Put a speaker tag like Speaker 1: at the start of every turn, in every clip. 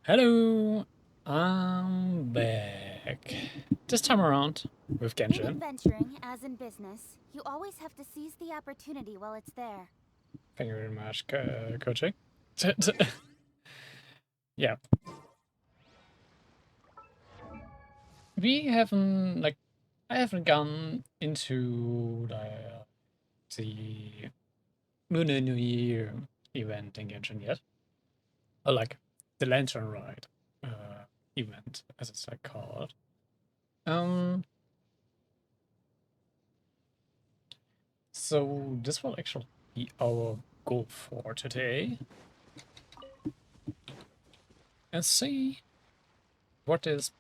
Speaker 1: Hello, I'm back. This time around with
Speaker 2: In
Speaker 1: Genshin.
Speaker 2: adventuring, as in business, you always have to seize the opportunity while it's there.
Speaker 1: Thank you very much, coaching. Yeah, we haven't I haven't gone into the Lunar New Year event in Genshin yet, or like the Lantern Rite event, as it's like called. Um, so this will actually be our goal for today, and see what is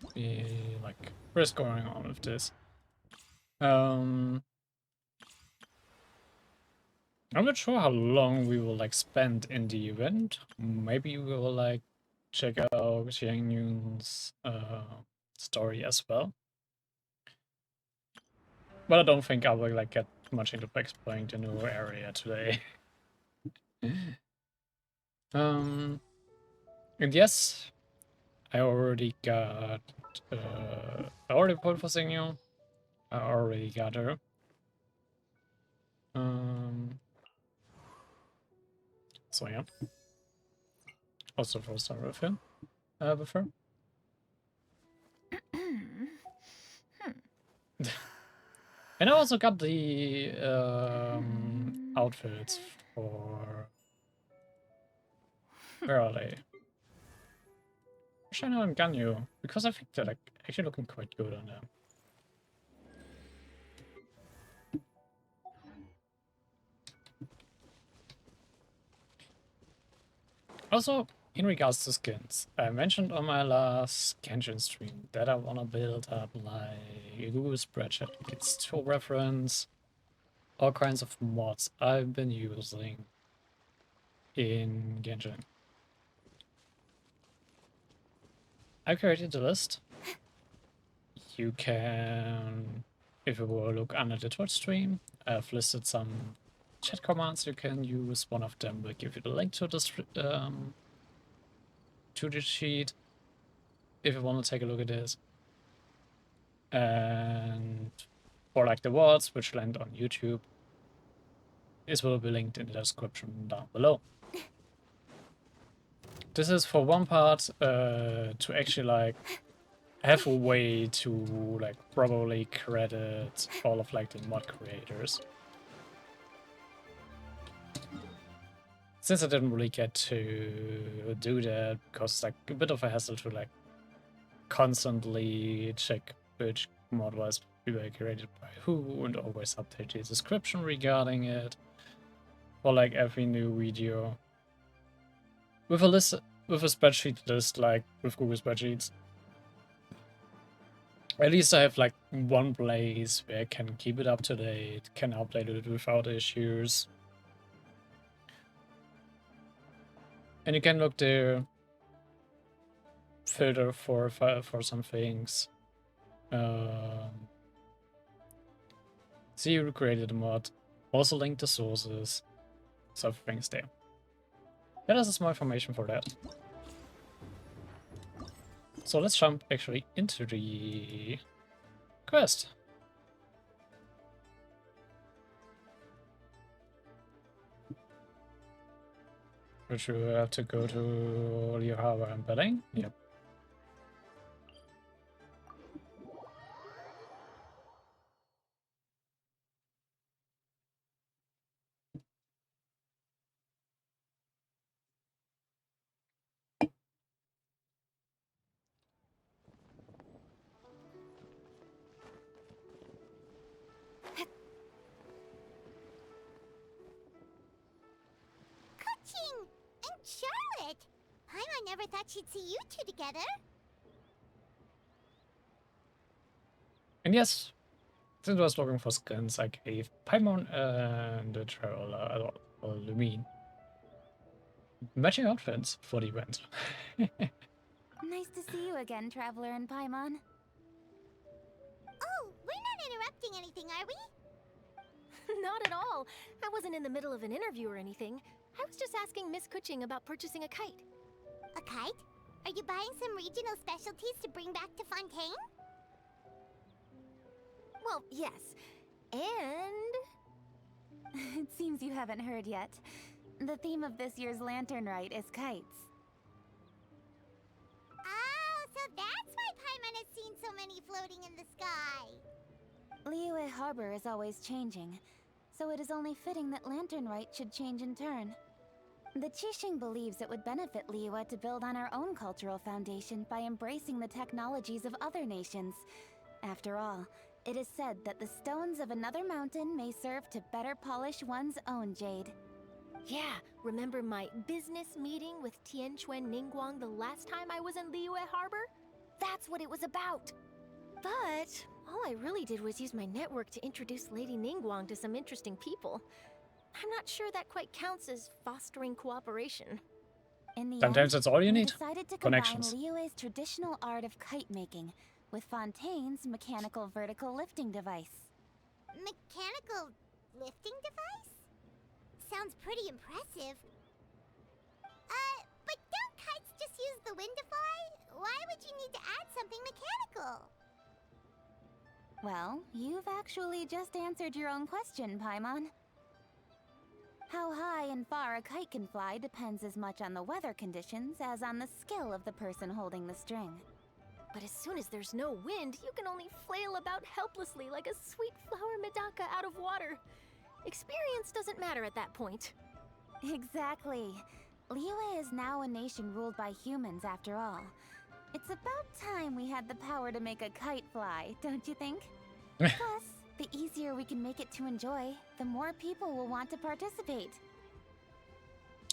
Speaker 1: what is going on with this. Um, I'm not sure how long we will spend in the event. Maybe we will check out Xiang Yun's story as well. But I don't think I will get much into exploring the new area today. um, and yes, I already got I already voted for Xiang Yun. I already got her. Um, so yeah, also for some with him. With her. And I also got the outfits for. Where are they? Shana and Ganyu, because I think they're actually looking quite good on them. Also, in regards to skins, I mentioned on my last Genshin stream that I want to build up a Google spreadsheet. It's to reference all kinds of mods I've been using in Genshin. I created the list. You can, if you will look under the Twitch stream, I've listed some chat commands you can use. One of them will give you the link to the sheet if you want to take a look at this. And for the words which land on YouTube, this will be linked in the description down below. This is for one part to actually have a way to properly credit all of the mod creators. Since I didn't really get to do that because it's a bit of a hassle to constantly check which mod was created by who and always update the description regarding it for every new video. With a list, with a spreadsheet list with Google Spreadsheets, at least I have one place where I can keep it up to date, can update it without issues. And you can look there, filter for some things. See who created the mod, also link the sources, so everything's there. That is some more information for that. So let's jump actually into the quest. Which you have to go to your harbor embedding. Yep.
Speaker 3: Kuching and Charlotte! I never thought she'd see you two together.
Speaker 1: And yes, since I was looking for skins, I gave Paimon and the Traveler, or Lumine, matching outfits for the event.
Speaker 2: Nice to see you again, Traveler and Paimon.
Speaker 3: Oh, we're not interrupting anything, are we?
Speaker 4: Not at all. I wasn't in the middle of an interview or anything. I was just asking Miss Kuching about purchasing a kite.
Speaker 3: A kite? Are you buying some regional specialties to bring back to Fontaine?
Speaker 4: Well, yes. And...
Speaker 2: It seems you haven't heard yet. The theme of this year's Lantern Rite is kites.
Speaker 3: Oh, so that's why Paimon has seen so many floating in the sky.
Speaker 2: Liyue Harbor is always changing, so it is only fitting that Lantern Rite should change in turn. The Qixing believes it would benefit Liyue to build on our own cultural foundation by embracing the technologies of other nations. After all, it is said that the stones of another mountain may serve to better polish one's own jade.
Speaker 4: Yeah, remember my business meeting with Tianquan Ningguang the last time I was in Liyue Harbor? That's what it was about. But all I really did was use my network to introduce Lady Ningguang to some interesting people. I'm not sure that quite counts as fostering cooperation.
Speaker 2: In the
Speaker 1: Sometimes
Speaker 2: end,
Speaker 1: that's all you
Speaker 2: we
Speaker 1: need.
Speaker 2: decided to
Speaker 1: Connections.
Speaker 2: combine Liyue's traditional art of kite making with Fontaine's mechanical vertical lifting device.
Speaker 3: Mechanical lifting device? Sounds pretty impressive. But don't kites just use the wind to fly? Why would you need to add something mechanical?
Speaker 2: Well, you've actually just answered your own question, Paimon. How high and far a kite can fly depends as much on the weather conditions as on the skill of the person holding the string.
Speaker 4: But as soon as there's no wind, you can only flail about helplessly like a sweet flower medaka out of water. Experience doesn't matter at that point.
Speaker 2: Exactly. Liyue is now a nation ruled by humans after all. It's about time we had the power to make a kite fly, don't you think? Plus, the easier we can make it to enjoy, the more people will want to participate.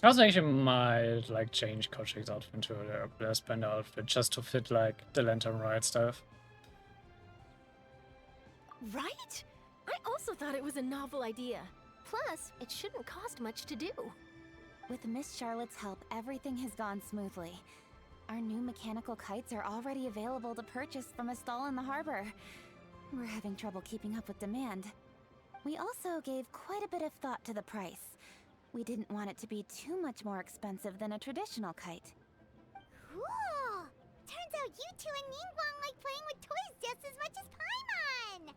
Speaker 1: I also actually might like change Kochik's outfit into a Blast Panda outfit just to fit like the Lantern Rite stuff.
Speaker 4: Right? I also thought it was a novel idea. Plus, it shouldn't cost much to do.
Speaker 2: With Miss Charlotte's help, everything has gone smoothly. Our new mechanical kites are already available to purchase from a stall in the harbor. We're having trouble keeping up with demand. We also gave quite a bit of thought to the price. We didn't want it to be too much more expensive than a traditional kite.
Speaker 3: Cool! Turns out you two and Ningguang like playing with toys just as much as Paimon!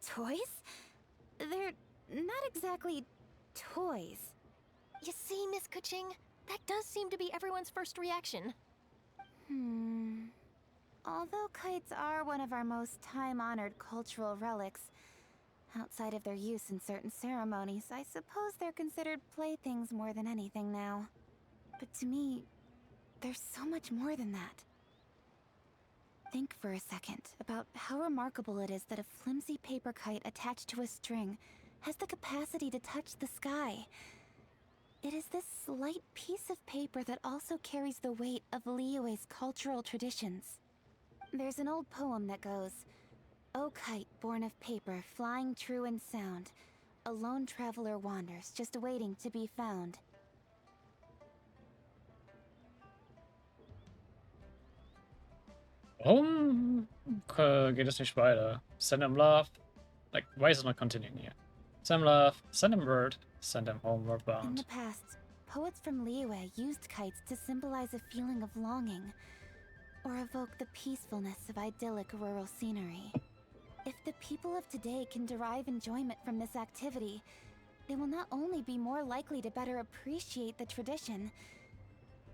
Speaker 2: Toys? They're not exactly toys.
Speaker 4: You see, Miss Kuching, that does seem to be everyone's first reaction.
Speaker 2: Although kites are one of our most time-honored cultural relics, outside of their use in certain ceremonies, I suppose they're considered playthings more than anything now. But to me, there's so much more than that. Think for a second about how remarkable it is that a flimsy paper kite attached to a string has the capacity to touch the sky. It is this slight piece of paper that also carries the weight of Liyue's cultural traditions. There's an old poem that goes, "O kite born of paper, flying true in sound, a lone traveler wanders, just waiting to be found."
Speaker 1: Warum geht es nicht weiter? Send him love. Like, why is it not continuing here? Send him love, send him word, send him homeward
Speaker 2: In
Speaker 1: bound.
Speaker 2: the past, poets from Liyue used kites to symbolize a feeling of longing, or evoke the peacefulness of idyllic rural scenery. If the people of today can derive enjoyment from this activity, they will not only be more likely to better appreciate the tradition,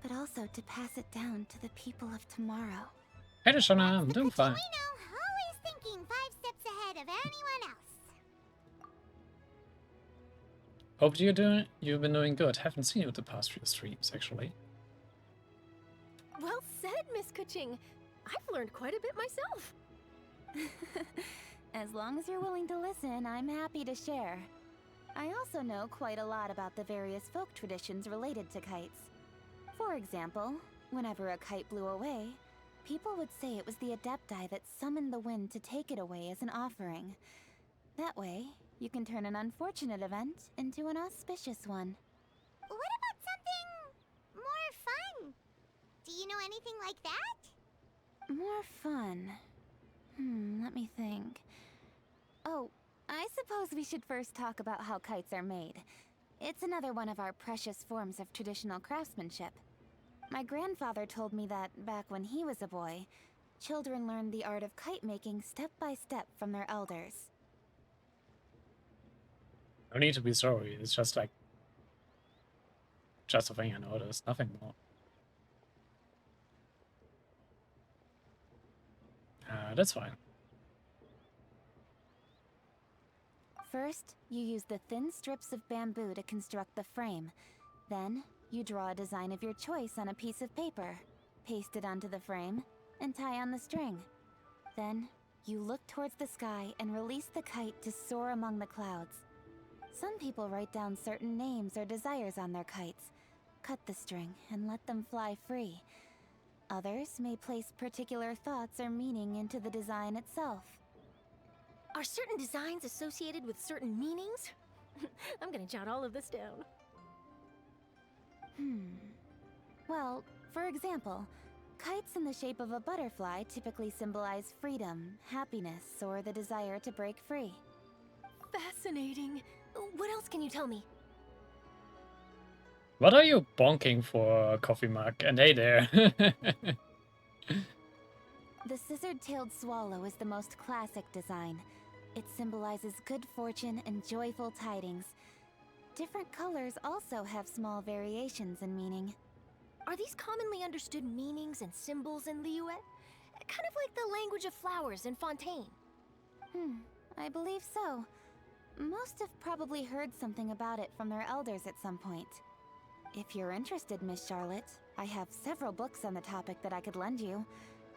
Speaker 2: but also to pass it down to the people of tomorrow.
Speaker 1: Hey, Shona, I'm doing fine.
Speaker 3: We know, always thinking 5 steps ahead of anyone else.
Speaker 1: Hope you've been doing good. Haven't seen you the past few streams, actually.
Speaker 4: Well said, Miss Kuching. I've learned quite a bit myself.
Speaker 2: As long as you're willing to listen, I'm happy to share. I also know quite a lot about the various folk traditions related to kites. For example, whenever a kite blew away, people would say it was the Adepti that summoned the wind to take it away as an offering. That way, you can turn an unfortunate event into an auspicious one.
Speaker 3: What about something more fun? Do you know anything like that?
Speaker 2: More fun. Let me think. Oh, I suppose we should first talk about how kites are made. It's another one of our precious forms of traditional craftsmanship. My grandfather told me that back when he was a boy, children learned the art of kite making step by step from their elders.
Speaker 1: No need to be sorry. It's just like just a thing I noticed. Nothing more. That's fine.
Speaker 2: First, you use the thin strips of bamboo to construct the frame. Then, you draw a design of your choice on a piece of paper, paste it onto the frame, and tie on the string. Then, you look towards the sky and release the kite to soar among the clouds. Some people write down certain names or desires on their kites, cut the string, and let them fly free. Others may place particular thoughts or meaning into the design itself.
Speaker 4: Are certain designs associated with certain meanings? I'm gonna jot all of this down.
Speaker 2: Well, for example, kites in the shape of a butterfly typically symbolize freedom, happiness, or the desire to break free.
Speaker 4: Fascinating. What else can you tell me?
Speaker 1: What are you bonking for, coffee mug? And hey there.
Speaker 2: The scissored-tailed swallow is the most classic design. It symbolizes good fortune and joyful tidings. Different colors also have small variations in meaning.
Speaker 4: Are these commonly understood meanings and symbols in Liyue? Kind of like the language of flowers in Fontaine.
Speaker 2: I believe so. Most have probably heard something about it from their elders at some point. If you're interested, Miss Charlotte, I have several books on the topic that I could lend you.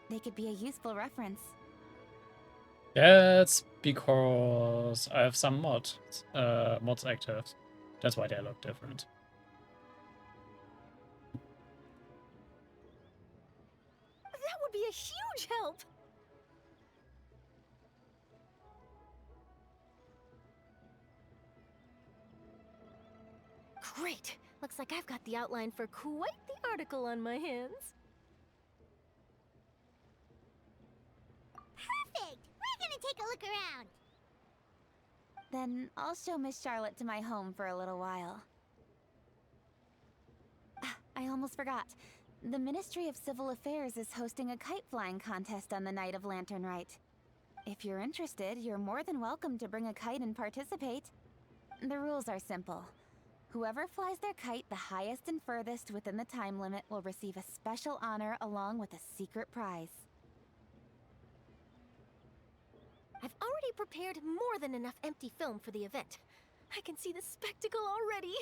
Speaker 2: They could be a useful reference.
Speaker 1: That's because I have some mods active. That's why they look different.
Speaker 4: That would be a huge help! Great! Looks like I've got the outline for quite the article on my hands.
Speaker 3: Perfect! We're gonna take a look around.
Speaker 2: Then I'll show Miss Charlotte to my home for a little while. I almost forgot. The Ministry of Civil Affairs is hosting a kite flying contest on the night of Lantern Rite. If you're interested, you're more than welcome to bring a kite and participate. The rules are simple. Whoever flies their kite the highest and furthest within the time limit will receive a special honor along with a secret prize.
Speaker 4: I've already prepared more than enough empty film for the event. I can see the spectacle already.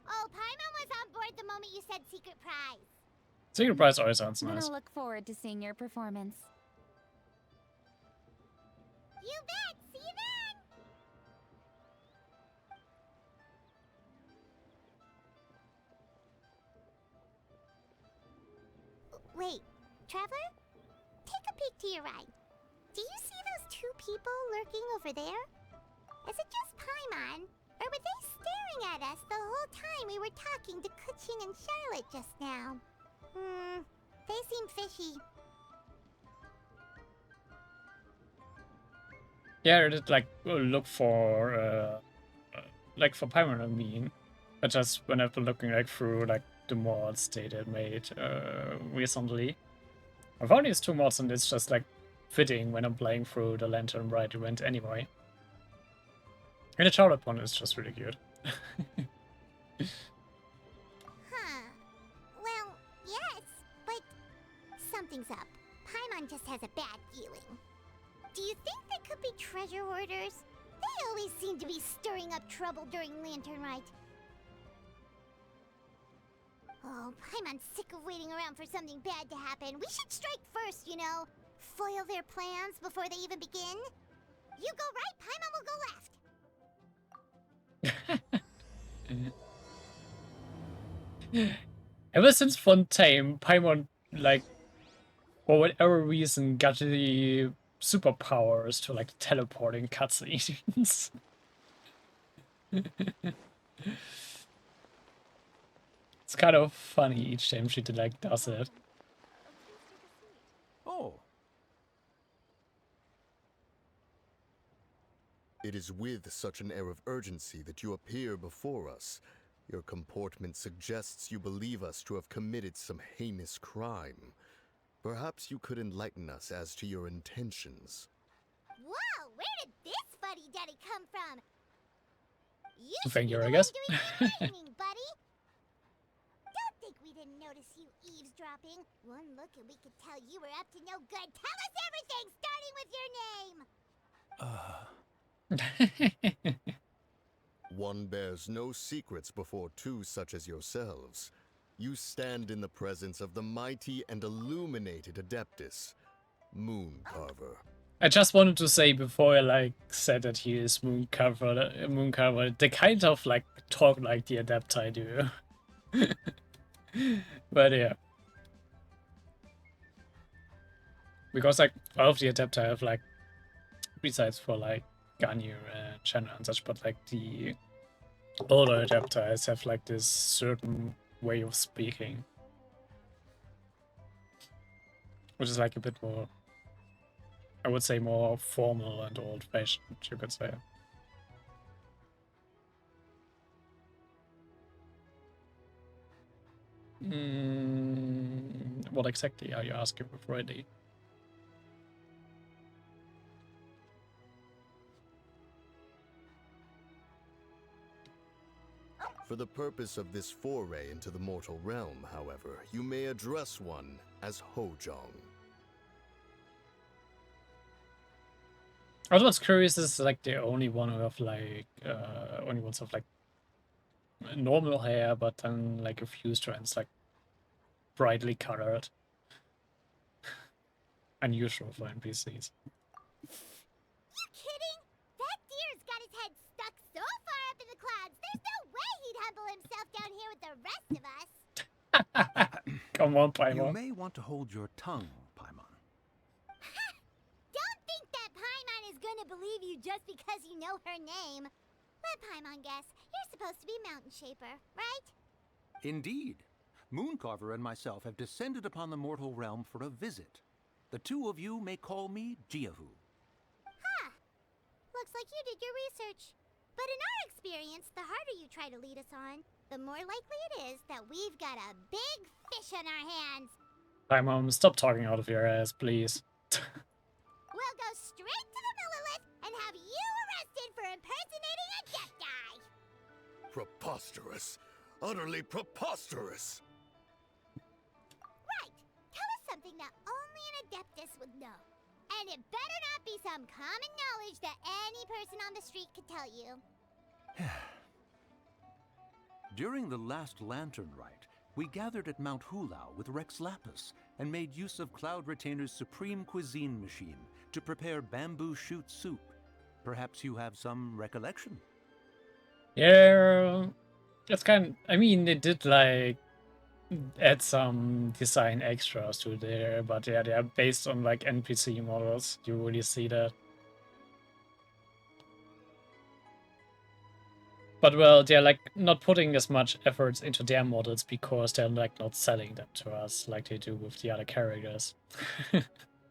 Speaker 3: Oh, Paimon was on board the moment you said secret prize.
Speaker 1: Secret prize always sounds
Speaker 2: Then
Speaker 1: nice.
Speaker 2: I'll look forward to seeing your performance.
Speaker 3: You bet! See you then! Wait, Traveler? Take a peek to your right. Do you see those two people lurking over there? Is it just Paimon? Or were they staring at us the whole time we were talking to Kitsune and Charlotte just now? They seem fishy.
Speaker 1: Yeah, I did like look for for Paimon, I mean. But just when I've been looking like through like the mods they did made recently. I found these two mods and it's just like fitting when I'm playing through the Lantern Rite event anyway. And the Charlotte one is just really cute.
Speaker 3: Huh. Well, yes, but something's up. Paimon just has a bad feeling. Do you think they could be treasure hoarders? They always seem to be stirring up trouble during Lantern Rite. Oh, Paimon's sick of waiting around for something bad to happen. We should strike first, you know. Foil their plans before they even begin. You go right, Paimon will go left.
Speaker 1: Ever since Fontaine, Paimon, like, for whatever reason, got the superpowers to, like, teleporting cutscenes. It's kind of funny each time she, like, does it.
Speaker 5: Oh. It is with such an air of urgency that you appear before us. Your comportment suggests you believe us to have committed some heinous crime. Perhaps you could enlighten us as to your intentions.
Speaker 3: Whoa, where did this fuddy-duddy come from? You should
Speaker 1: Thank
Speaker 3: be
Speaker 1: you,
Speaker 3: the
Speaker 1: I
Speaker 3: one
Speaker 1: guess.
Speaker 3: doing the enlightening, buddy. Don't think we didn't notice you eavesdropping. One look and we could tell you were up to no good. Tell us everything, starting with your name.
Speaker 5: One bears no secrets before two such as yourselves. You stand in the presence of the mighty and illuminated Adeptus, Mooncarver.
Speaker 1: I just wanted to say before I like said that he is Mooncarver, they kind of like talk like the Adepti do. But yeah. Because like all of the Adepti have like, besides for like Ganyu and Shenna and such, but like the older Adeptis have like this certain way of speaking. Which is like a bit more, I would say, more formal and old-fashioned, you could say. What exactly are you asking with Freddy?
Speaker 5: For the purpose of this foray into the mortal realm, however, you may address one as Hojong.
Speaker 1: I was curious, this is like the only one who have like, only ones have like normal hair, but then like a few strands like brightly colored. Unusual for NPCs.
Speaker 3: You kidding? That deer's got his head stuck so far up in the clouds, there's no way he'd humble himself down here with the rest of us.
Speaker 1: Come on,
Speaker 6: You
Speaker 1: Paimon.
Speaker 6: may want to hold your tongue, Paimon.
Speaker 3: Don't think that Paimon is gonna believe you just because you know her name. Let Paimon guess. You're supposed to be Mountain Shaper, right?
Speaker 6: Indeed. Mooncarver and myself have descended upon the mortal realm for a visit. The two of you may call me Jiahu.
Speaker 3: Huh. Looks like you did your research. But in our experience, the harder you try to lead us on, the more likely it is that we've got a big fish on our hands.
Speaker 1: Paimon, stop talking out of your ass, please.
Speaker 3: We'll go straight to the Millilith and have you arrested for impersonating a death guy.
Speaker 5: Preposterous! Utterly preposterous!
Speaker 3: Right. Tell us something that only an Adeptus would know. And it better not be some common knowledge that any person on the street could tell you.
Speaker 6: During the last Lantern Rite, we gathered at Mount Hulao with Rex Lapis and made use of Cloud Retainer's supreme cuisine machine to prepare bamboo shoot soup. Perhaps you have some recollection?
Speaker 1: Yeah, it's kind. I mean, they did like add some design extras to there, but yeah, they are based on like NPC models. You really see that. But well, they're like not putting as much efforts into their models because they're like not selling them to us like they do with the other characters.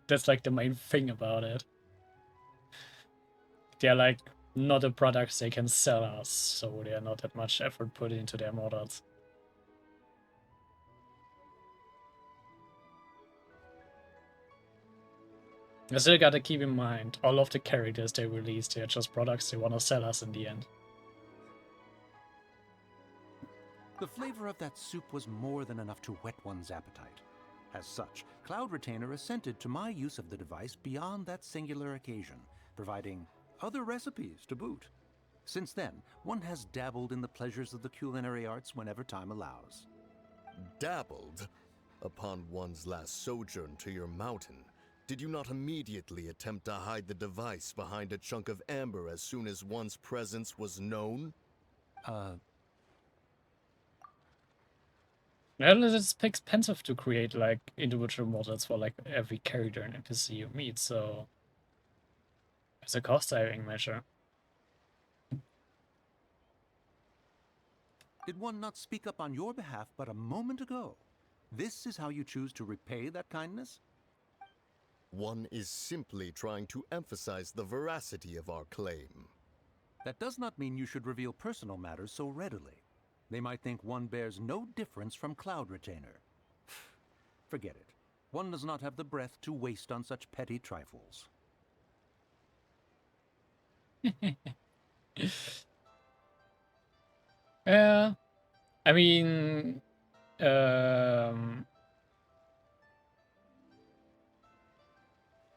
Speaker 1: That's like the main thing about it. They're like not a product they can sell us, so they're not that much effort put into their models. I still gotta keep in mind, all of the characters they release, they're just products they wanna sell us in the end.
Speaker 6: The flavor of that soup was more than enough to whet one's appetite. As such, Cloud Retainer assented to my use of the device beyond that singular occasion, providing other recipes to boot. Since then, one has dabbled in the pleasures of the culinary arts whenever time allows.
Speaker 5: Dabbled? Upon one's last sojourn to your mountain, did you not immediately attempt to hide the device behind a chunk of amber as soon as one's presence was known?
Speaker 1: Well, it's expensive to create like individual models for like every character and NPC you meet, so it's a cost-saving measure.
Speaker 6: Did one not speak up on your behalf but a moment ago? This is how you choose to repay that kindness?
Speaker 5: One is simply trying to emphasize the veracity of our claim.
Speaker 6: That does not mean you should reveal personal matters so readily. They might think one bears no difference from Cloud Retainer. Forget it. One does not have the breath to waste on such petty trifles.
Speaker 1: Yeah, I mean,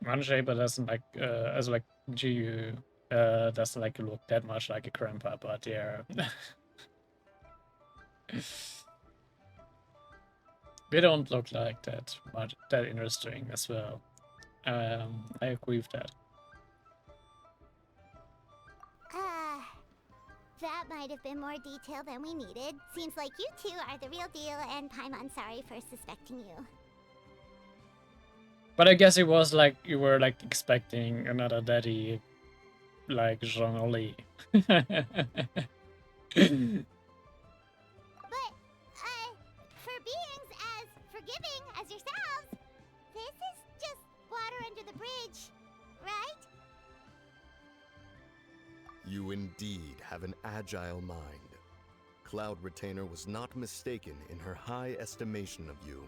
Speaker 1: Runshaper doesn't like, as like GU, doesn't like look that much like a grandpa, but yeah. They don't look like that much, that interesting as well. I agree with that.
Speaker 3: That might have been more detail than we needed. Seems like you two are the real deal, and Paimon, sorry for suspecting you.
Speaker 1: But I guess it was like you were like expecting another daddy like Jean Li.
Speaker 3: But, for beings as forgiving as yourselves, this is just water under the bridge, right?
Speaker 5: You indeed have an agile mind. Cloud Retainer was not mistaken in her high estimation of you.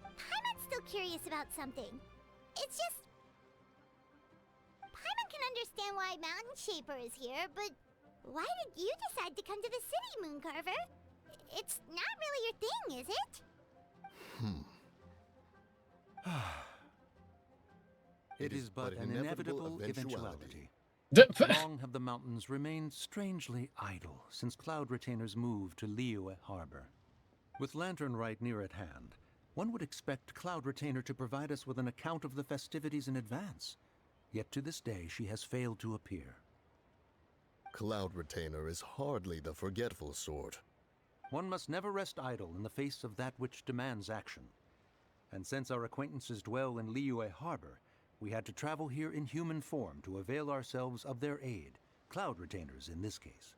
Speaker 3: Paimon's still curious about something. It's just... Paimon can understand why Mountain Shaper is here, but why did you decide to come to the city, Mooncarver? It's not really your thing, is it?
Speaker 6: It is but an inevitable eventuality. Long have the mountains remained strangely idle since Cloud Retainer's move to Liyue Harbor. With Lantern Rite near at hand, one would expect Cloud Retainer to provide us with an account of the festivities in advance. Yet to this day, she has failed to appear.
Speaker 5: Cloud Retainer is hardly the forgetful sort.
Speaker 6: One must never rest idle in the face of that which demands action. And since our acquaintances dwell in Liyue Harbor, we had to travel here in human form to avail ourselves of their aid, Cloud Retainers in this case.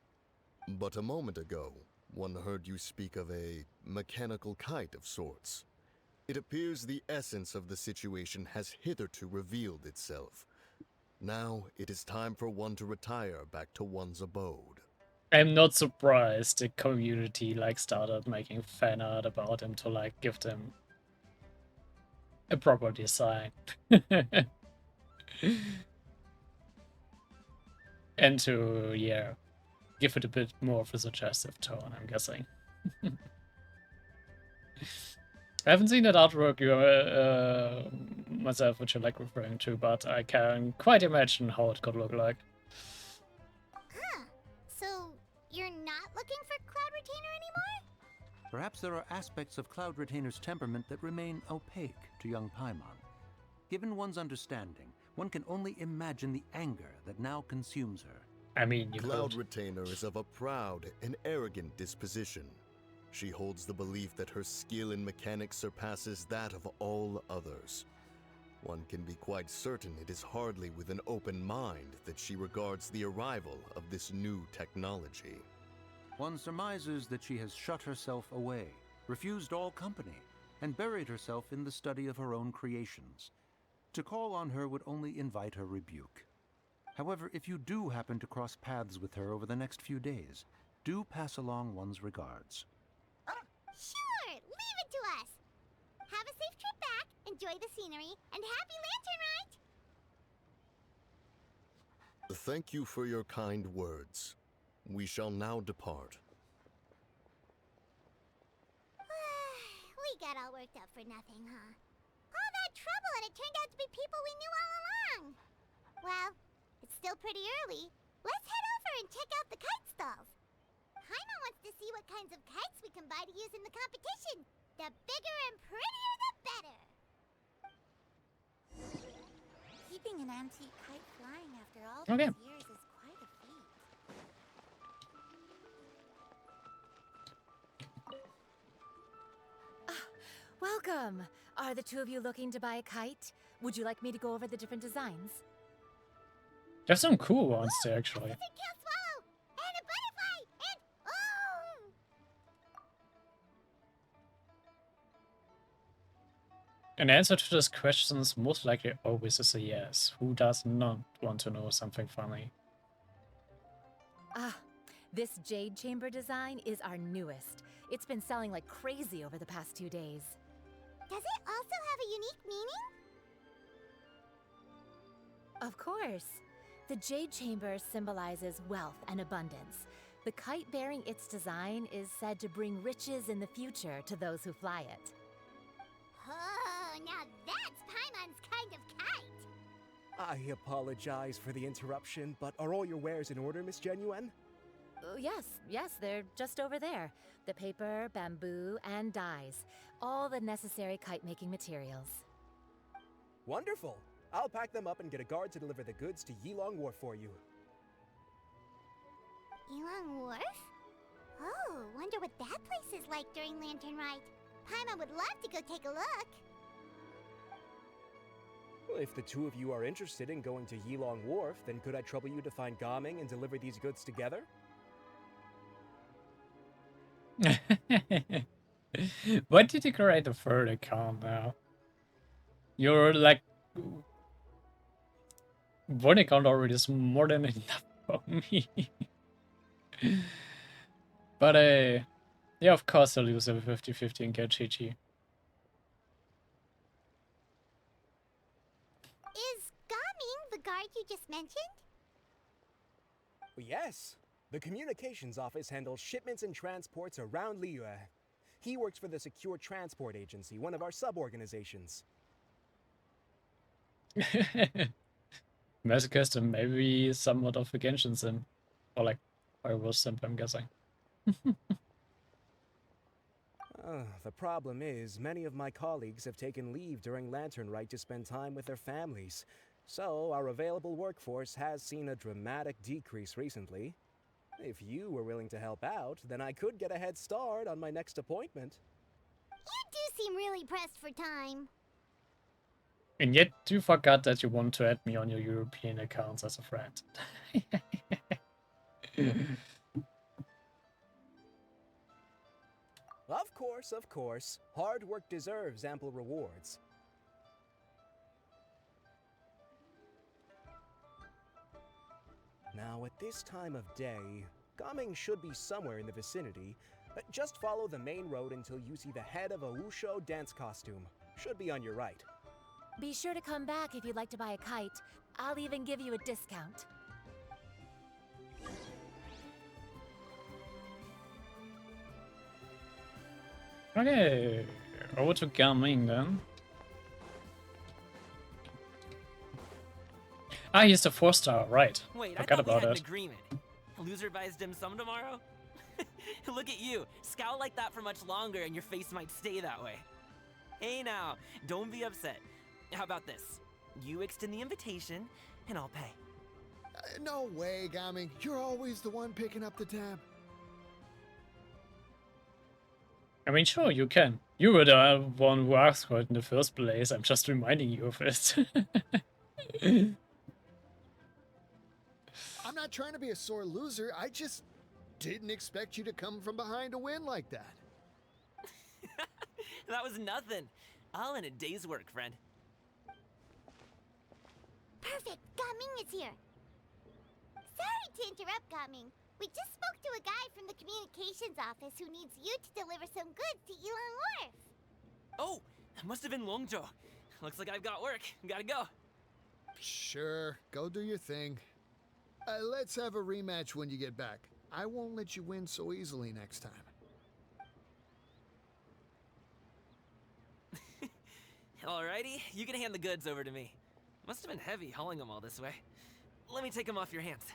Speaker 5: But a moment ago, one heard you speak of a mechanical kite of sorts. It appears the essence of the situation has hitherto revealed itself. Now it is time for one to retire back to one's abode.
Speaker 1: I'm not surprised the community like started making fan art about him to like give them a proper design. And to, yeah, give it a bit more of a suggestive tone, I'm guessing. I haven't seen that artwork you myself, which you're like referring to, but I can quite imagine how it could look like.
Speaker 3: Huh. So, you're not looking for Cloud Retainer anymore?
Speaker 6: Perhaps there are aspects of Cloud Retainer's temperament that remain opaque to young Paimon. Given one's understanding, one can only imagine the anger that now consumes her.
Speaker 1: I mean, you
Speaker 5: Cloud
Speaker 1: could.
Speaker 5: Retainer is of a proud and arrogant disposition. She holds the belief that her skill in mechanics surpasses that of all others. One can be quite certain it is hardly with an open mind that she regards the arrival of this new technology.
Speaker 6: One surmises that she has shut herself away, refused all company, and buried herself in the study of her own creations. To call on her would only invite her rebuke. However, if you do happen to cross paths with her over the next few days, do pass along one's regards.
Speaker 3: Sure, leave it to us. Have a safe trip back, enjoy the scenery, and happy Lantern Rite!
Speaker 5: Thank you for your kind words. We shall now depart.
Speaker 3: We got all worked up for nothing, huh? All that trouble and it turned out to be people we knew all along. Well, it's still pretty early. Let's head over and check out the kite stalls. Paimon wants to see what kinds of kites we can buy to use in the competition. The bigger and prettier, the better. Keeping an antique kite flying after all
Speaker 1: Okay.
Speaker 3: these years is quite a feat.
Speaker 4: Welcome! Are the two of you looking to buy a kite? Would you like me to go over the different designs?
Speaker 1: There's some cool ones there, actually.
Speaker 3: It's a kill swallow! And a butterfly! And... oh!
Speaker 1: An answer to these questions most likely always is a yes. Who does not want to know something funny?
Speaker 4: Ah,
Speaker 7: This jade chamber design is our newest. It's been selling like crazy over the past 2 days.
Speaker 3: Does it also have a unique meaning?
Speaker 7: Of course. The jade chamber symbolizes wealth and abundance. The kite bearing its design is said to bring riches in the future to those who fly it.
Speaker 3: Oh, now that's Paimon's kind of kite.
Speaker 8: I apologize for the interruption, but are all your wares in order, Miss Genuine?
Speaker 7: Yes, they're just over there. The paper, bamboo, and dyes. All the necessary kite-making materials.
Speaker 8: Wonderful! I'll pack them up and get a guard to deliver the goods to Yilong Wharf for you.
Speaker 3: Yilong Wharf? Oh, wonder what that place is like during Lantern Rite. Paimon would love to go take a look.
Speaker 8: Well, if the two of you are interested in going to Yilong Wharf, then could I trouble you to find Gaming and deliver these goods together?
Speaker 1: Why did you create a third account now? You're like... One account already is more than enough for me. But yeah, of course I'll use a 50-50 and get GG.
Speaker 3: Is Gaming the guard you just mentioned?
Speaker 8: Yes. The communications office handles shipments and transports around Liyue. He works for the Secure Transport Agency, one of our sub-organizations.
Speaker 1: Masochist and maybe somewhat of a Genshin sim. Or like Firewall simp, I'm guessing.
Speaker 8: The problem is, many of my colleagues have taken leave during Lantern Rite to spend time with their families. So, our available workforce has seen a dramatic decrease recently. If you were willing to help out, then I could get a head start on my next appointment.
Speaker 3: You do seem really pressed for time.
Speaker 1: And yet you forgot that you want to add me on your European accounts as a friend.
Speaker 8: Of course. Hard work deserves ample rewards. Now, at this time of day, Gaming should be somewhere in the vicinity. Just follow the main road until you see the head of a Wushu dance costume. Should be on your right.
Speaker 7: Be sure to come back if you'd like to buy a kite. I'll even give you a discount.
Speaker 1: Okay, over to Gaming then. Ah, he's the 4-star, right.
Speaker 9: Wait,
Speaker 1: Forgot
Speaker 9: I thought we
Speaker 1: about
Speaker 9: had
Speaker 1: it.
Speaker 9: an agreement. A loser buys dim sum tomorrow? Look at you. Scowl like that for much longer and your face might stay that way. Hey now, don't be upset. How about this? You extend the invitation, and I'll pay.
Speaker 10: No way, Gaming. You're always the one picking up the tab.
Speaker 1: I mean, sure, you can. You were the one who asked for it in the first place. I'm just reminding you of it.
Speaker 10: I'm not trying to be a sore loser. I just didn't expect you to come from behind to win like that.
Speaker 9: That was nothing. All in a day's work, friend.
Speaker 3: Perfect, Gaming is here. Sorry to interrupt, Gaming. We just spoke to a guy from the communications office who needs you to deliver some goods to Yilong Wharf.
Speaker 9: Oh, that must have been Longzhou. Looks like I've got work. Gotta go.
Speaker 10: Sure, go do your thing. Let's have a rematch when you get back. I won't let you win so easily next time.
Speaker 9: Alrighty, you can hand the goods over to me. Must have been heavy hauling them all this way. Let me take them off your hands.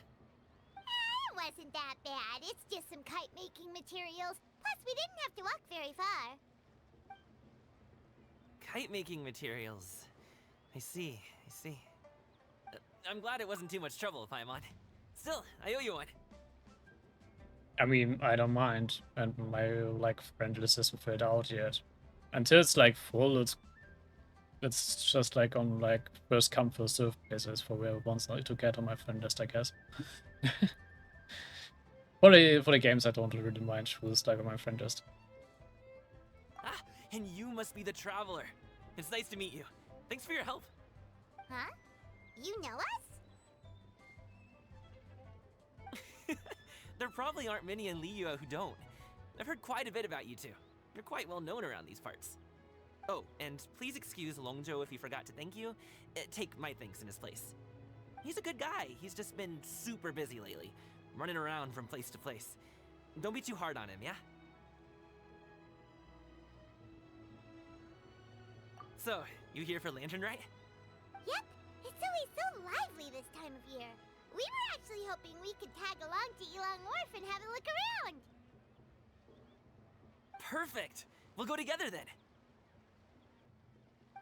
Speaker 3: It wasn't that bad. It's just some kite-making materials. Plus, we didn't have to walk very far.
Speaker 9: Kite-making materials. I see. I'm glad it wasn't too much trouble, Paimon. Still, I owe you one.
Speaker 1: I mean, I don't mind. And my, like, friend list isn't filled out yet. Until it's, like, full, it's just, like, on, like, first come, first serve basis for whoever wants to get on my friend list, I guess. For the games, I don't really mind who's, like, on my friend list.
Speaker 9: Ah, and you must be the traveler. It's nice to meet you. Thanks for your help.
Speaker 3: Huh? You know us?
Speaker 9: there probably aren't many in Liyue who don't. I've heard quite a bit about you two. You're quite well known around these parts. Oh, and please excuse Longzhou if he forgot to thank you. Take my thanks in his place. He's a good guy. He's just been super busy lately, running around from place to place. Don't be too hard on him, yeah? So, you here for Lantern Rite?
Speaker 3: Yep, it's always so lively this time of year. We were actually hoping we could tag along to Yilong Wharf and have a look around.
Speaker 9: Perfect! We'll go together then.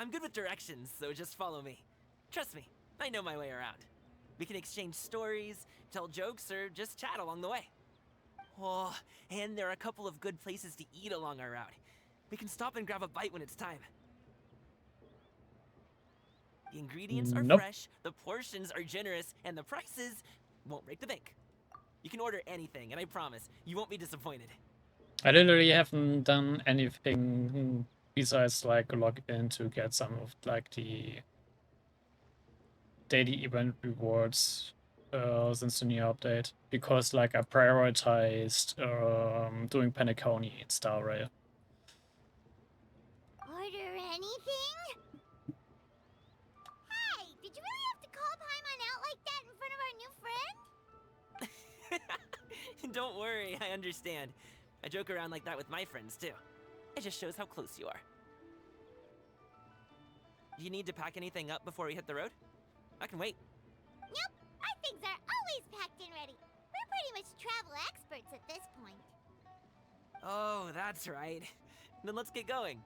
Speaker 9: I'm good with directions, so just follow me. Trust me, I know my way around. We can exchange stories, tell jokes, or just chat along the way. Oh, and there are a couple of good places to eat along our route. We can stop and grab a bite when it's time. The ingredients are fresh, the portions are generous, and the prices won't break the bank. You can order anything, and I promise, you won't be disappointed.
Speaker 1: I literally haven't done anything besides like log in to get some of like the daily event rewards since the new update, because like I prioritized doing Penacony in Star Rail.
Speaker 3: Order anything? Hey, did you really have to call Paimon out like that in front of our new friend?
Speaker 9: Don't worry, I understand. I joke around like that with my friends too. It just shows how close you are. Do you need to pack anything up before we hit the road? I can wait.
Speaker 3: Nope, our things are always packed and ready. We're pretty much travel experts at this point.
Speaker 9: Oh, that's right. Then let's get going.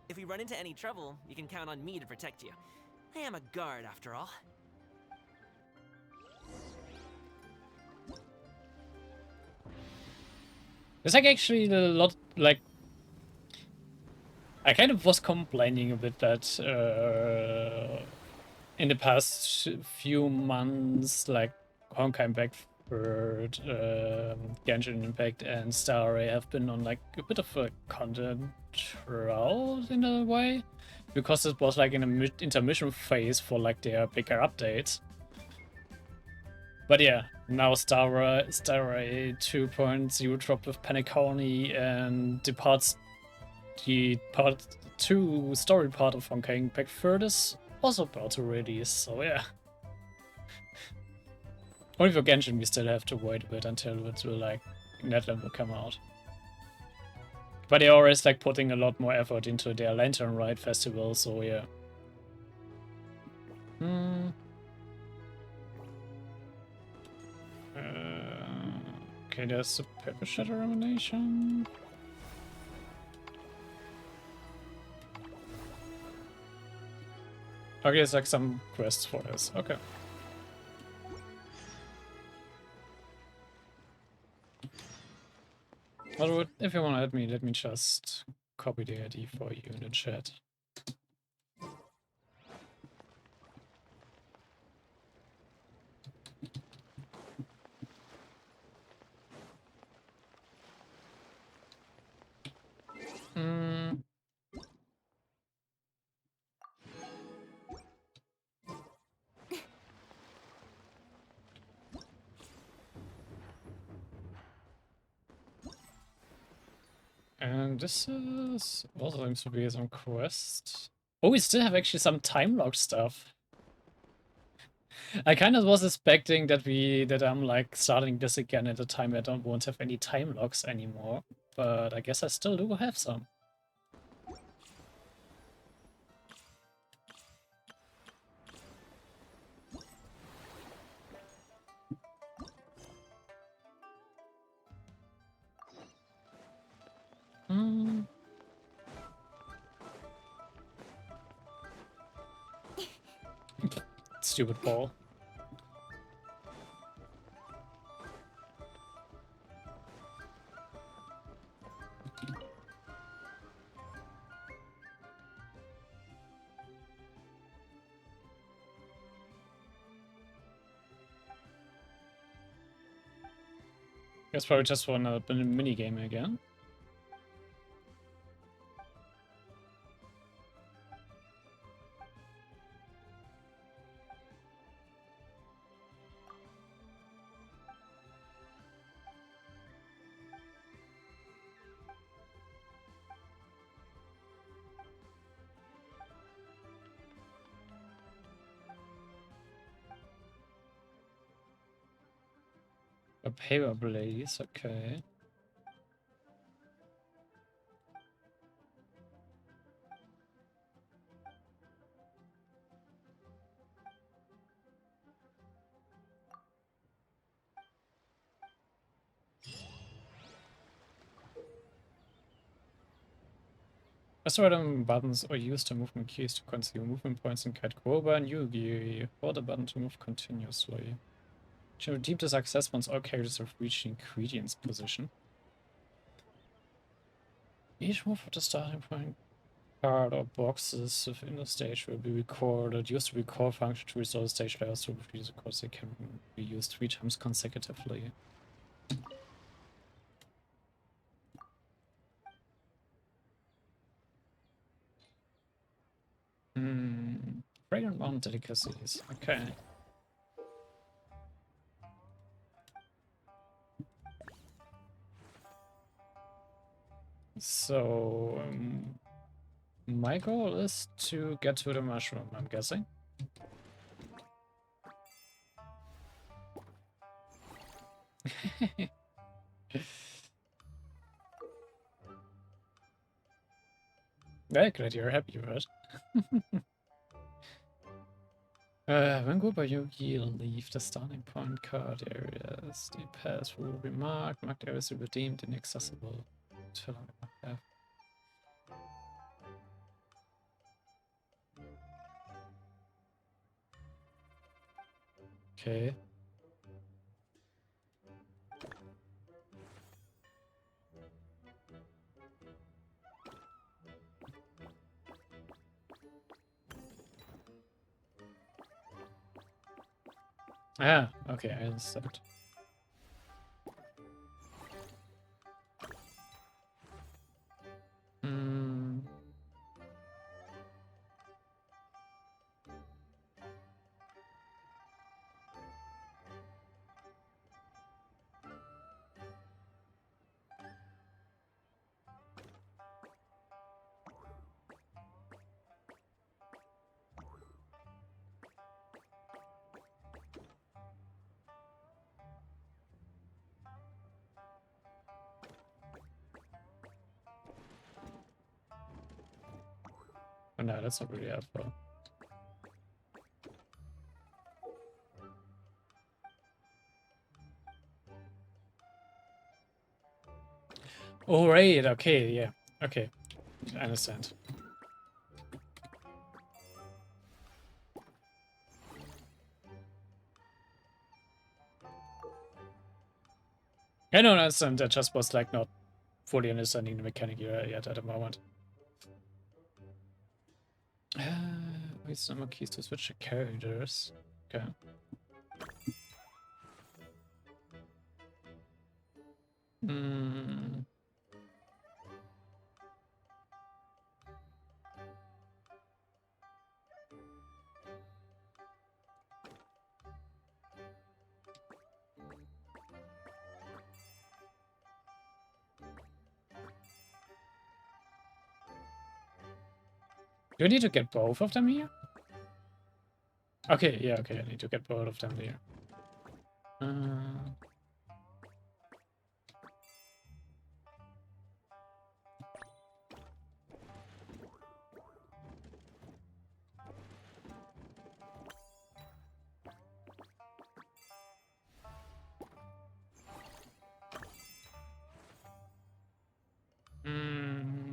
Speaker 9: If we run into any trouble, you can count on me to protect you. I am a guard, after all.
Speaker 1: There's like actually a lot, like, I kind of was complaining a bit that in the past few months, like Honkai Impact Third, Genshin Impact, and Star Rail have been on like a bit of a content drought in a way, because it was like in a intermission phase for like their bigger updates. But yeah, now Star Rail 2.0 dropped with Penacony, and the part 2 story part of Honkai Impact Third is also about to release, so yeah. Only for Genshin we still have to wait a bit until it will like Netland will come out. But they're always like putting a lot more effort into their Lantern Rite Festival, so yeah. Okay, there's a Pepper Shatter Emanation. Okay, there's like some quests for this. Okay. Although, if you want to add me, let me just copy the ID for you in the chat. And this is also seems to be some quest. Oh, we still have actually some time lock stuff. I kind of was expecting that I'm like starting this again at a time I won't have any time locks anymore, but I guess I still do have some. Stupid ball. Guess probably just for another mini game again. A paper blaze, okay. Press random buttons or use the movement keys to consume movement points in Kite Grover and Yugi. Hold the button to move continuously. To redeem the success once all characters have reached the ingredients position. Each move at the starting point card or boxes within the stage will be recorded. Use the record function to restore the stage layers to repeat the course. They can be used 3 times consecutively. Fragrant Mountain delicacies. Okay. So, my goal is to get to the mushroom, I'm guessing. Very glad you're happy, right? When Goba Yugi leave the starting point card areas, the path will be marked. Marked areas will be deemed inaccessible. Okay. Ah, okay, I understand. Oh, no, that's not really helpful. Oh, right, okay, yeah. Okay, I understand. I don't understand, I just was like not fully understanding the mechanic yet at the moment. Wait, some more keys to switch the characters. Okay. Do I need to get both of them here? Okay, yeah, okay, I need to get both of them here.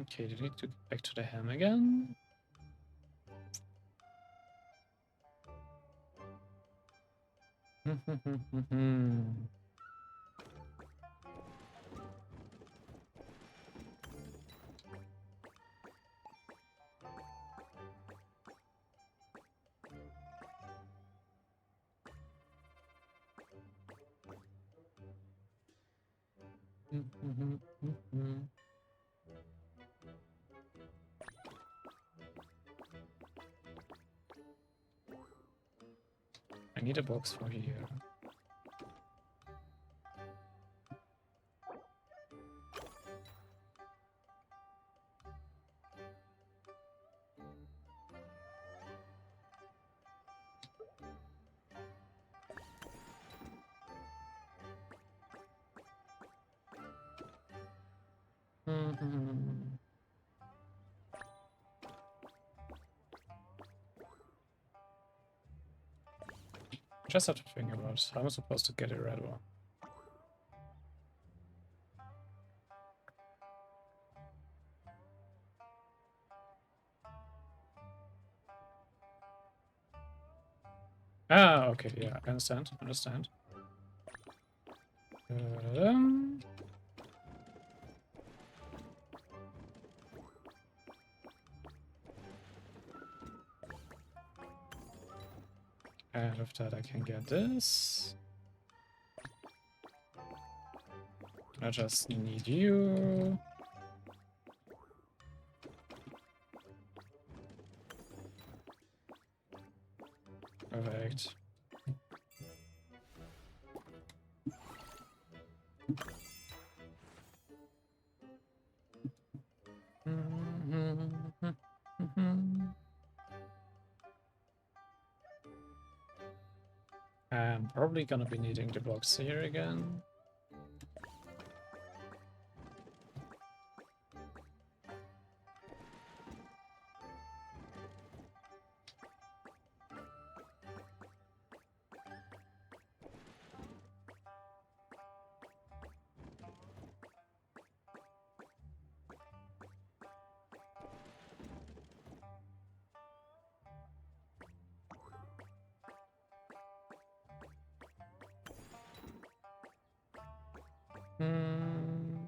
Speaker 1: Okay, do I need to get back to the ham again? I need a box for here. Hmm. Just have to think about how I'm supposed to get a red one. Ah, okay, yeah, I understand, understand. And with that I can get this. I just need you. Perfect. I'm probably gonna be needing the box here again. Hmm.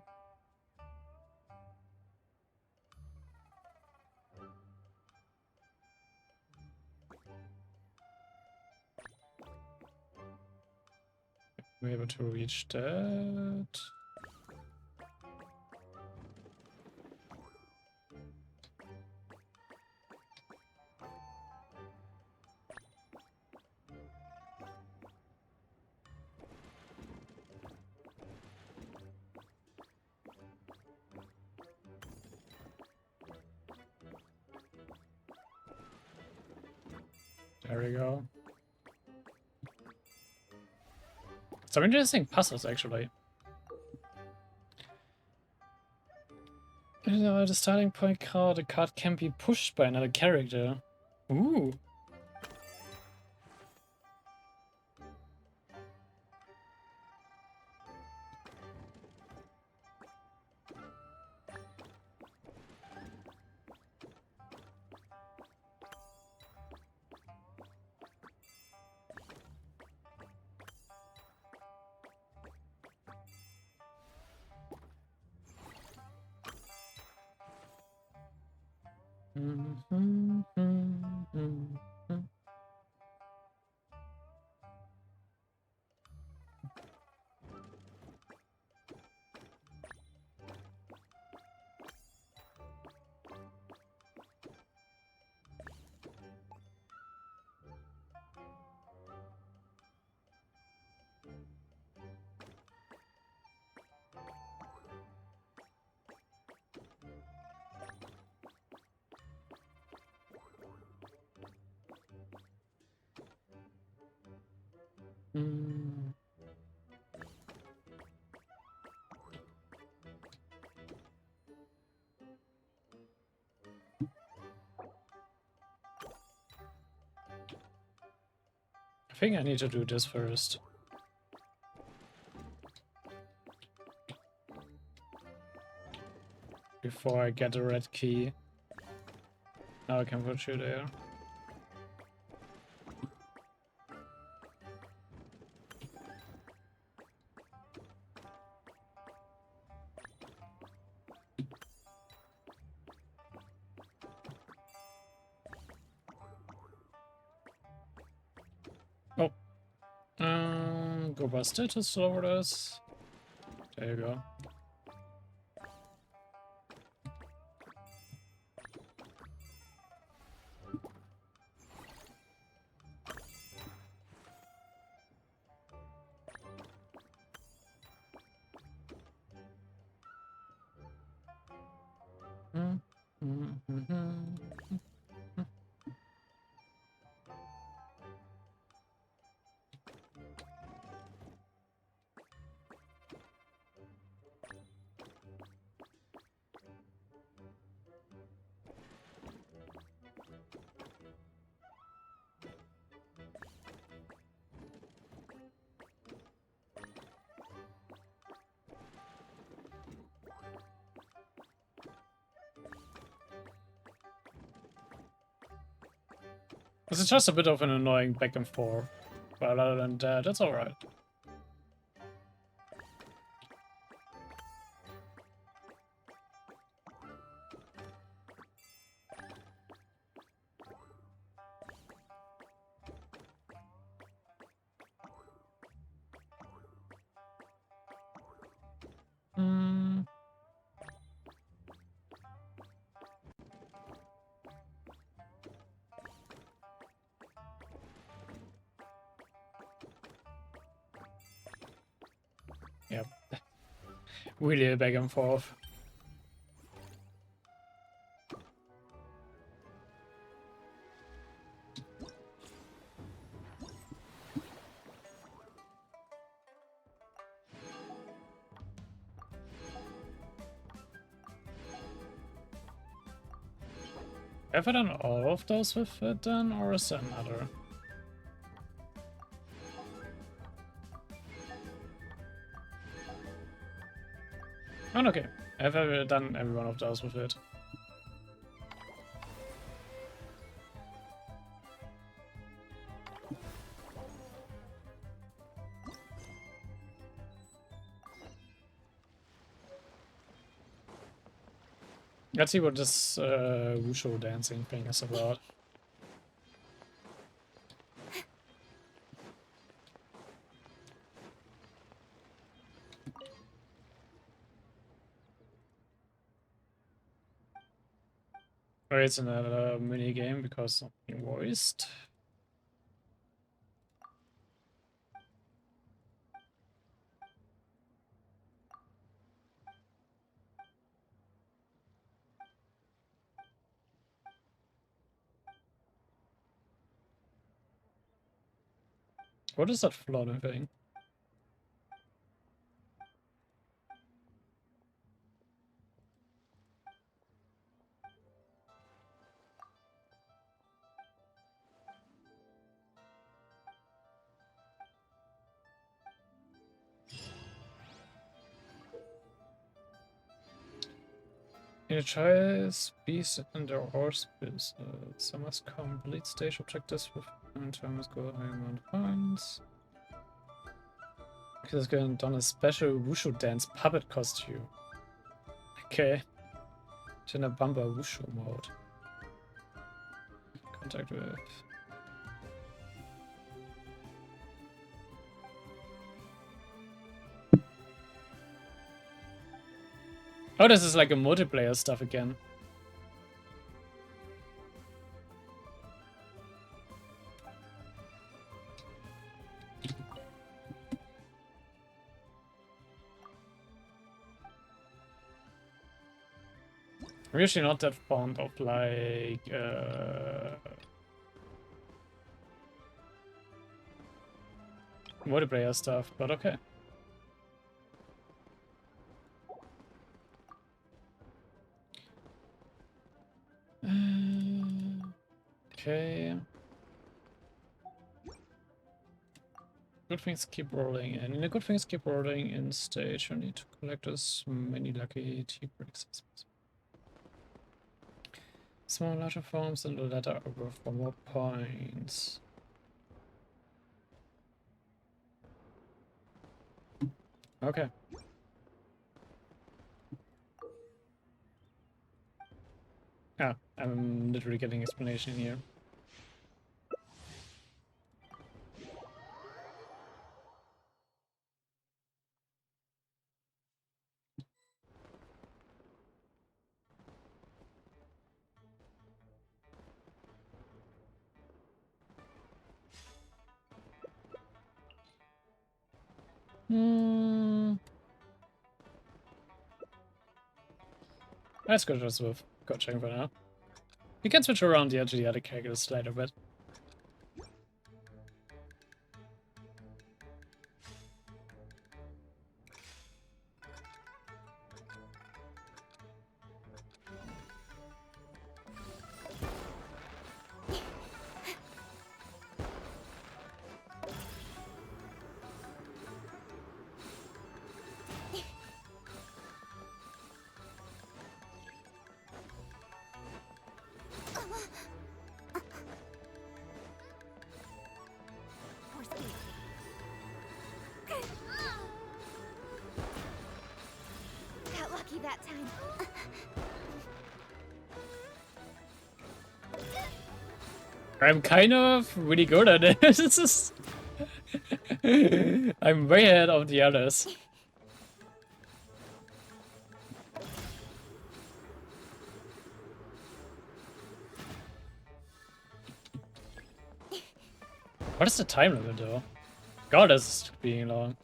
Speaker 1: Be able to reach that. There we go. Some interesting puzzles, actually. You know, at the starting point card, a card can be pushed by another character. Ooh. I think I need to do this first. Before I get the red key. Now I can put you there. Oh. Go by status over this. There you go. It's just a bit of an annoying back and forth. But other than that, that's alright. Yep. Really a back and forth. Have I done all of those with it then, or is there another? Oh, okay. Have I done every one of those with it? Let's see what this wushu dancing thing is about. Or it's another mini game because something voiced. What is that floating thing? In a choice, beast and their horse business. I must complete stage objectives with time is go amount of points. Because going done a special wushu dance puppet costume. Okay. In a bumper wushu mode. Contact with. Oh, this is like a multiplayer stuff again. I'm usually not that fond of like multiplayer stuff, but okay. Okay. Good things keep rolling in. The good things keep rolling in stage. You need to collect as many lucky tea bricks as possible. Small larger forms and the latter are worth for more points. Okay. Ah, I'm literally getting explanation here. Let's go just with coaching for now. You can switch around the other characters slightly a bit.
Speaker 2: that time.
Speaker 1: I'm kind of really good at it. This is I'm way ahead of the others. What is the time limit though? God, this is being long.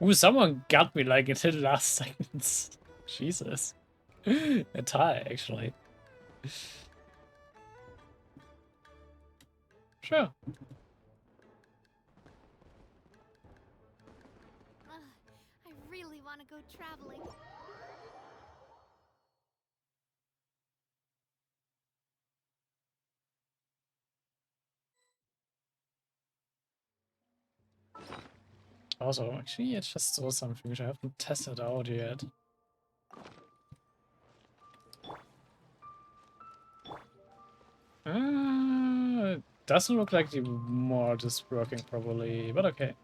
Speaker 1: Ooh, someone got me like in the last seconds. Jesus. A tie, actually. Sure.
Speaker 3: I really want to go traveling.
Speaker 1: Also, actually, I just saw something which I haven't tested out yet. It doesn't look like the mod is working properly, but okay.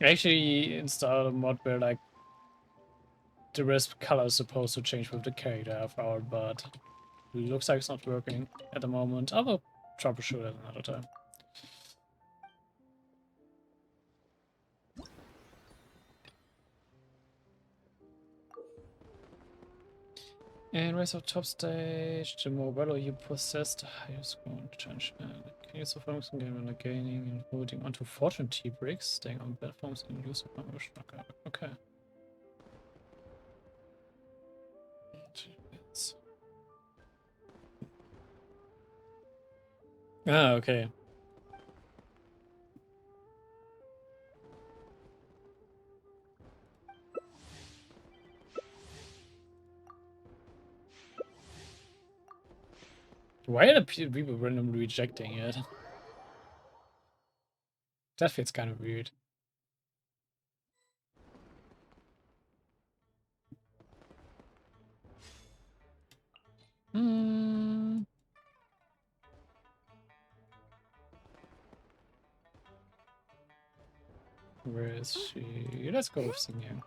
Speaker 1: I actually installed a mod where like the rest color is supposed to change with the character I've out, but it looks like it's not working at the moment. I will troubleshoot it another time. And raise up top stage, the more value you possess, the higher score and change. Can use the forms in game when gaining and holding onto fortune tea bricks, staying on platforms and use of motion. Okay. Ah, okay. Why are the people randomly rejecting it? That feels kind of weird. Where is she? Let's go with singing.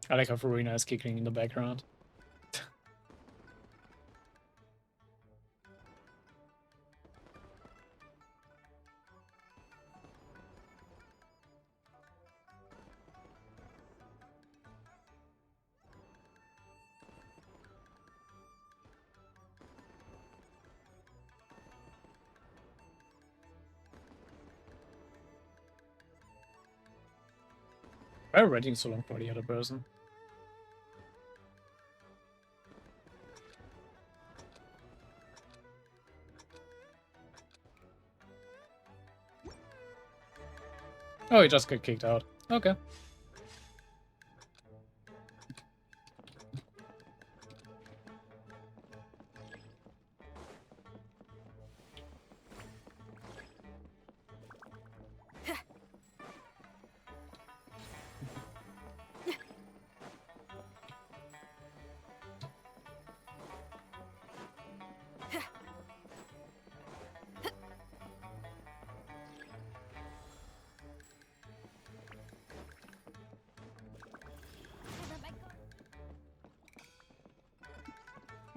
Speaker 1: I like how Farina is kicking in the background. Why are waiting so long for the other person? Oh, he just got kicked out. Okay.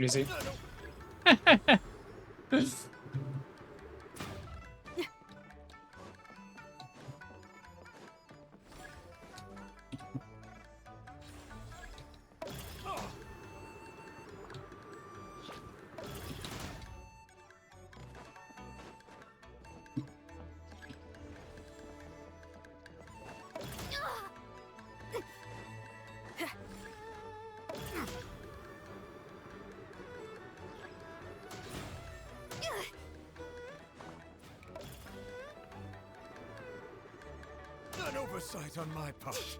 Speaker 1: Easy.
Speaker 11: oversight on my part.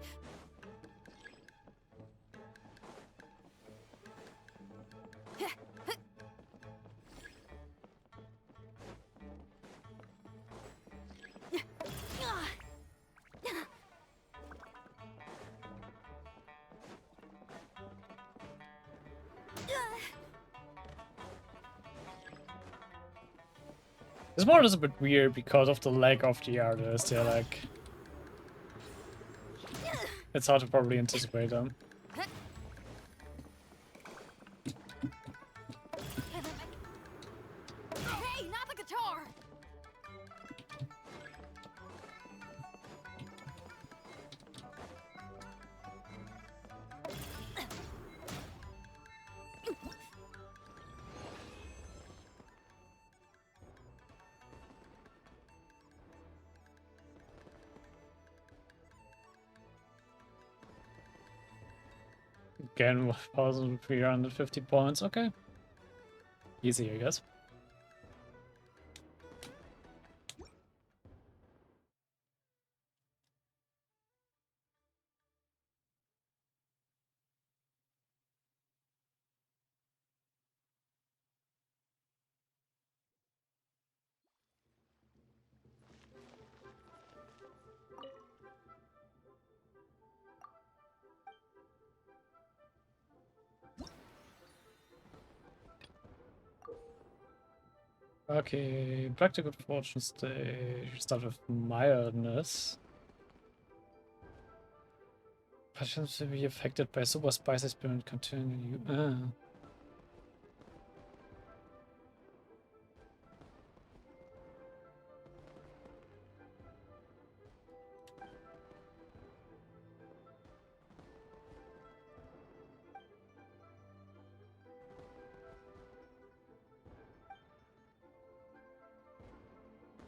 Speaker 1: This one is a bit weird because of the lag of the artist. Yeah, like it's hard to probably anticipate them.
Speaker 4: Hey, not the guitar!
Speaker 1: Again, 1,350 points. Okay. Easy, I guess. Okay, practical fortune stage. Start with mildness. Patients will be affected by super spicy spirit continue.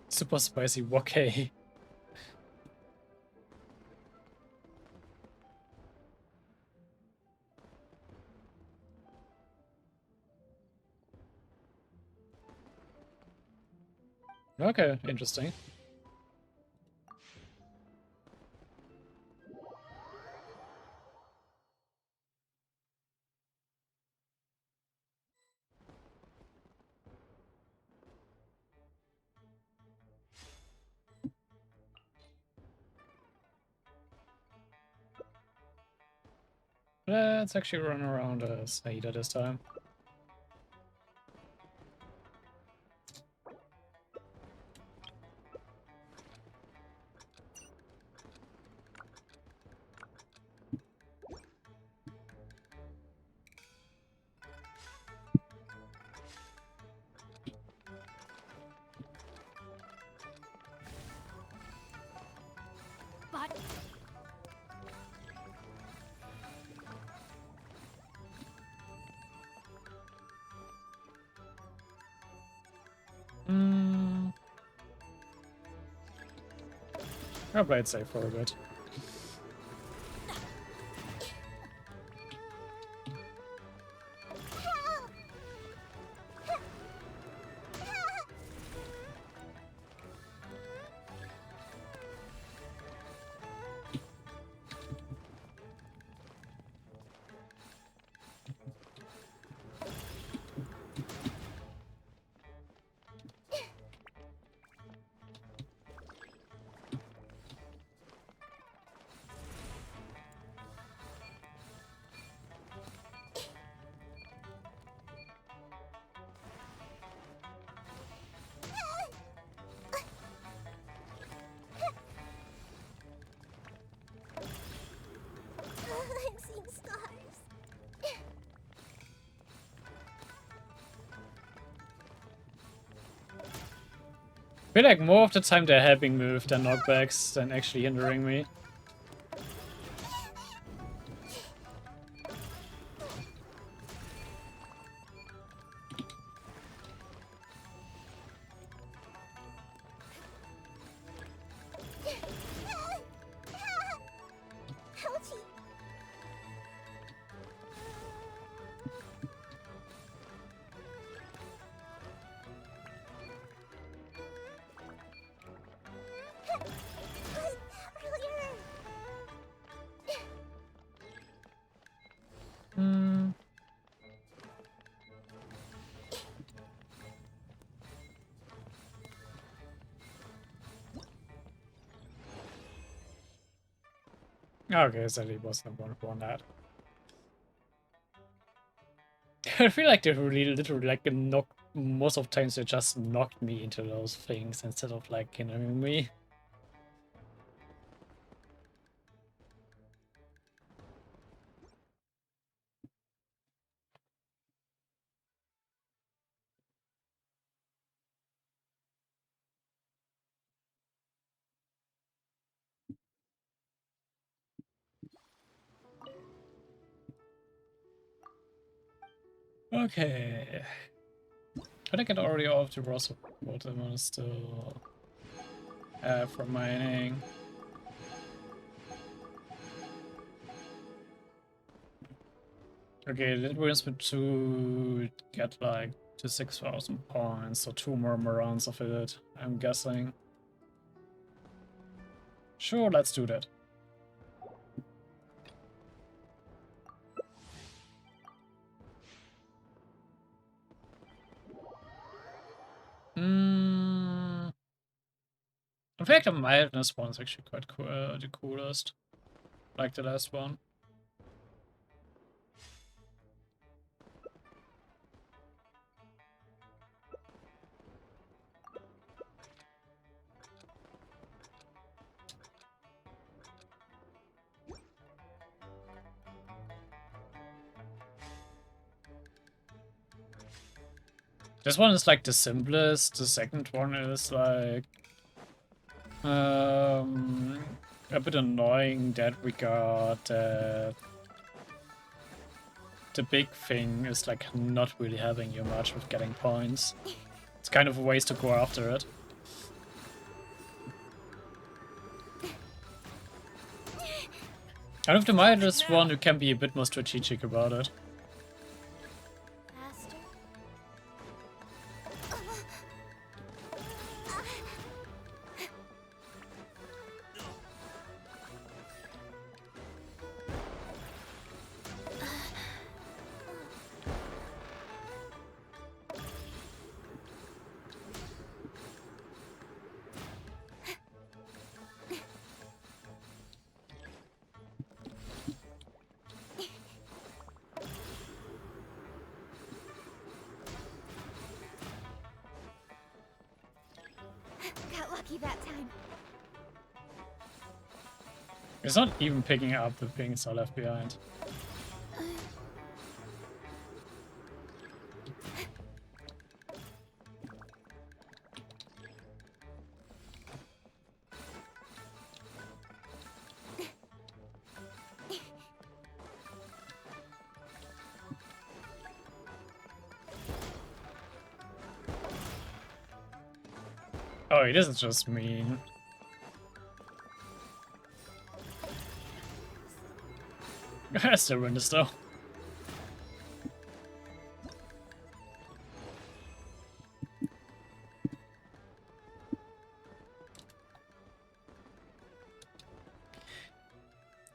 Speaker 1: Super spicy wok. Okay, interesting. Let's actually run around as Aida this time.
Speaker 4: But
Speaker 1: I'll play it safe for a bit.
Speaker 3: I'm seeing stars.
Speaker 1: I feel like more of the time they're helping move than knockbacks than actually hindering me.
Speaker 3: Ouchie. That really hurt.
Speaker 1: Okay, so he wasn't the one who won that. I feel like they really literally like knocked most of the times they just knocked me into those things instead of like killing me. Okay. I think I get already all of the raw support I want to still have from mining. Okay, that brings me to get like to 6,000 points, so 2 more rounds of it, I'm guessing. Sure, let's do that. In fact, the mildness one is actually quite cool, the coolest, like the last one. This one is like the simplest. The second one is like a bit annoying that we got the big thing is like not really helping you much with getting points. It's kind of a waste to go after it. And with the mildest one, you can be a bit more strategic about it.
Speaker 4: Faster.
Speaker 2: Got lucky that time.
Speaker 1: It's not even picking up the things I left behind. Oh, it isn't just mean. I still win this though.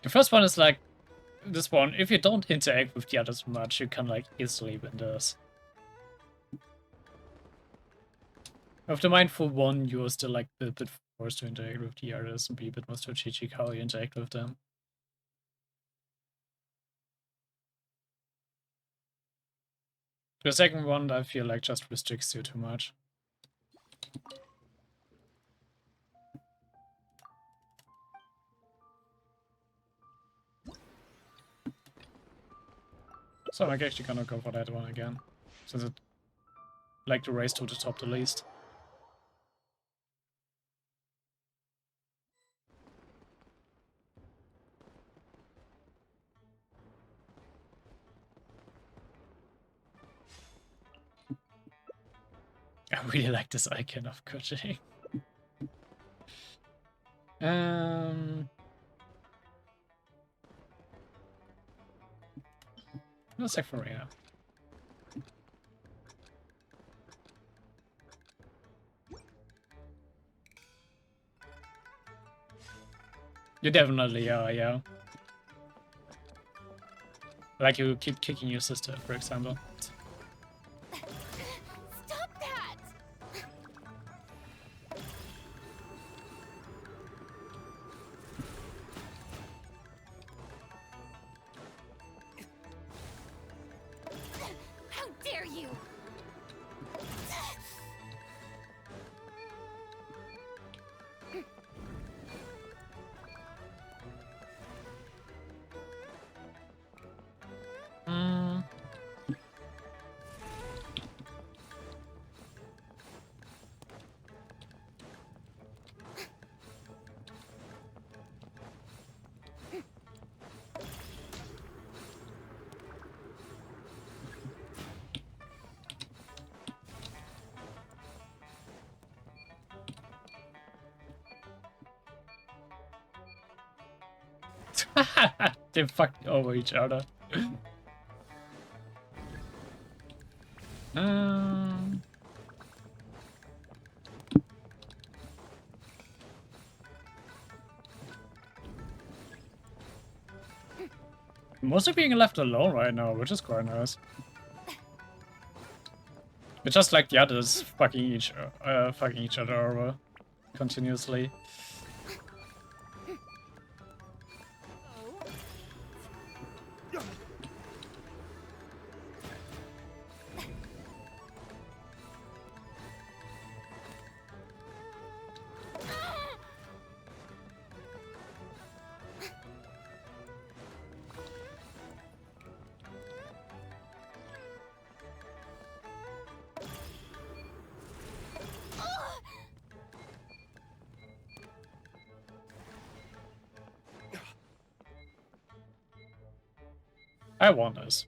Speaker 1: The first one is like this one. If you don't interact with the others much, you can like easily win this. With the mindful one, you're still like a bit forced to interact with the others and be a bit more strategic how you interact with them. The second one, I feel like just restricts you too much. So I'm actually gonna go for that one again, since it like the race to the top the least. I really like this icon of coaching. Let's check for Reyna. You definitely are, yeah. Like you keep kicking your sister, for example.
Speaker 4: Stop that!
Speaker 1: They fucked over each other. Um, mostly being left alone right now, which is quite nice. It's just like the others fucking each other over continuously. I want this.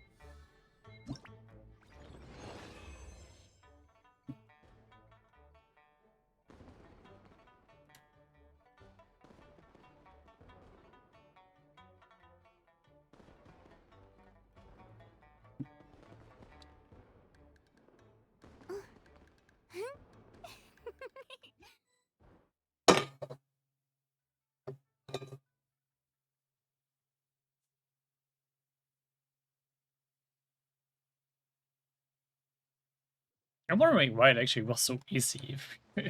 Speaker 1: I'm wondering why it actually was so easy. I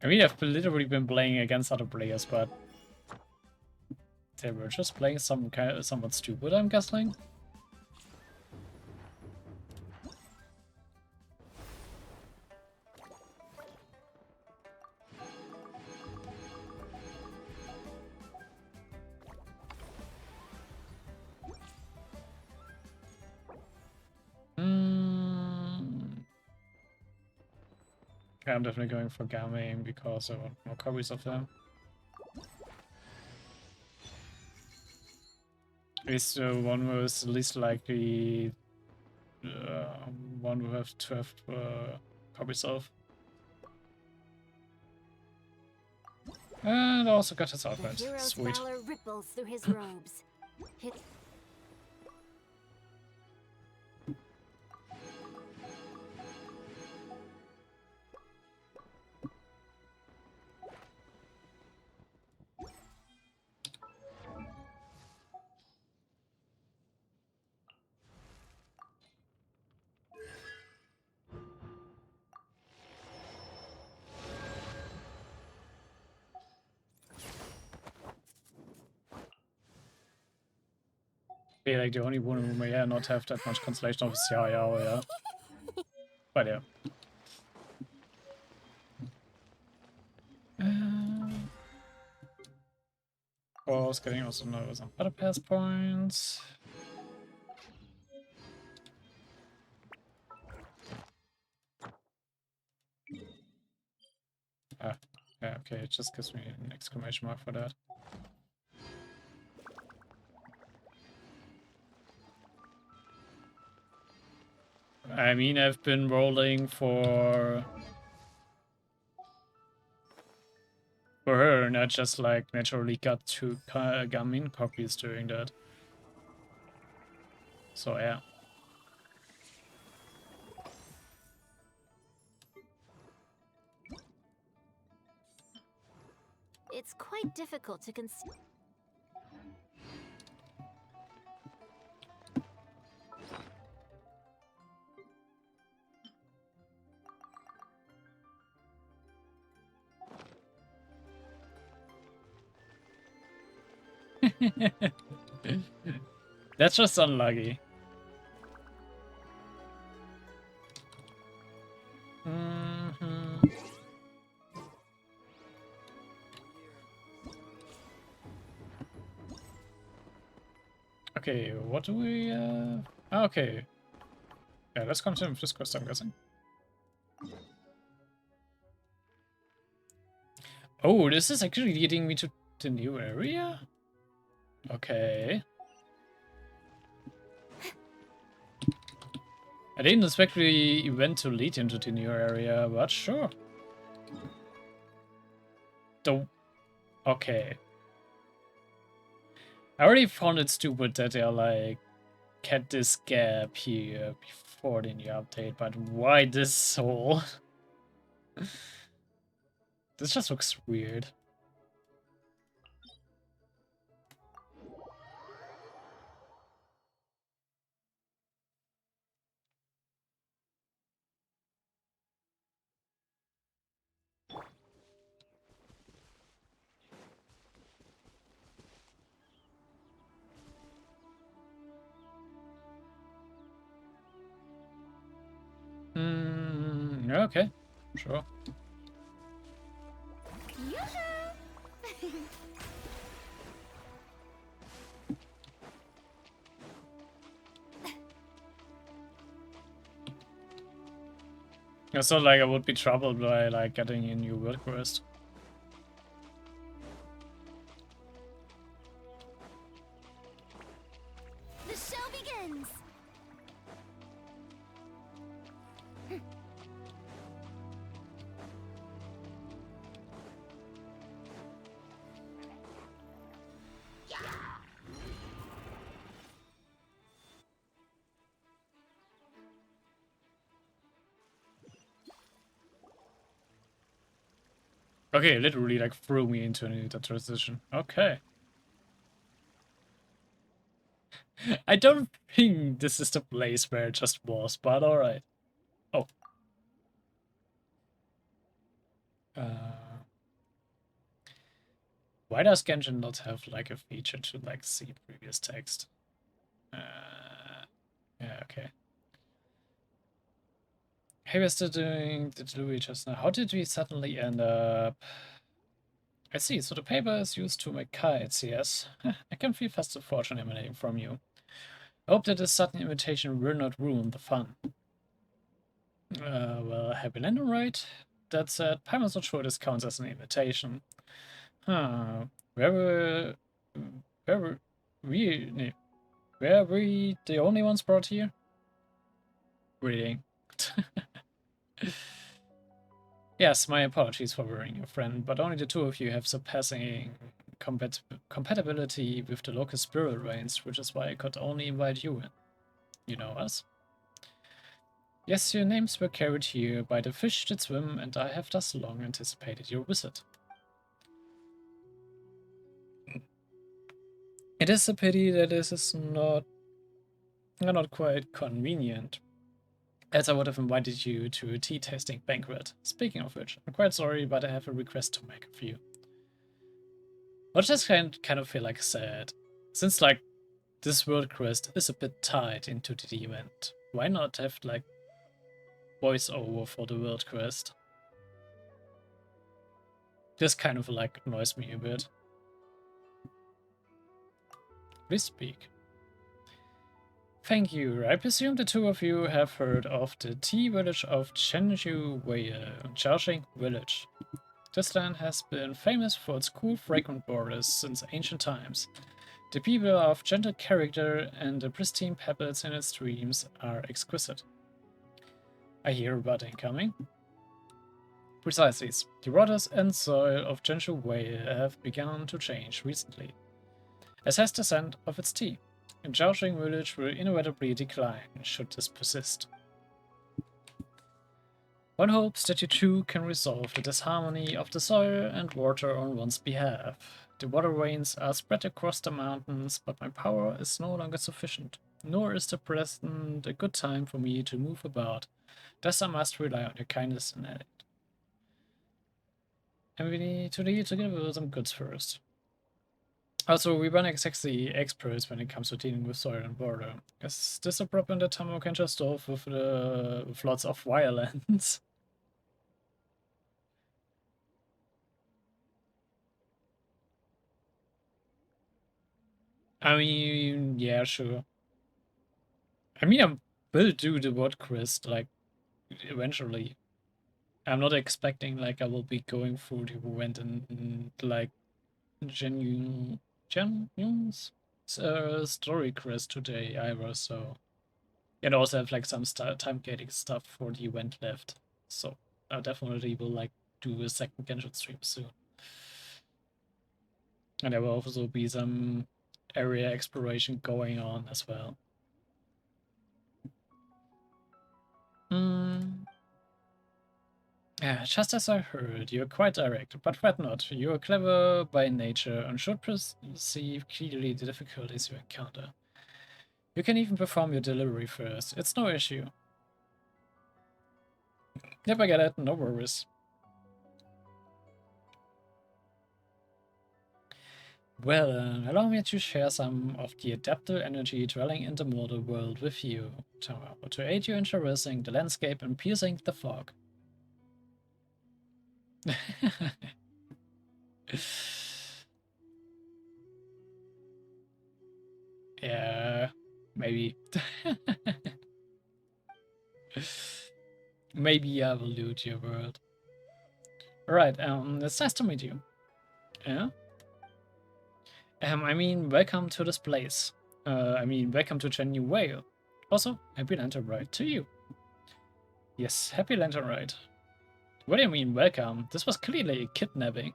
Speaker 1: mean, I've literally been playing against other players, but they were just playing some kind of somewhat stupid, I'm guessing. Yeah, I'm definitely going for Gaming because I want more copies of them. At least the one who is least likely one who have to have copies of. And I also got his outfit.
Speaker 4: The hero's
Speaker 1: Sweet.
Speaker 4: valor ripples through his robes.
Speaker 1: Be like the only one who may not have that much constellation of Xiao, yeah. But yeah. Of course, getting also some better pass points. Ah, yeah, okay, it just gives me an exclamation mark for that. I mean, I've been rolling for her, and I just like naturally got 2 Gamin copies doing that. So yeah.
Speaker 4: It's quite difficult to consider.
Speaker 1: That's just unlucky. Okay, what do we okay. Yeah, let's continue with this quest, I'm guessing. Oh, this is actually leading me to the new area? Okay. I didn't expect the event to lead into the new area, but sure. Okay. I already found it stupid that they're like, had this gap here before the new update, but why this soul? This just looks weird. Okay, sure. It's not like I would be troubled by like getting a new world quest.
Speaker 3: The show begins.
Speaker 1: Okay, literally like threw me into the transition. Okay. I don't think this is the place where it just was, but alright. Oh. Why does Genshin not have like a feature to like see previous text? Yeah, okay. Hey, we're still doing the Louis just now. How did we suddenly end up? I see, so the paper is used to make kites, yes. I can feel festive fortune emanating from you. I hope that this sudden invitation will not ruin the fun. Well, happy Lantern Rite? That said, Paimon's not sure this counts as an invitation. Huh. Were we the only ones brought here? Reading. Yes, my apologies for worrying your friend, but only the two of you have surpassing compatibility with the local spirit reigns, which is why I could only invite you in. You know us? Yes, your names were carried here by the fish that swim, and I have thus long anticipated your visit. It is a pity that this is not quite convenient, as I would have invited you to a tea tasting banquet. Speaking of which, I'm quite sorry, but I have a request to make of you. But just kind of feel like sad, since like this world quest is a bit tied into the event. Why not have like voiceover for the world quest? This kind of like annoys me a bit. Please speak. Thank you. I presume the two of you have heard of the tea village of Chenju Jiaoxing village. This land has been famous for its cool, fragrant waters since ancient times. The people are of gentle character, and the pristine pebbles in its streams are exquisite. I hear about incoming. Precisely. The waters and soil of Zhenshu Wei have begun to change recently, as has the scent of its tea. And Jiaoxing village will inevitably decline should this persist. One hopes that you two can resolve the disharmony of the soil and water on one's behalf. The water veins are spread across the mountains, but my power is no longer sufficient, nor is the present a good time for me to move about. Thus I must rely on your kindness and aid. And we need to give some goods first. Also, we weren't exactly experts when it comes to dealing with soil and water. Is this a problem that Tamamo can just solve with lots of violence? I mean, yeah, sure. I mean, I will do the world quest, like, eventually. I'm not expecting, like, I will be going through the event in like, Genune's story quest today either, so... And also have, like, some time gating stuff for the event left. So, I definitely will, like, do a second Genshin stream soon. And there will also be some area exploration going on as well. Yeah, just as I heard, you're quite direct, but fret not. You're clever by nature and should perceive clearly the difficulties you encounter. You can even perform your delivery first. It's no issue. Yep, I get it. No worries. Well, allow me to share some of the adaptive energy dwelling in the mortal world with you, Tamamo, to aid you in traversing the landscape and piercing the fog. Yeah, maybe. Maybe I will loot your world. Alright, it's nice to meet you. Yeah? I mean, welcome to this place. Welcome to Chen Yu Whale. Also, happy Lantern Rite to you. Yes, happy Lantern Rite. What do you mean, welcome? This was clearly a kidnapping.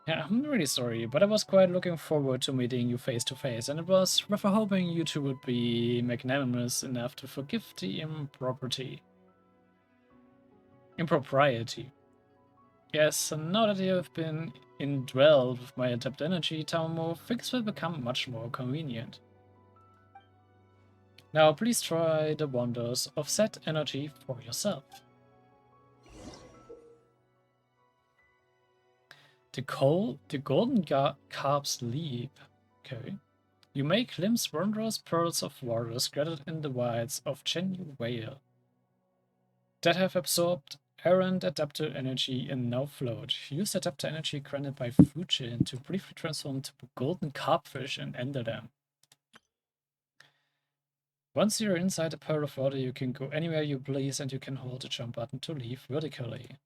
Speaker 1: Yeah, I'm really sorry, but I was quite looking forward to meeting you face to face, and it was rather hoping you two would be magnanimous enough to forgive the impropriety. Yes, and now that you have been indwelled with my adept energy, Tamamo, things will become much more convenient. Now please try the wonders of that energy for yourself. The golden carp's leap. Okay. You may glimpse wondrous pearls of water scattered in the wilds of Chen Whale that have absorbed errant adapter energy and now float. Use adapter energy granted by Fujin to briefly transform to golden carpfish and enter them. Once you're inside a pearl of water, you can go anywhere you please and you can hold the jump button to leave vertically.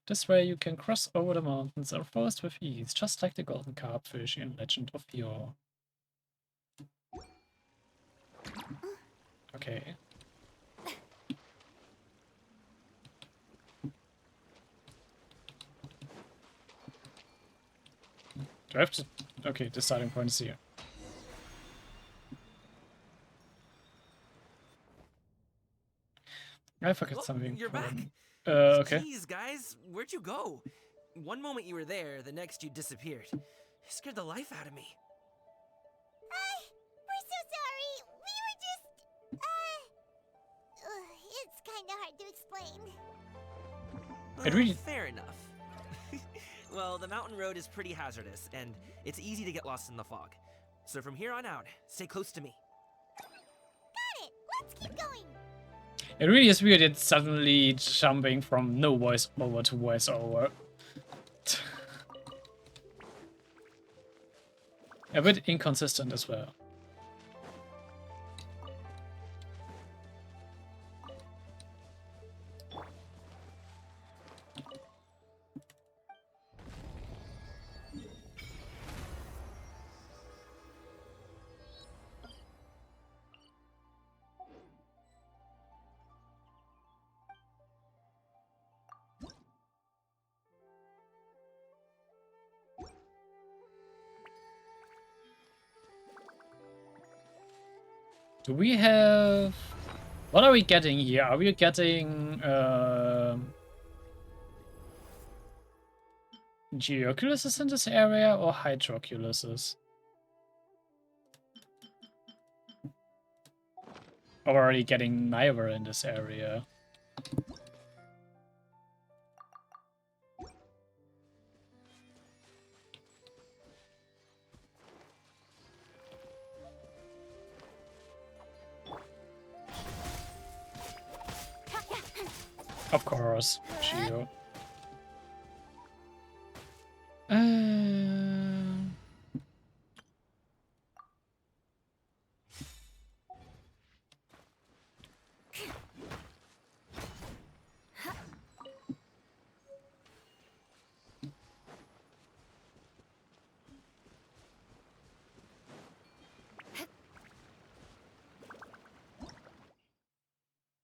Speaker 1: This way you can cross over the mountains and forest with ease, just like the golden carpfish in Legend of Yore. Okay. Do I have to... Okay, the starting point is here. I forgot something
Speaker 9: You're
Speaker 1: important.
Speaker 9: back.
Speaker 1: Okay.
Speaker 9: Jeez, guys, where'd you go? One moment you were there, the next you disappeared. You scared the life out of me.
Speaker 3: We're so sorry. We were just, it's kinda hard to explain.
Speaker 1: It really...
Speaker 9: Fair enough. Well, the mountain road is pretty hazardous, and it's easy to get lost in the fog. So from here on out, stay close to me.
Speaker 3: Got it. Let's keep going.
Speaker 1: It really is weird it's suddenly jumping from no voice over to voice over. A bit inconsistent as well. Do we have... What are we getting here? Are we getting... Geoculuses in this area or Hydroculuses? Or are we getting neither in this area? Of course, Geo.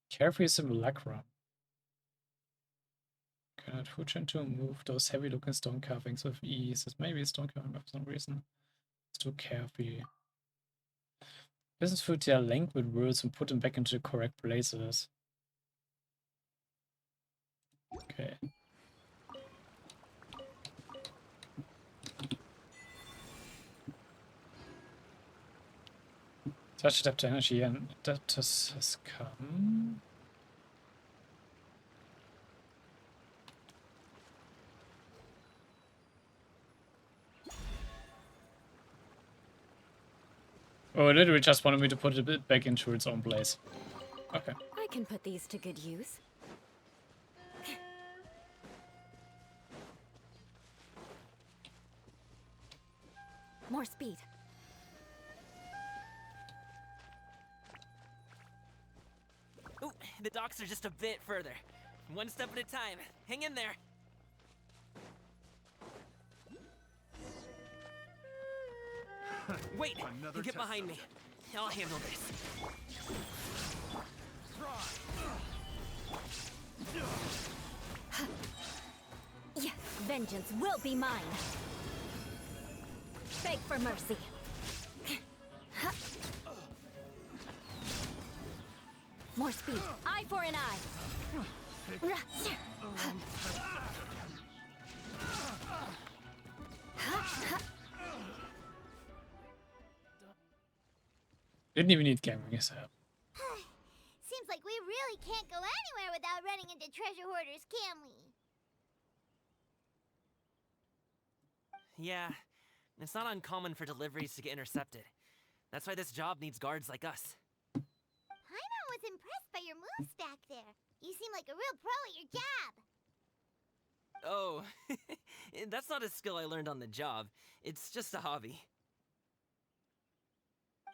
Speaker 1: Carefree simulacrum. Okay. Fujian to move those heavy looking stone carvings with ease. It's maybe a stone carving for some reason. It's too carefree. Business food are linked with words and put them back into the correct places. Okay. Touch adapter energy and adapters has come. Oh, it literally just wanted me to put it back into its own place. Okay.
Speaker 7: I can put these to good use. More speed.
Speaker 9: Ooh, the docks are just a bit further. One step at a time. Hang in there. Wait! Get behind me. I'll handle this.
Speaker 7: Yeah, vengeance will be mine. Beg for mercy. More speed. Eye for an eye.
Speaker 1: Didn't even need gaming, yes.
Speaker 3: Seems like we really can't go anywhere without running into treasure hoarders, can we?
Speaker 9: Yeah, it's not uncommon for deliveries to get intercepted. That's why this job needs guards like us.
Speaker 3: Paimon was impressed by your moves back there. You seem like a real pro at your job.
Speaker 9: Oh, that's not a skill I learned on the job. It's just a hobby.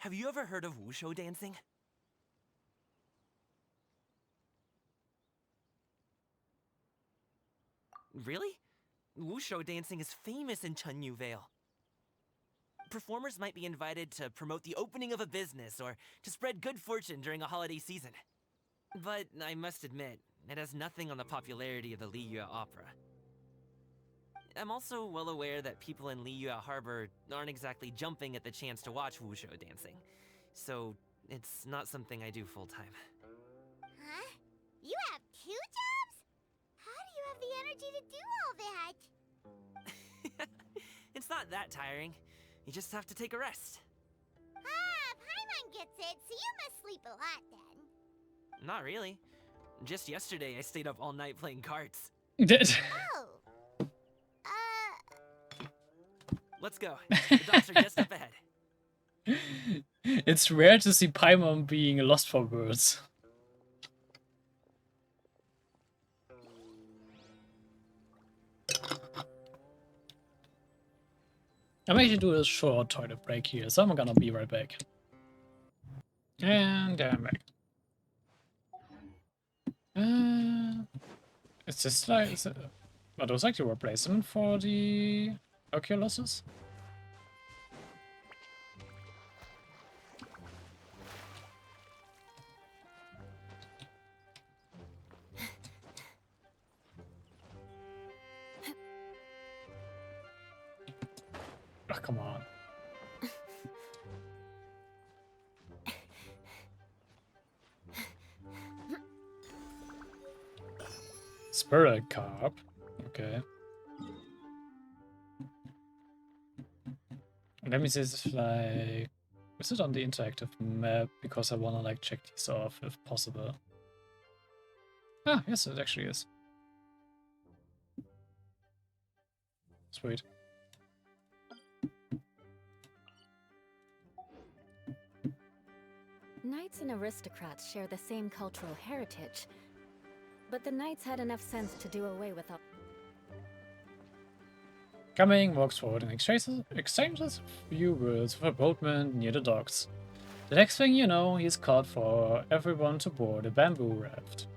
Speaker 9: Have you ever heard of wushu dancing? Really? Wushu dancing is famous in Chunyu Vale. Performers might be invited to promote the opening of a business or to spread good fortune during a holiday season. But I must admit, it has nothing on the popularity of the Liyue Opera. I'm also well aware that people in Liyue Harbor aren't exactly jumping at the chance to watch wushu dancing. So, it's not something I do full-time.
Speaker 3: Huh? You have 2 jobs? How do you have the energy to do all that?
Speaker 9: It's not that tiring. You just have to take a rest.
Speaker 3: Ah, Paimon gets it, so you must sleep a lot then.
Speaker 9: Not really. Just yesterday, I stayed up all night playing cards.
Speaker 3: Oh.
Speaker 9: Let's go. The docks are just up ahead.
Speaker 1: It's rare to see Paimon being lost for words. I'm actually doing a short toilet break here, so I'm gonna be right back. And there I'm back. Is this like... Are those actually replacement for the Oculuses? Oh, come on. Spirit Carp. Okay. Let me see if like... Is it on the interactive map? Because I wanna like check these off if possible. Ah, yes, it actually is. Sweet.
Speaker 7: Knights and aristocrats share the same cultural heritage, but the knights had enough sense to do away with all.
Speaker 1: Coming walks forward and exchanges a few words with a boatman near the docks. The next thing you know, he's called for everyone to board a bamboo raft.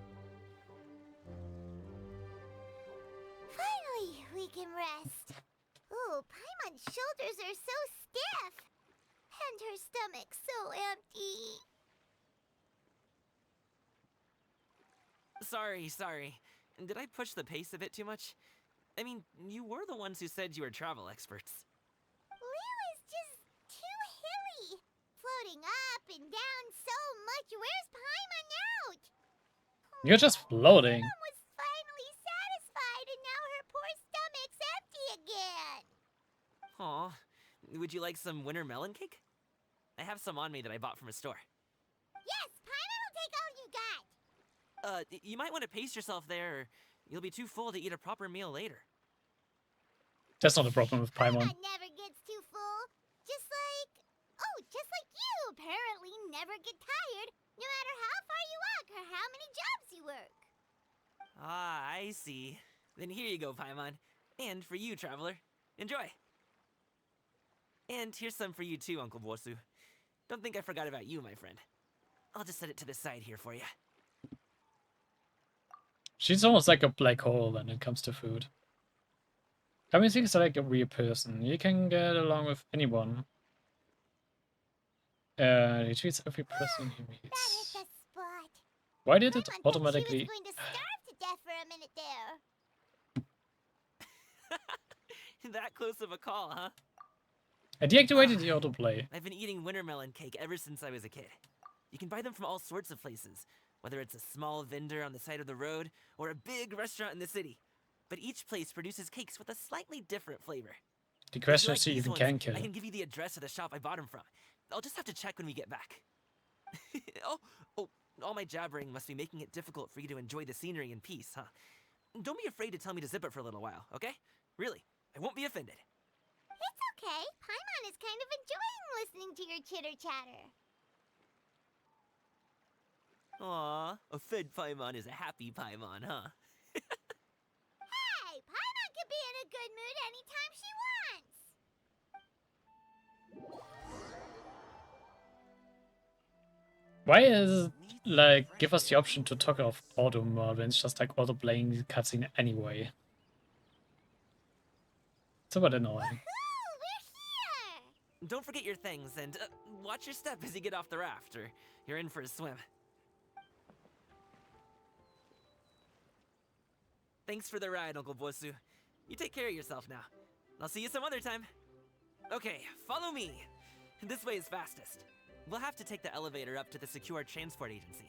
Speaker 3: Finally, we can rest. Ooh, Paimon's shoulders are so stiff. And her stomach so empty.
Speaker 9: Sorry. Did I push the pace a bit too much? I mean, you were the ones who said you were travel experts.
Speaker 3: Liu is just too hilly. Floating up and down so much. Where's Paimon out?
Speaker 1: You're just floating.
Speaker 3: Mom was finally satisfied and now her poor stomach's empty again.
Speaker 9: Aw, would you like some winter melon cake? I have some on me that I bought from a store.
Speaker 3: Yes, Paimon will take all you got.
Speaker 9: You might want to pace yourself there, or you'll be too full to eat a proper meal later.
Speaker 1: That's not a problem with Paimon.
Speaker 3: Paimon never gets too full. Just like you apparently never get tired, no matter how far you walk or how many jobs you work.
Speaker 9: Ah, I see. Then here you go, Paimon. And for you, traveler. Enjoy. And here's some for you too, Uncle Bosu. Don't think I forgot about you, my friend. I'll just set it to the side here for you.
Speaker 1: She's almost like a black hole when it comes to food. I mean, she's like a real person. You can get along with anyone. He treats every person he
Speaker 3: That hit
Speaker 1: meets.
Speaker 3: the spot.
Speaker 1: Why did it
Speaker 3: Paimon thought
Speaker 1: automatically...
Speaker 3: she was going to starve to death for a minute there.
Speaker 9: That close of a call, huh?
Speaker 1: I deactivated the autoplay.
Speaker 9: I've been eating winter melon cake ever since I was a kid. You can buy them from all sorts of places, whether it's a small vendor on the side of the road or a big restaurant in the city. But each place produces cakes with a slightly different flavor.
Speaker 1: The
Speaker 9: If you
Speaker 1: question
Speaker 9: like
Speaker 1: is, you
Speaker 9: these
Speaker 1: even
Speaker 9: ones,
Speaker 1: can kill
Speaker 9: I
Speaker 1: it.
Speaker 9: can give you the address of the shop I bought them from. I'll just have to check when we get back. oh, all my jabbering must be making it difficult for you to enjoy the scenery in peace, huh? Don't be afraid to tell me to zip it for a little while, okay? Really, I won't be offended.
Speaker 3: It's okay. Paimon is kind of enjoying listening to your chitter-chatter.
Speaker 9: Aw, a fed Paimon is a happy Paimon, huh?
Speaker 3: Hey, Paimon can be in a good mood anytime she wants.
Speaker 1: Why is it, like, give us the option to toggle off auto more when it's just like auto playing the cutscene anyway? It's a bit annoying.
Speaker 3: Ooh, we're here!
Speaker 9: Don't forget your things, and watch your step as you get off the raft, or you're in for a swim. Thanks for the ride, Uncle Bosu. You take care of yourself now. I'll see you some other time. Okay, follow me. This way is fastest. We'll have to take the elevator up to the secure transport agency.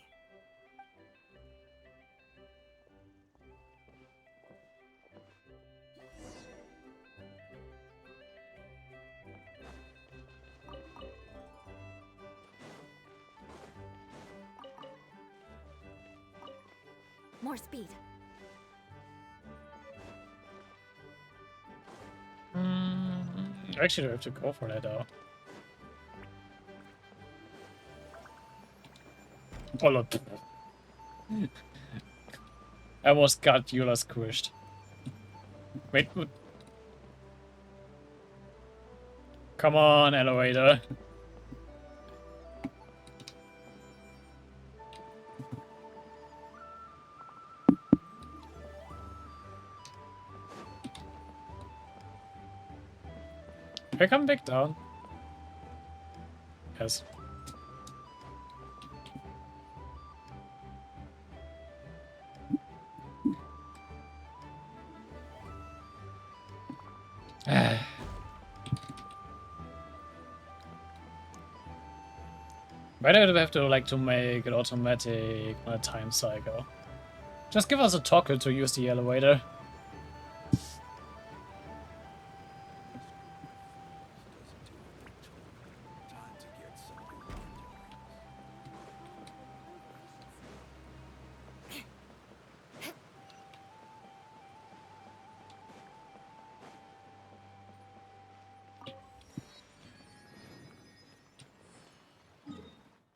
Speaker 4: More speed.
Speaker 1: Actually, I have to go for that though. Oh, look. I almost got Eula squished. Wait. Come on, elevator. Can I come back down? Yes. Why do we have to like to make it automatic on a time cycle? Just give us a toggle to use the elevator.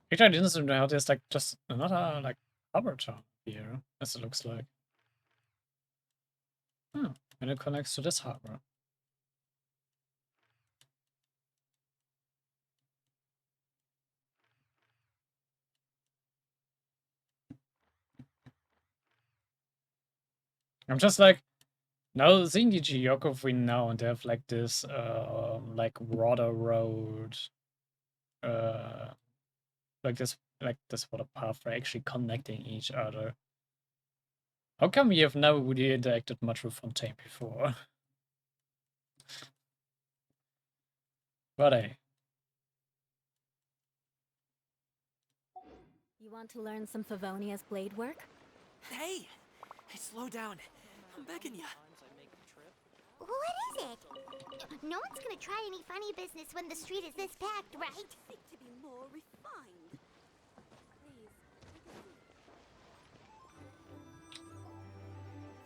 Speaker 1: Actually, I didn't know how there's like just another like harbor town here, as it looks like. Oh, and it connects to this harbor. I'm just like, now seeing the geography now, and they have like this like water road, like this water path, for actually connecting each other. How come you have never really interacted much with Fontaine before? But hey.
Speaker 7: You want to learn some Favonia's blade work?
Speaker 9: Hey! Hey, slow down. I'm begging ya.
Speaker 3: What is it? No one's gonna try any funny business when the street is this packed, right?
Speaker 4: To be more refined.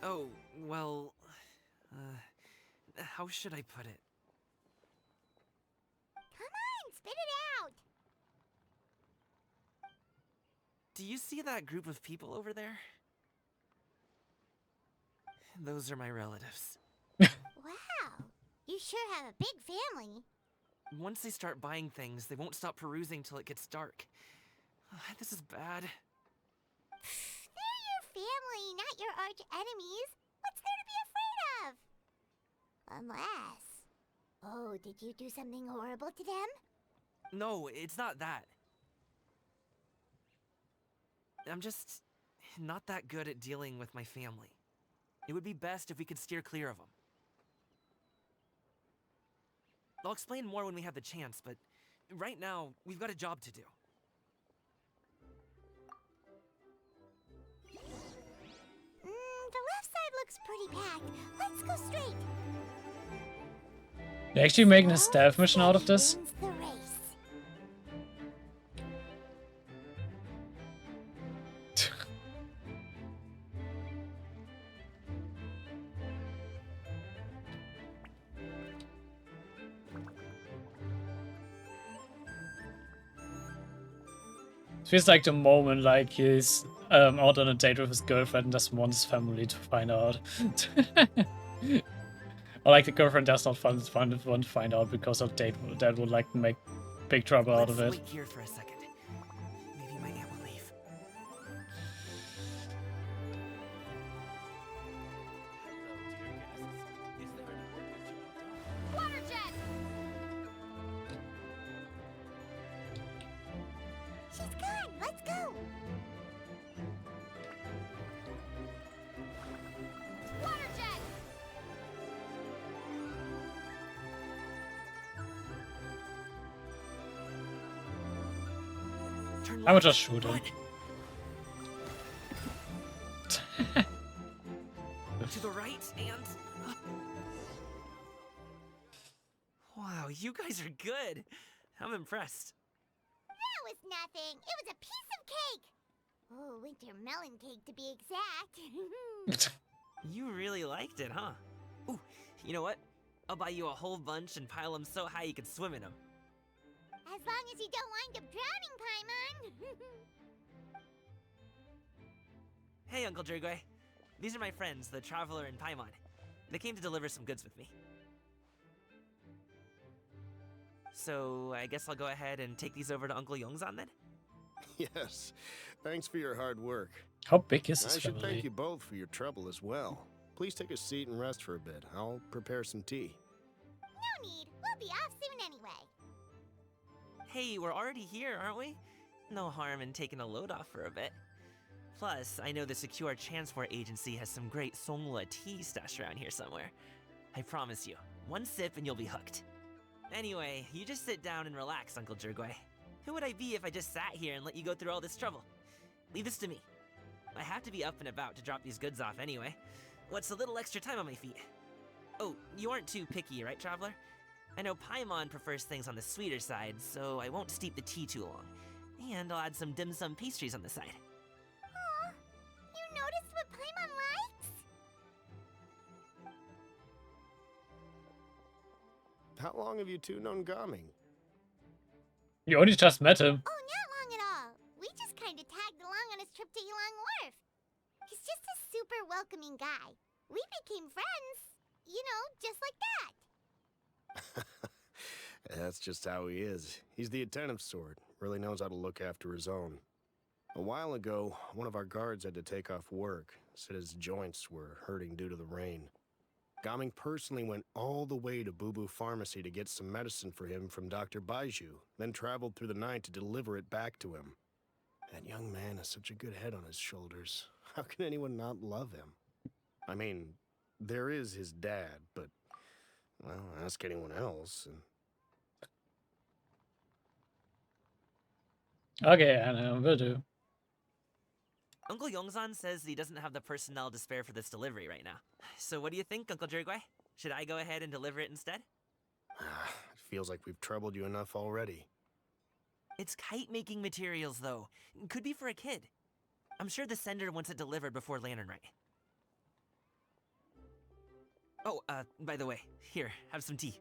Speaker 9: Oh, well... how should I put it?
Speaker 3: Come on, spit it out!
Speaker 9: Do you see that group of people over there? Those are my relatives.
Speaker 3: Wow, you sure have a big family.
Speaker 9: Once they start buying things, they won't stop perusing till it gets dark. This is bad.
Speaker 3: They're your family, not your arch enemies. What's there to be afraid of? Unless... Oh, did you do something horrible to them?
Speaker 9: No, it's not that. I'm just not that good at dealing with my family. It would be best if we could steer clear of them. I'll explain more when we have the chance, but right now, we've got a job to do.
Speaker 3: The left side looks pretty packed. Let's go straight.
Speaker 1: You're actually making a stealth mission out of this?
Speaker 3: Wins the race.
Speaker 1: Feels like the moment like he's out on a date with his girlfriend and doesn't want his family to find out. Or like the girlfriend does not want to find out because of date that would like make big trouble out of it.
Speaker 9: Let's wait here for a second. Maybe my aunt will leave.
Speaker 4: Water jet!
Speaker 3: She's gone. Let's go.
Speaker 4: Water jet!
Speaker 9: Turn
Speaker 1: I would
Speaker 9: left.
Speaker 1: just shoot him.
Speaker 9: Run. To the right and... Wow, you guys are good. I'm impressed.
Speaker 3: That was nothing. It was a piece of cake. Oh, winter melon cake to be exact.
Speaker 9: You really liked it, huh? Ooh, you know what? I'll buy you a whole bunch and pile them so high you can swim in them.
Speaker 3: As long as you don't wind up drowning, Paimon.
Speaker 9: Hey, Uncle Jergway. These are my friends, the Traveler and Paimon. They came to deliver some goods with me. So, I guess I'll go ahead and take these over to Uncle Yongzan then?
Speaker 11: Yes. Thanks for your hard work.
Speaker 1: How big is
Speaker 11: I
Speaker 1: this
Speaker 11: should
Speaker 1: family?
Speaker 11: thank you both for your trouble as well. Please take a seat and rest for a bit. I'll prepare some tea.
Speaker 3: No need. We'll be off soon anyway.
Speaker 9: Hey, we're already here, aren't we? No harm in taking a load off for a bit. Plus, I know the Secure Transport Agency has some great Songhua tea stashed around here somewhere. I promise you, one sip and you'll be hooked. Anyway, you just sit down and relax, Uncle Jergway. Who would I be if I just sat here and let you go through all this trouble? Leave this to me. I have to be up and about to drop these goods off anyway. What's a little extra time on my feet? Oh, you aren't too picky, right, Traveler? I know Paimon prefers things on the sweeter side, so I won't steep the tea too long. And I'll add some dim sum pastries on the side.
Speaker 3: Aw, you noticed what Paimon likes?
Speaker 11: How long have you two known Gaming?
Speaker 1: You only just met him.
Speaker 3: Oh, not long at all. We just kind of tagged along on his trip to Yulong Wharf. He's just a super welcoming guy. We became friends. You know, just like that.
Speaker 11: That's just how he is. He's the attentive sort. Really knows how to look after his own. A while ago, one of our guards had to take off work. Said his joints were hurting due to the rain. Gaming personally went all the way to Boo Boo Pharmacy to get some medicine for him from Dr. Baiju, then traveled through the night to deliver it back to him. That young man has such a good head on his shoulders. How can anyone not love him? I mean, there is his dad, but, well, ask anyone else, and
Speaker 1: Okay, I know, will do.
Speaker 9: Uncle Yongzan says he doesn't have the personnel to spare for this delivery right now. So what do you think, Uncle Jirgwei? Should I go ahead and deliver it instead?
Speaker 11: it feels like we've troubled you enough already.
Speaker 9: It's kite-making materials, though. Could be for a kid. I'm sure the sender wants it delivered before Lantern Rite. Oh, by the way, here, have some tea.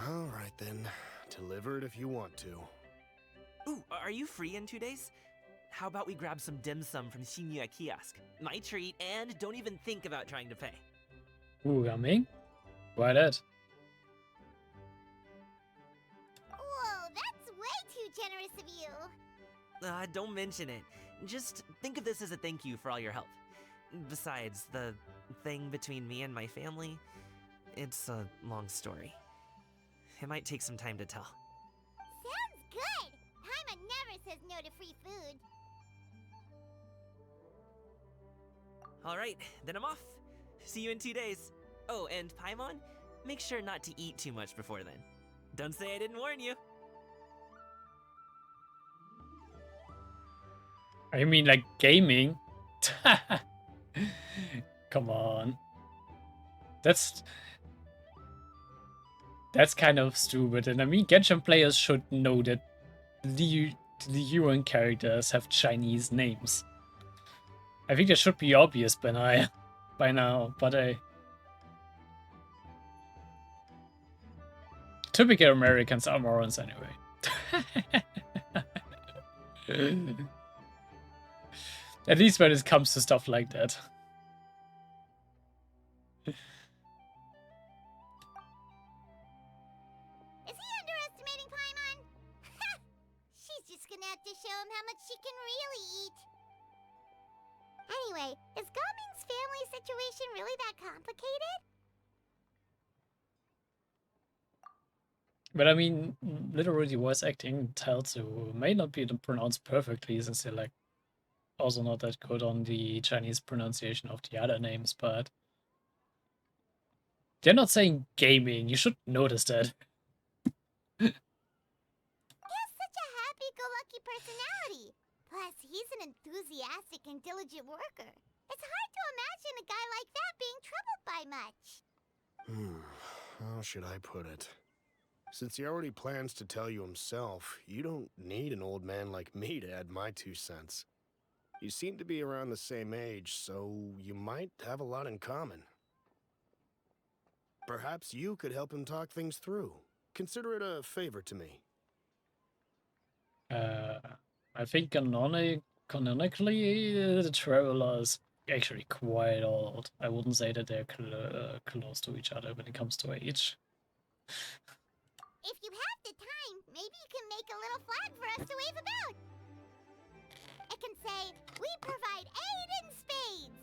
Speaker 11: All right, then. Deliver it if you want to.
Speaker 9: Ooh, are you free in 2 days? How about we grab some dim sum from Shinya Kiosk? My treat, and don't even think about trying to pay.
Speaker 1: Ooh, yummy. Why that?
Speaker 3: Whoa, that's way too generous of you.
Speaker 9: Don't mention it. Just think of this as a thank you for all your help. Besides, the thing between me and my family, it's a long story. It might take some time to tell.
Speaker 3: Sounds good. Paimon never says no to free food.
Speaker 9: Alright, then I'm off. See you in 2 days. Oh, and Paimon, make sure not to eat too much before then. Don't say I didn't warn you.
Speaker 1: I mean, like, gaming? Come on. That's kind of stupid, and I mean, Genshin players should know that the human characters have Chinese names. I think that should be obvious by now, but typical Americans are morons anyway. At least when it comes to stuff like that.
Speaker 3: Is he underestimating Paimon? She's just gonna have to show him how much she can really eat. Anyway, is Gaming's family situation really that complicated?
Speaker 1: But I mean, literally voice acting tells you may not be pronounced perfectly since they're like also not that good on the Chinese pronunciation of the other names, but they're not saying gaming. You should notice that.
Speaker 3: He has such a happy-go-lucky personality. Plus, he's an enthusiastic and diligent worker. It's hard to imagine a guy like that being troubled by much.
Speaker 11: How should I put it? Since he already plans to tell you himself, you don't need an old man like me to add my 2 cents. You seem to be around the same age, so you might have a lot in common. Perhaps you could help him talk things through. Consider it a favor to me.
Speaker 1: I think canonically, the Traveler is actually quite old. I wouldn't say that they're close to each other when it comes to age.
Speaker 3: If you have the time, maybe you can make a little flag for us to wave about. It can say, "We provide aid in spades."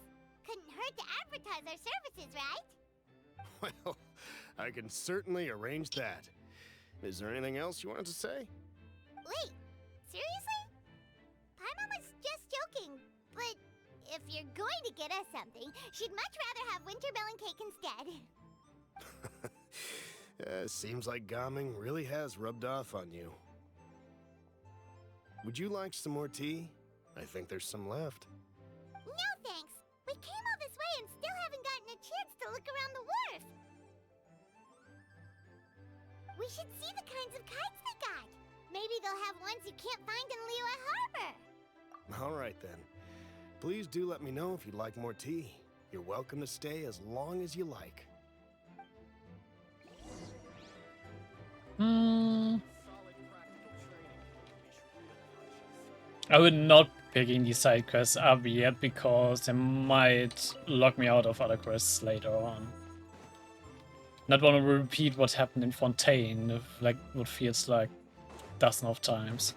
Speaker 3: Couldn't hurt to advertise our services, right?
Speaker 11: Well, I can certainly arrange that. Is there anything else you wanted to say?
Speaker 3: Wait, seriously? Paimon was just joking, but if you're going to get us something, she'd much rather have wintermelon cake instead.
Speaker 11: Seems like Gaming really has rubbed off on you. Would you like some more tea? I think there's some left.
Speaker 3: No thanks. We came all this way and still haven't gotten a chance to look around the wharf. We should see the kinds of kites they got. Maybe they'll have ones you can't find in Liyue Harbor.
Speaker 11: All right then. Please do let me know if you'd like more tea. You're welcome to stay as long as you like.
Speaker 1: I would not be picking these side quests up yet because they might lock me out of other quests later on. Not want to repeat what happened in Fontaine, like what feels like dozen of times.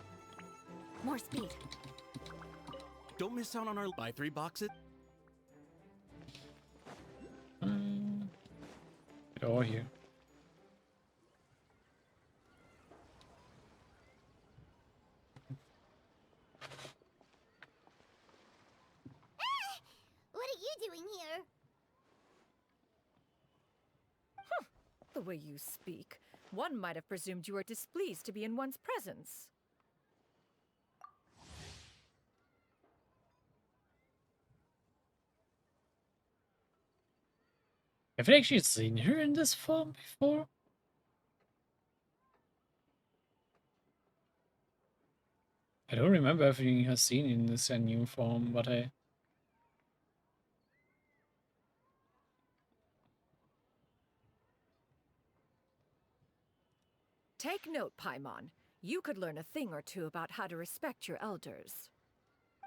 Speaker 4: More speed.
Speaker 6: Don't miss out on our buy 3 boxes.
Speaker 1: Get over here.
Speaker 3: doing here?
Speaker 12: The way you speak, one might have presumed you were displeased to be in one's presence.
Speaker 1: Have I actually seen her in this form before? I don't remember having her seen in this new form, but I...
Speaker 12: Take note, Paimon. You could learn a thing or two about how to respect your elders.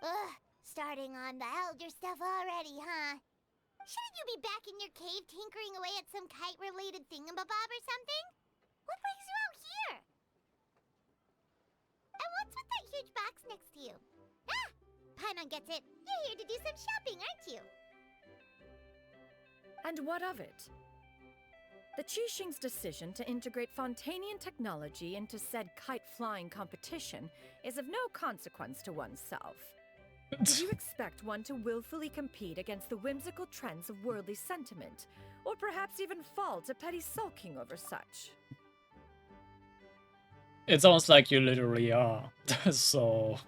Speaker 3: Ugh, starting on the elder stuff already, huh? Shouldn't you be back in your cave tinkering away at some kite-related thingamabob or something? What brings you out here? And what's with that huge box next to you? Ah! Paimon gets it. You're here to do some shopping, aren't you?
Speaker 12: And what of it? The Qixing's decision to integrate Fontanian technology into said kite-flying competition is of no consequence to oneself. Did you expect one to willfully compete against the whimsical trends of worldly sentiment, or perhaps even fall to petty sulking over such?
Speaker 1: It sounds like you literally are, so...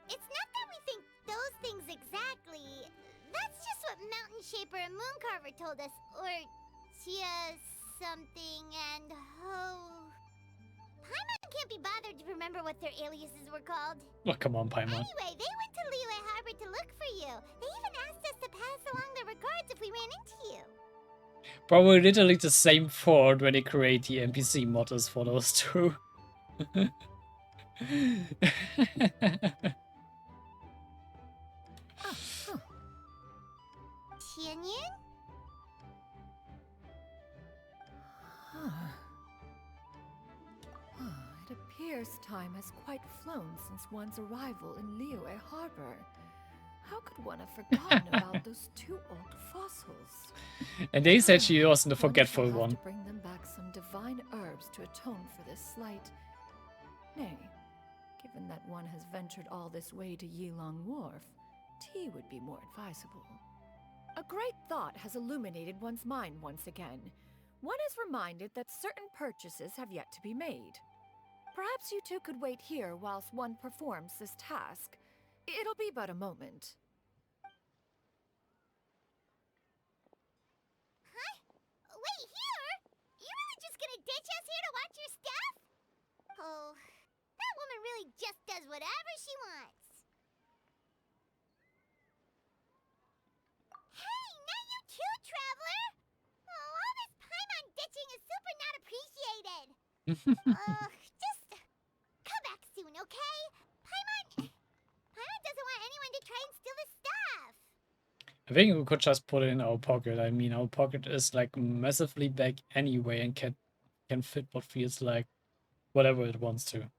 Speaker 3: It's not that we think those things exactly. That's just what Mountain Shaper and Mooncarver told us. Or Tia something and Ho... Paimon can't be bothered to remember what their aliases were called.
Speaker 1: Oh, come on, Paimon.
Speaker 3: Anyway, they went to Liyue Harbor to look for you. They even asked us to pass along their regards if we ran into you.
Speaker 1: Probably literally the same thought when they create the NPC models for those two.
Speaker 3: Tianyin?
Speaker 12: It appears time has quite flown since one's arrival in Liyue Harbor. How could one have forgotten about those two old fossils?
Speaker 1: And they said she wasn't the
Speaker 12: One
Speaker 1: forgetful
Speaker 12: shall have
Speaker 1: one.
Speaker 12: to bring them back some divine herbs to atone for this slight. Nay, given that one has ventured all this way to Yilong Wharf, tea would be more advisable. A great thought has illuminated one's mind once again. One is reminded that certain purchases have yet to be made. Perhaps you two could wait here whilst one performs this task. It'll be but a moment.
Speaker 3: Huh? Wait, here? You're really just gonna ditch us here to watch your stuff? Oh, that woman really just does whatever she wants. Hey, not you too, Traveler! Oh, all this Paimon ditching is super not appreciated. Just come back soon, okay? Paimon doesn't want anyone to try and steal his stuff.
Speaker 1: I think we could just put it in our pocket. I mean, our pocket is like massively big anyway and can fit what feels like whatever it wants to.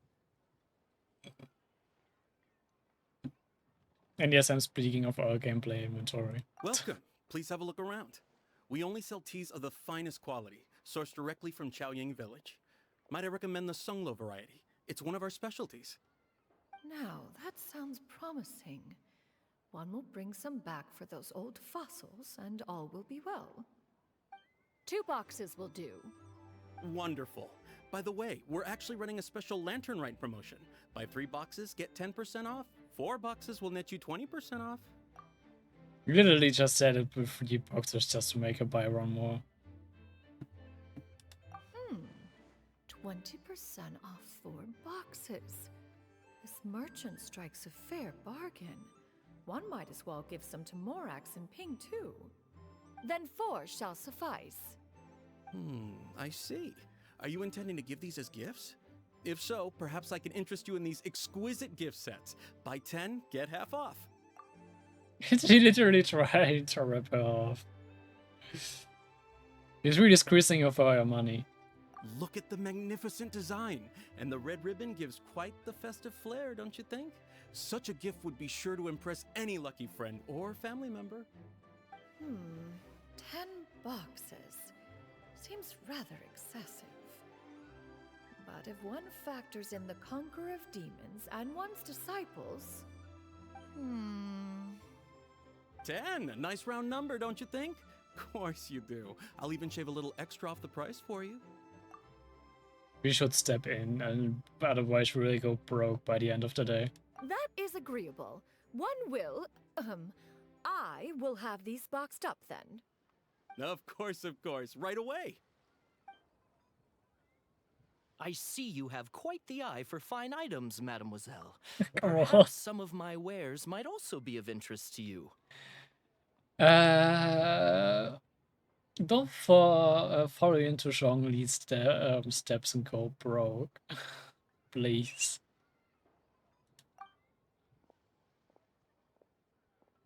Speaker 1: And yes, I'm speaking of our gameplay inventory.
Speaker 6: Welcome. Please have a look around. We only sell teas of the finest quality, sourced directly from Chaoying Village. Might I recommend the Sunglo variety? It's one of our specialties.
Speaker 12: Now, that sounds promising. One will bring some back for those old fossils, and all will be well. 2 boxes will do.
Speaker 6: Wonderful. By the way, we're actually running a special Lantern Rite promotion. Buy 3 boxes, get 10% off. 4 boxes will net you 20% off.
Speaker 1: You literally just said it with 3 boxes just to make her buy one more.
Speaker 12: 20% off 4 boxes. This merchant strikes a fair bargain. One might as well give some to Morax and Ping too. Then 4 shall suffice.
Speaker 6: I see. Are you intending to give these as gifts? If so, perhaps I can interest you in these exquisite gift sets. Buy 10, get half off.
Speaker 1: He literally tried to rip her off. He's really squeezing her for her money.
Speaker 6: Look at the magnificent design, and the red ribbon gives quite the festive flair, don't you think? Such a gift would be sure to impress any lucky friend or family member.
Speaker 12: 10 boxes. Seems rather excessive. But if one factors in the conqueror of demons and one's disciples...
Speaker 6: 10. Nice round number, don't you think? Of course you do. I'll even shave a little extra off the price for you.
Speaker 1: We should step in, and otherwise really go broke by the end of the day.
Speaker 12: That is agreeable. I will have these boxed up then.
Speaker 6: Of course, right away.
Speaker 13: I see you have quite the eye for fine items, mademoiselle.
Speaker 1: Come on.
Speaker 13: Perhaps some of my wares might also be of interest to you.
Speaker 1: Don't follow into Zhongli's steps and go broke. Please.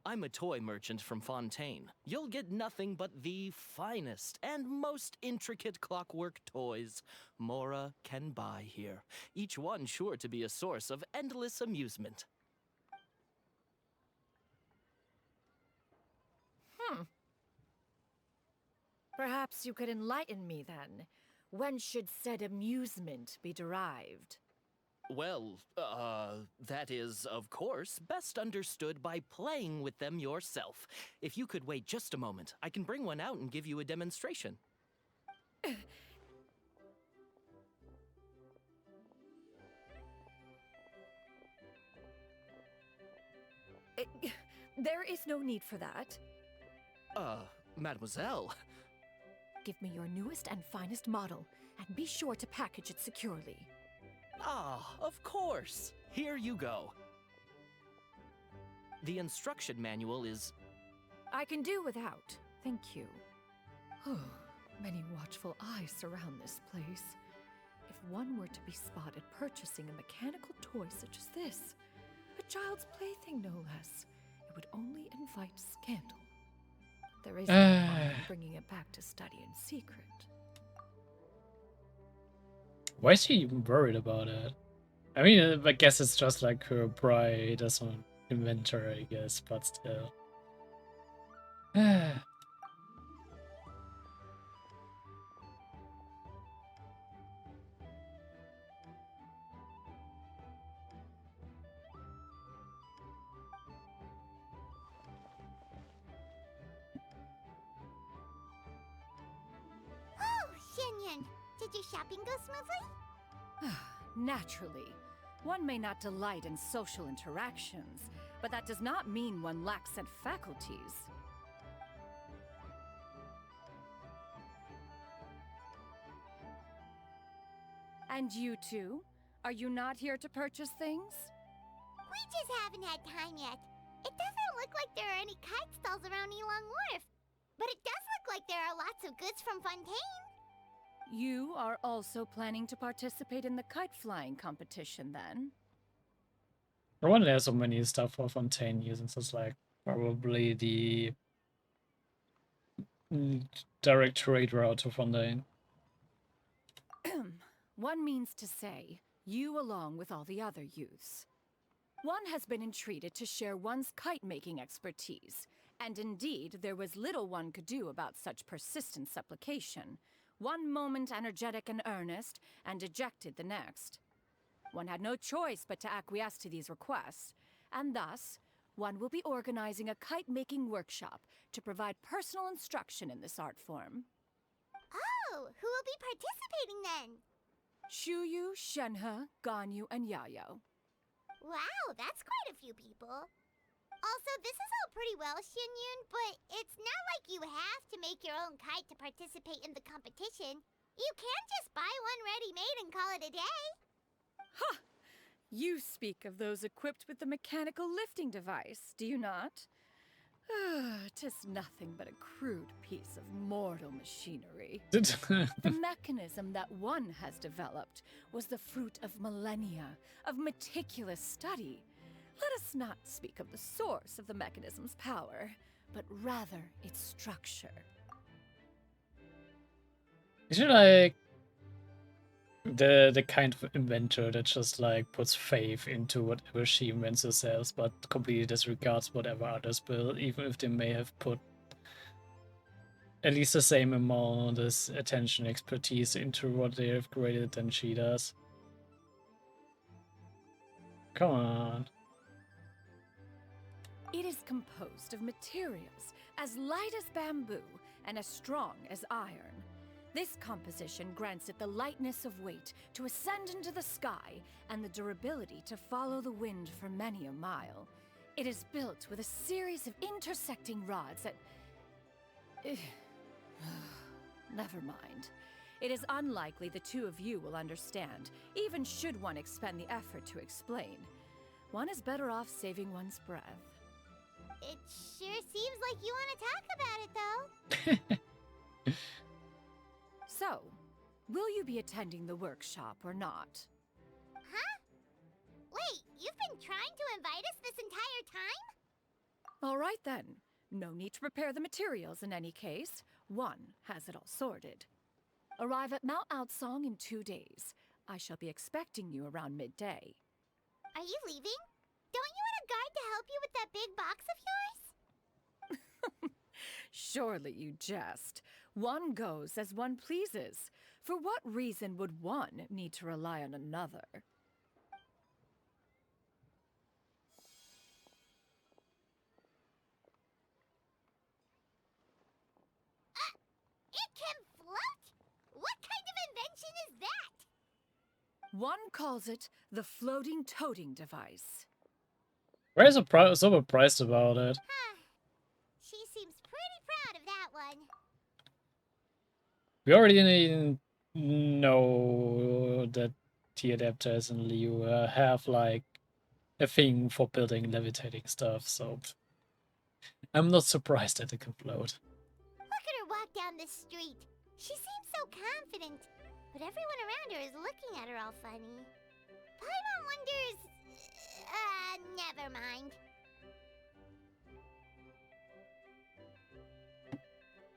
Speaker 13: I'm a toy merchant from Fontaine. You'll get nothing but the finest and most intricate clockwork toys Mora can buy here. Each one sure to be a source of endless amusement.
Speaker 12: Perhaps you could enlighten me then. When should said amusement be derived?
Speaker 13: Well, that is, of course, best understood by playing with them yourself. If you could wait just a moment, I can bring one out and give you a demonstration.
Speaker 12: There is no need for that.
Speaker 13: Mademoiselle.
Speaker 12: Give me your newest and finest model, and be sure to package it securely.
Speaker 13: Ah, of course. Here you go. The instruction manual is...
Speaker 12: I can do without, thank you. Oh, many watchful eyes surround this place. If one were to be spotted purchasing a mechanical toy such as this, a child's plaything no less, it would only invite scandal. There is no harm in bringing it back to study in secret.
Speaker 1: Why is she even worried about it? I mean, I guess it's just like her pride as an inventor, I guess, but still.
Speaker 3: Oh, Xianyan, did your shopping go smoothly?
Speaker 12: Naturally. One may not delight in social interactions, but that does not mean one lacks said faculties. And you two? Are you not here to purchase things?
Speaker 3: We just haven't had time yet. It doesn't look like there are any kite stalls around Yilong Wharf, but it does look like there are lots of goods from Fontaine.
Speaker 12: You are also planning to participate in the kite flying competition then?
Speaker 1: I wonder there's so many stuff for Fontaine using, so it's like probably the direct trade route to Fontaine.
Speaker 12: One means to say, you along with all the other youths. One has been entreated to share one's kite-making expertise, and indeed there was little one could do about such persistent supplication. One moment energetic and earnest, and dejected the next. One had no choice but to acquiesce to these requests, and thus, one will be organizing a kite-making workshop to provide personal instruction in this art form.
Speaker 3: Oh, who will be participating then?
Speaker 12: Shuyu, Shenhe, Ganyu, and Yayo.
Speaker 3: Wow, that's quite a few people. Also, this is all pretty well, Xianyun, but it's not like you have to make your own kite to participate in the competition. You can just buy one ready-made and call it a day.
Speaker 12: Ha! You speak of those equipped with the mechanical lifting device, do you not? 'Tis nothing but a crude piece of mortal machinery. The mechanism that one has developed was the fruit of millennia of meticulous study. Let us not speak of the source of the mechanism's power, but rather its structure.
Speaker 1: Is she like the kind of inventor that just like puts faith into whatever she invents herself, but completely disregards whatever others build, even if they may have put at least the same amount as attention, expertise into what they have created than she does? Come on.
Speaker 12: It is composed of materials as light as bamboo and as strong as iron. This composition grants it the lightness of weight to ascend into the sky and the durability to follow the wind for many a mile. It is built with a series of intersecting rods that... Never mind. It is unlikely the two of you will understand, even should one expend the effort to explain. One is better off saving one's breath.
Speaker 3: It sure seems like you want to talk about it, though.
Speaker 12: So, will you be attending the workshop or not?
Speaker 3: Huh? Wait, you've been trying to invite us this entire time?
Speaker 12: All right then. No need to prepare the materials in any case. One has it all sorted. Arrive at Mount Outsong in 2 days. I shall be expecting you around midday.
Speaker 3: Are you leaving? Don't you want a guard to help you with that big box of yours?
Speaker 12: Surely you jest. One goes as one pleases. For what reason would one need to rely on another?
Speaker 3: It can float? What kind of invention is that?
Speaker 12: One calls it the floating toting device.
Speaker 1: Why is so surprised about it?
Speaker 3: Huh. She seems pretty proud of that one.
Speaker 1: We already know that the adapters in Liu have like a thing for building levitating stuff, so I'm not surprised that it can float.
Speaker 3: Look at her walk down the street. She seems so confident, but everyone around her is looking at her all funny. Paimon wonders... never mind.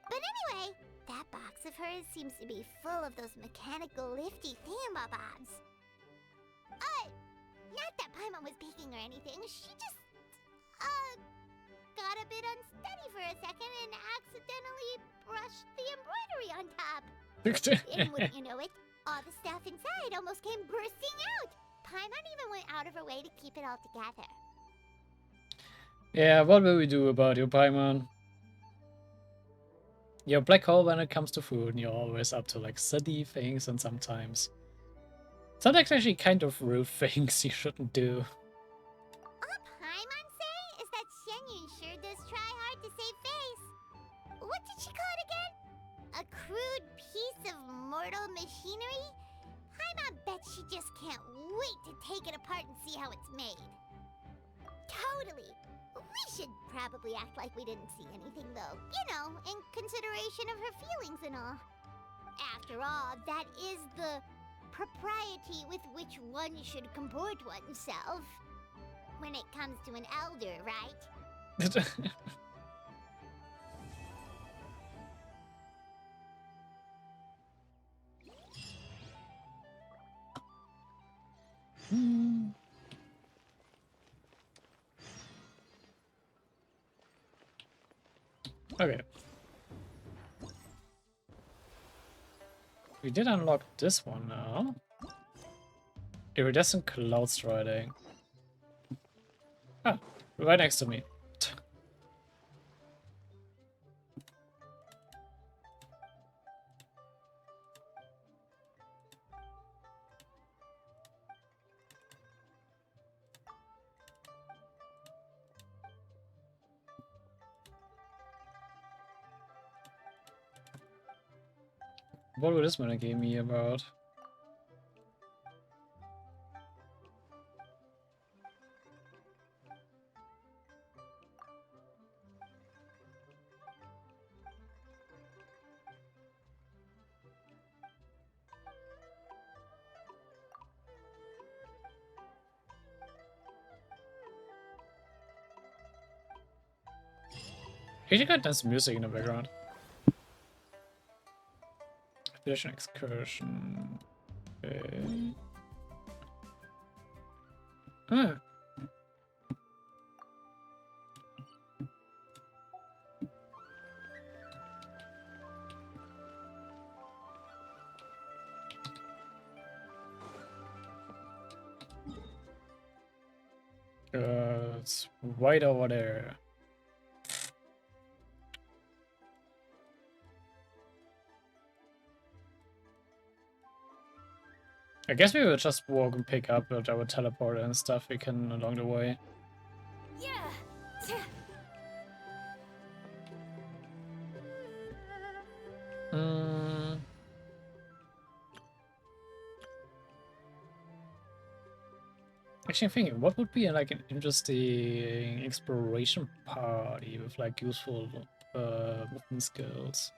Speaker 3: But anyway, that box of hers seems to be full of those mechanical lifty thingamabobs. Not that Paimon was peeking or anything, she just, got a bit unsteady for a second and accidentally brushed the embroidery on top. And wouldn't you know it, all the stuff inside almost came bursting out. Paimon even went out of her way to keep it all together.
Speaker 1: Yeah, what will we do about you, Paimon? You're a black hole when it comes to food, and you're always up to like silly things and sometimes actually kind of rude things you shouldn't do.
Speaker 3: All Paimon say is that Xianyun sure does try hard to save face. What did she call it again? A crude piece of mortal machinery? Paimon bet she just can't wait to take it apart and see how it's made. Totally. We should probably act like we didn't see anything, though. You know, in consideration of her feelings and all. After all, that is the propriety with which one should comport oneself. When it comes to an elder, right?
Speaker 1: Okay. We did unlock this one now. Iridescent cloud striding. Ah, right next to me. What would this minigame me about? You got nice music in the background. Expedition excursion. Okay. Ah. it's right over there. I guess we will just walk and pick up with our teleporter and stuff we can along the way.
Speaker 4: Yeah.
Speaker 1: Actually, I'm thinking, what would be like an interesting exploration party with like useful movement skills?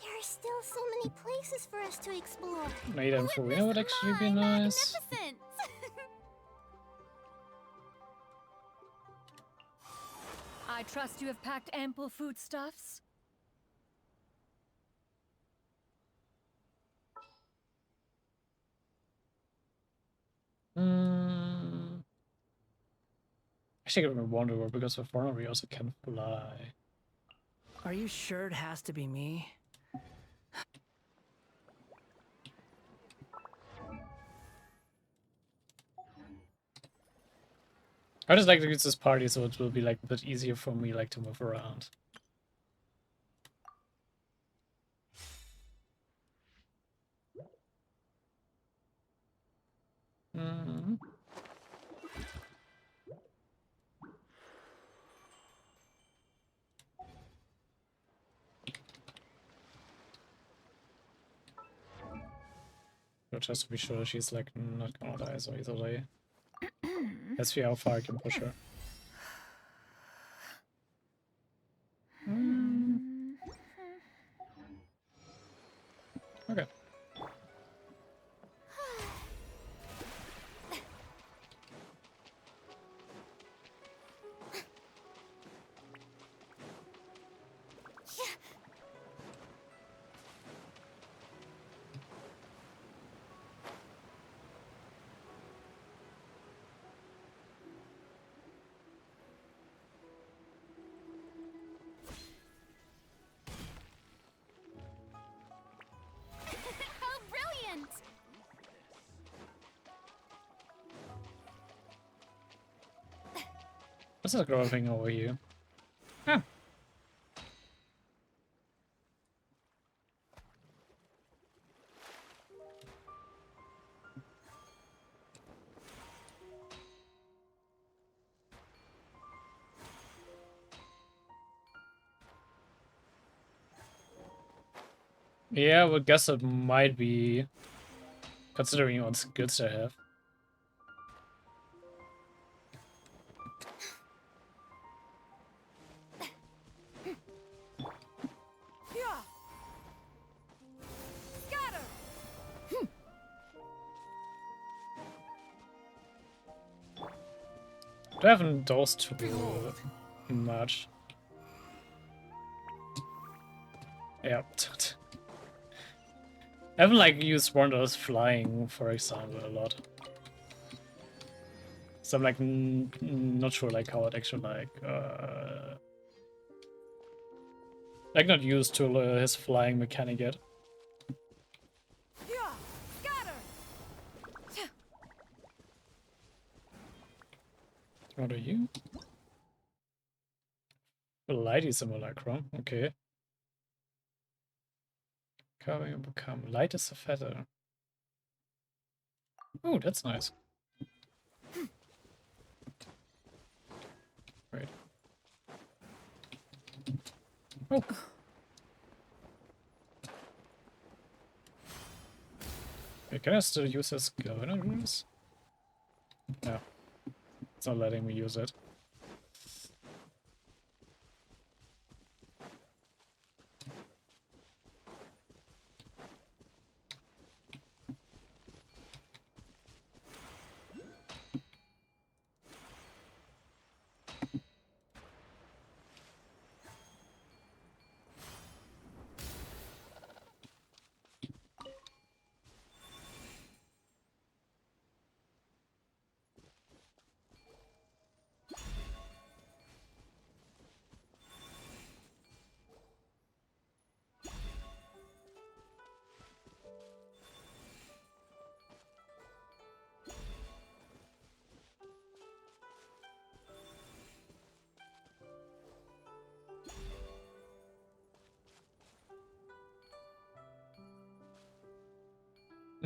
Speaker 3: There are still so many places for us to explore.
Speaker 1: Naida and Farina would actually be nice.
Speaker 4: Magnificent! I trust you have packed ample foodstuffs.
Speaker 1: Actually, I can wonder because with Farina we also can fly.
Speaker 13: Are you sure it has to be me?
Speaker 1: I just like to use this party so it will be like a bit easier for me like to move around. But just to be sure she's like not gonna die so easily. Let's see how far I can push her. Okay.
Speaker 3: How brilliant!
Speaker 1: What's this growing thing over here? Huh. Yeah, I would guess it might be, considering what skills I have. I haven't dosed too much. Yeah. I haven't like used one of those flying, for example, a lot. So I'm like not sure like how it actually like not used to his flying mechanic yet. What are you? A lighty simulacrum, okay. Carving and become light as a feather. Oh, that's nice. Wait. Oh. Wait, can I still use this governor rules? No. It's not letting me use it.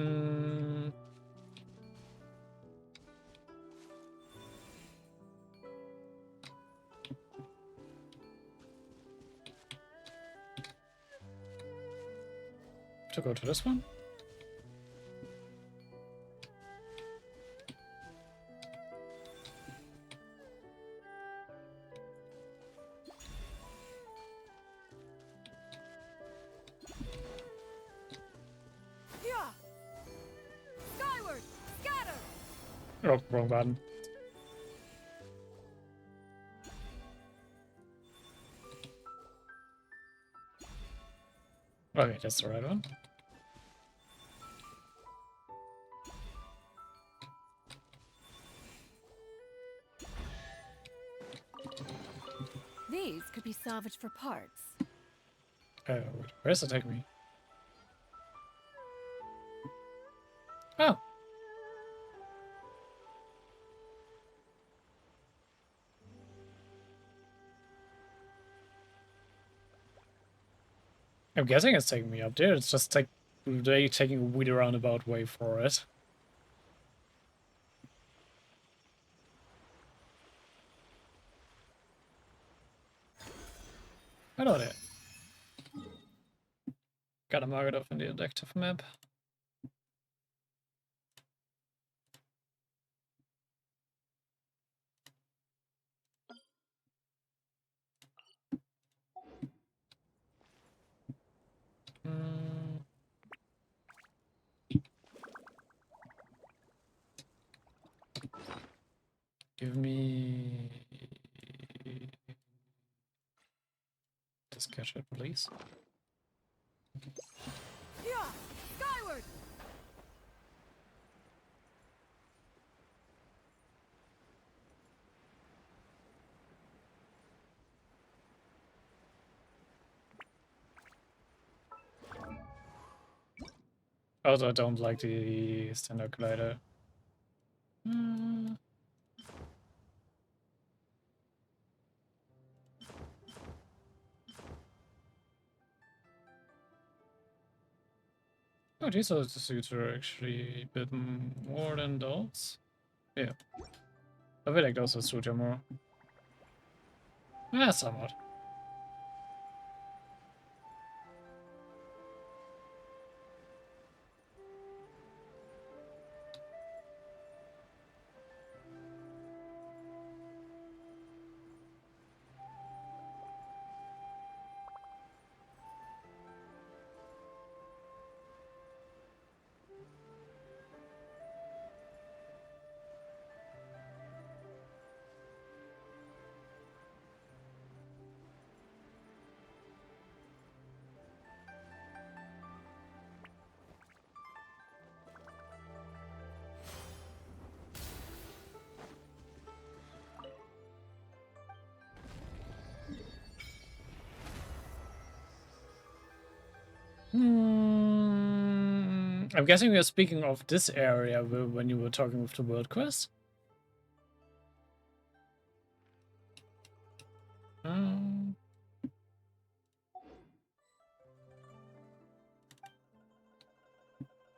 Speaker 1: Mm. To go to this one?
Speaker 12: Skyward! Scatter!
Speaker 1: Oh, wrong button. Okay, that's the right one.
Speaker 12: These could be salvaged for parts.
Speaker 1: Wait, where's it take me? Oh. I'm guessing it's taking me up there. It's just like they taking a weird roundabout way for it. Hello there. Gotta mark it off in the objective map. Give me this gadget, please.
Speaker 12: Yeah! Skyward!
Speaker 1: Also, I don't like the standard glider. Oh, these are the suits are actually a bit more than those. Yeah. I feel like those are suit more. Yeah, somewhat. I'm guessing we are speaking of this area when you were talking with the World Quest.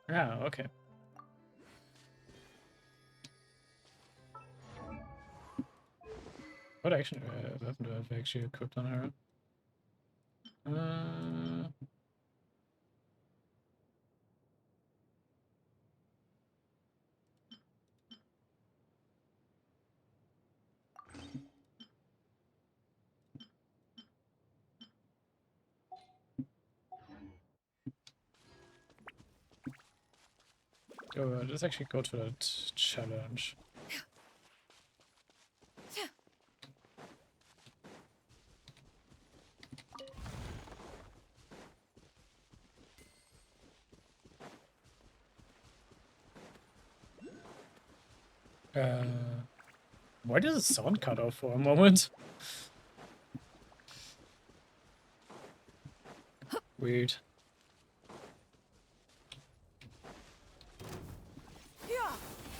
Speaker 1: Yeah, okay. What action weapon do I have actually equipped on her? Let's actually go to that challenge. Why does the sound cut off for a moment? Weird.
Speaker 12: Yeah!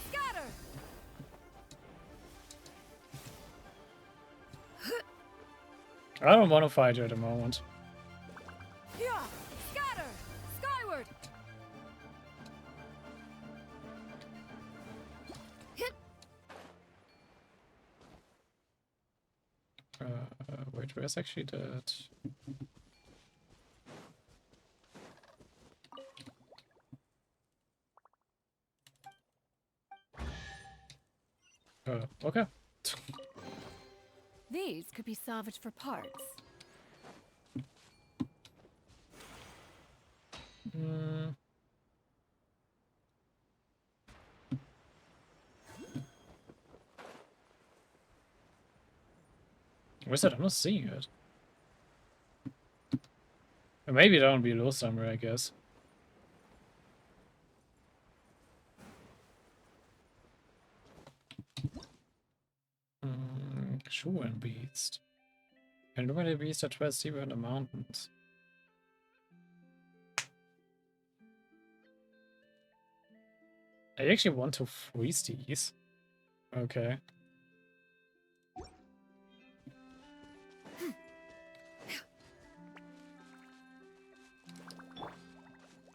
Speaker 12: Scatter!
Speaker 1: I don't want to fight you at the moment.
Speaker 12: Yeah! Scatter! Skyward!
Speaker 1: Wait, where's actually that? Okay.
Speaker 12: These could be salvaged for parts.
Speaker 1: Where's it? I'm not seeing it. Or maybe that would be low somewhere, I guess. Shoe and beast. And look at the beast that dwells deeper in the mountains. I actually want to freeze these. Okay.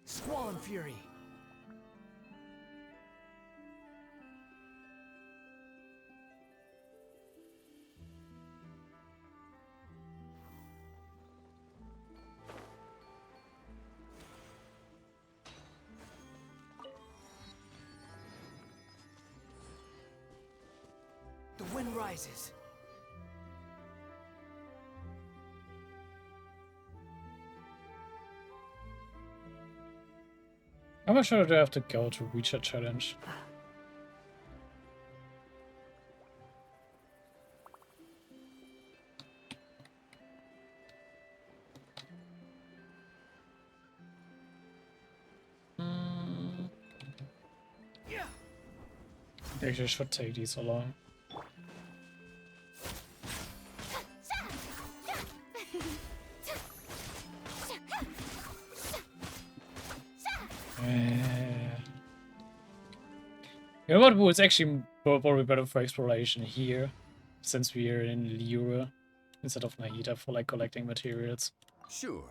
Speaker 14: Squall Fury. The wind rises.
Speaker 1: How much do I have to go to reach a challenge? Actually, I should take these along. You know what? Well, it's actually probably better for exploration here, since we are in Lure instead of Naida for like collecting materials.
Speaker 14: Sure.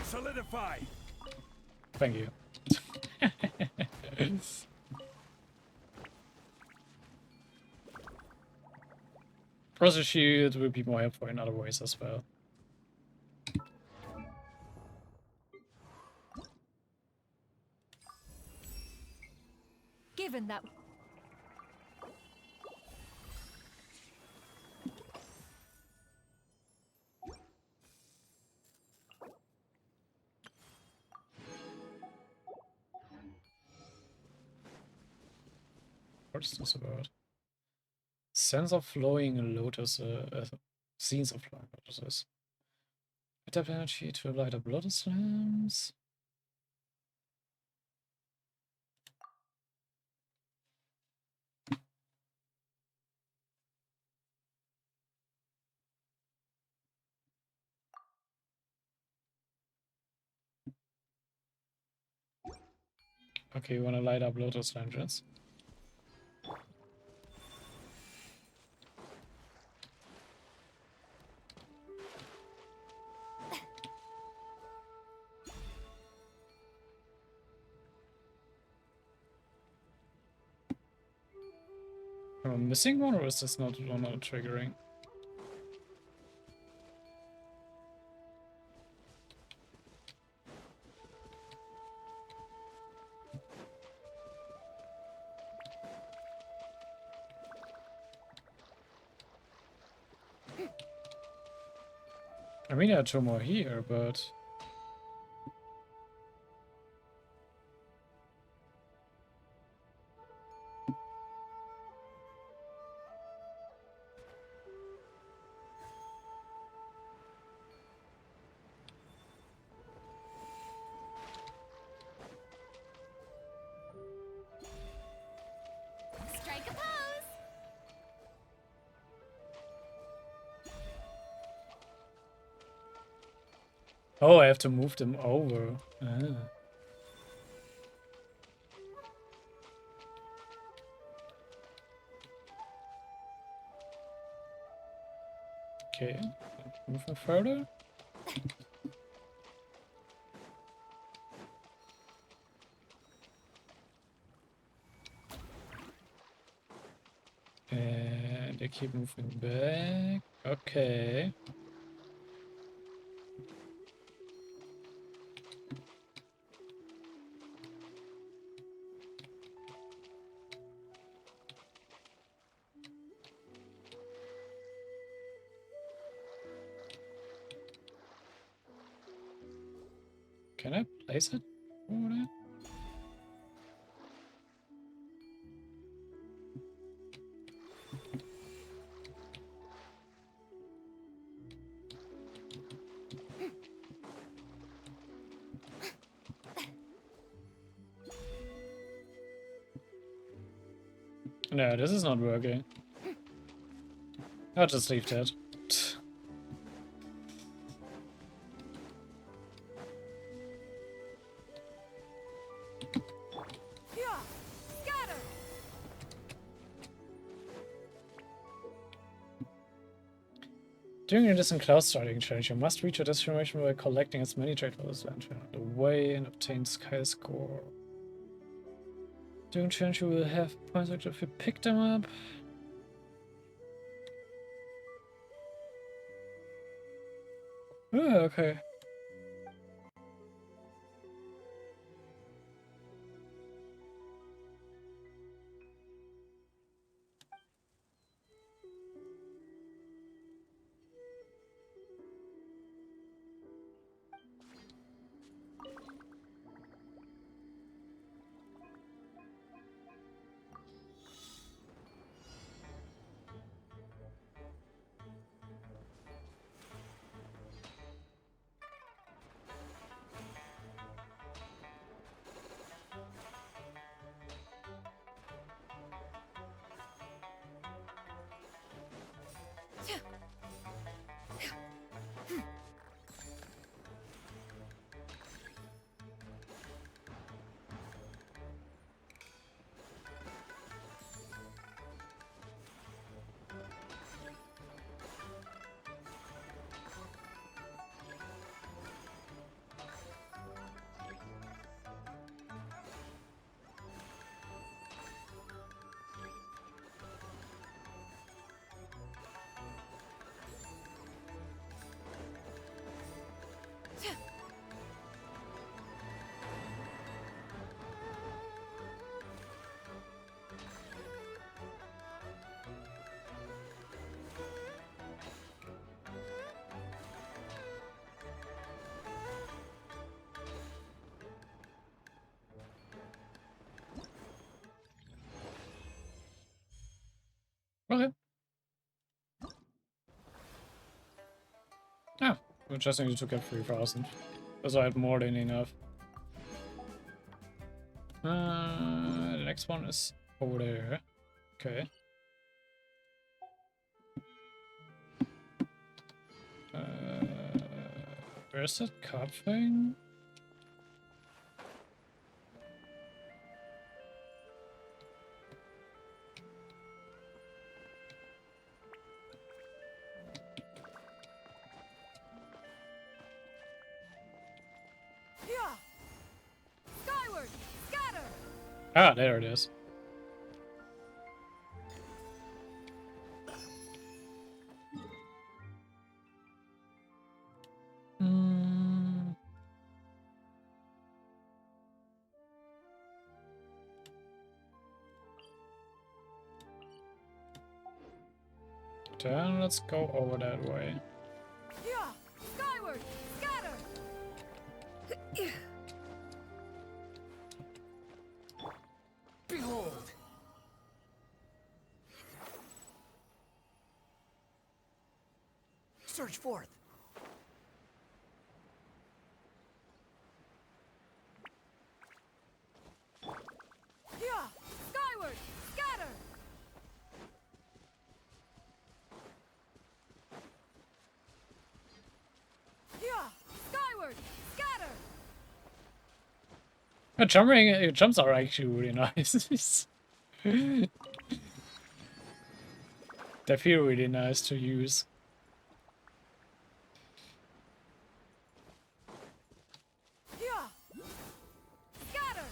Speaker 14: Solidify.
Speaker 1: Thank you. Process shield will be more helpful in other ways as well.
Speaker 12: Given that...
Speaker 1: What is this about? Sense of flowing lotus, scenes of flowing lotuses. Adapt energy to light up lotus lamps. Okay, you wanna light up lotus lanterns? Am I missing one, or is this not triggering? I mean, there are two more here, but...
Speaker 3: Strike a pose!
Speaker 1: Oh, I have to move them over. Ah. Okay, move them further. They keep moving back. Okay. Can I place it over there? No, this is not working. I'll just leave that. During your distant cloud starting challenge, you must reach your destination by collecting as many trade as lantern on the way and obtain sky score. During challenge, you will have points if you pick them up. Oh, okay. Okay. Ah, we just needed to get 3,000. Because I had more than enough. The next one is over there. Okay. Where's that card thing?
Speaker 12: Skyward, scatter.
Speaker 1: Ah, there it is. Then let's go over that way.
Speaker 12: Skyward, scatter.
Speaker 14: Behold! Search forth.
Speaker 12: Skyward, scatter. Skyward, scatter.
Speaker 1: Jumps are actually really nice. They feel really nice to use.
Speaker 12: Scatter.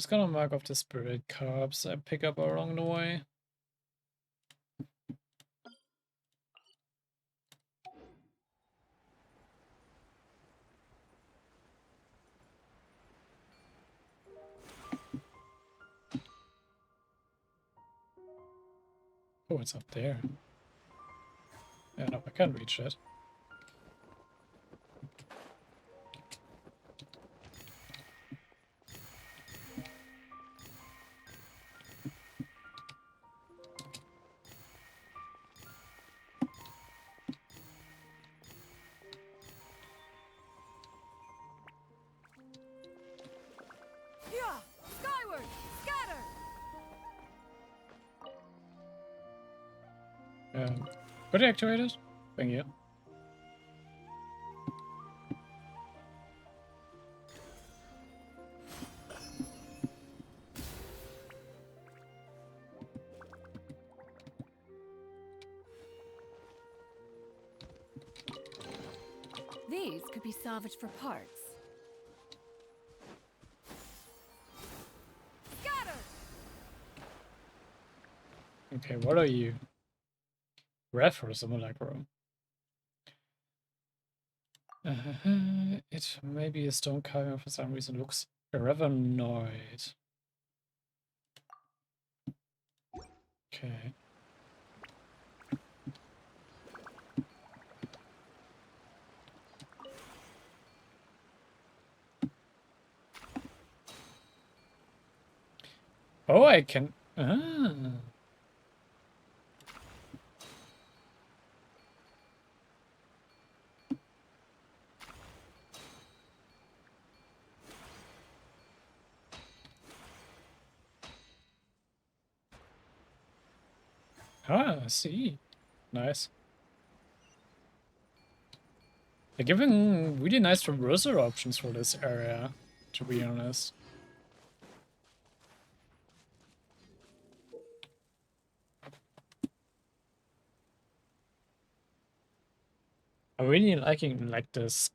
Speaker 1: Just gonna mark off the spirit carbs I pick up along the way. Oh, it's up there. Yeah, no, I can't reach it.
Speaker 12: Yeah! Skyward! Scatter!
Speaker 1: Could you activate it? Thank you.
Speaker 12: These could be salvaged for parts. Scatter!
Speaker 1: Okay, what are you? Ref or simulacrum? It may be a stone carving for some reason looks irrevenoid. Okay. Oh, I can. I see. Nice. They're giving really nice traversal options for this area, to be honest. I'm really liking like this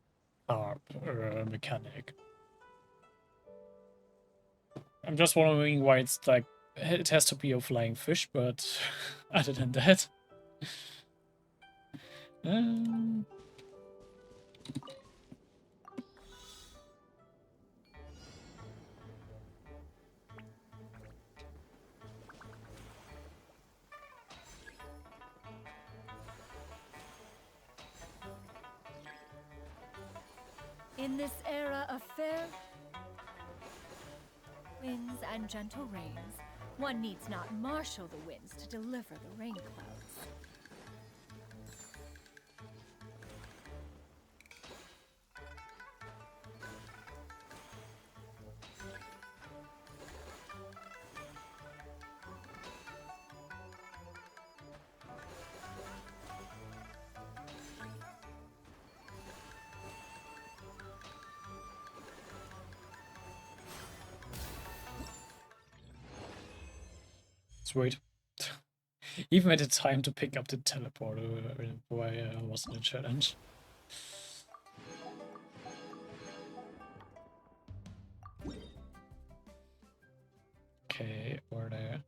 Speaker 1: carp mechanic. I'm just wondering why it's like it has to be a flying fish, but other than that.
Speaker 12: In this era of fair winds and gentle rains, one needs not marshal the winds to deliver the rain clouds.
Speaker 1: Sweet. Even at the time to pick up the teleporter while I was in a challenge. Okay, over there.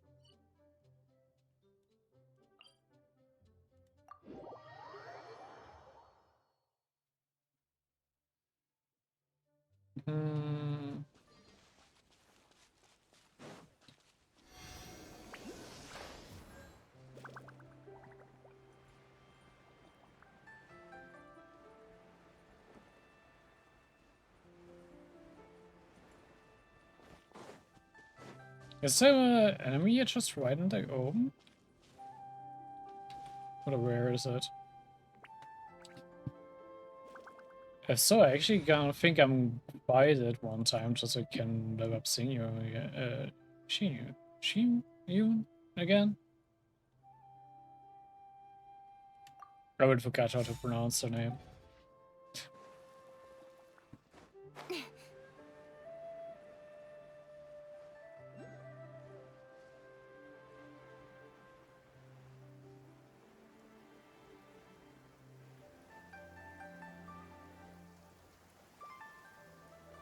Speaker 1: Is there an enemy just right in the open? Or where is it? If so, I actually gonna think I'm buy it one time just so I can level up Senior Shin again. I would forget how to pronounce her name.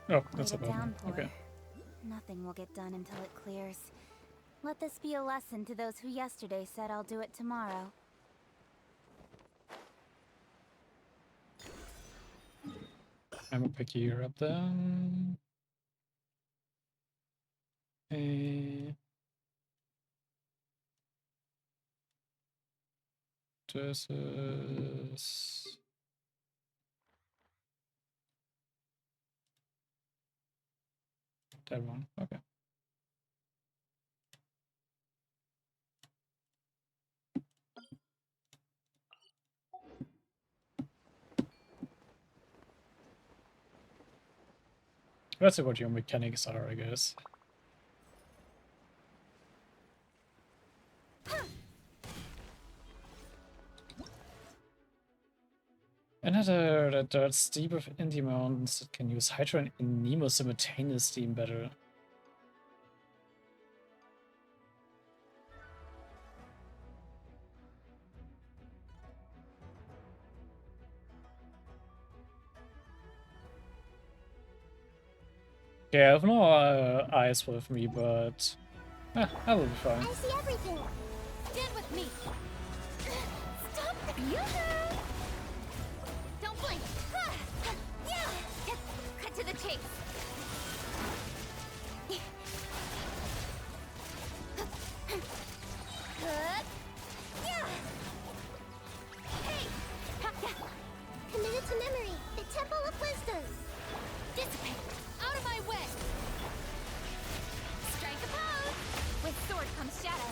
Speaker 1: Oh, that's about it. Okay.
Speaker 2: Nothing will get done until it clears. Let this be a lesson to those who yesterday said I'll do it tomorrow.
Speaker 1: I'm gonna pick you up then. This is that one. Okay. Let's see what your mechanics are, I guess. Another that steep of indie mountains that can use Hydra and Nemo simultaneously in battle. Yeah, I have no eyes with me, but I will be fine.
Speaker 3: I see everything.
Speaker 4: Stand with me. Stop the yoo-hoo! Don't blink. Cut to the chase. Hey!
Speaker 3: Committed to memory. The Temple of Wisdom.
Speaker 4: Dissipate. Out of my way. Strike a pose. With sword comes shadow.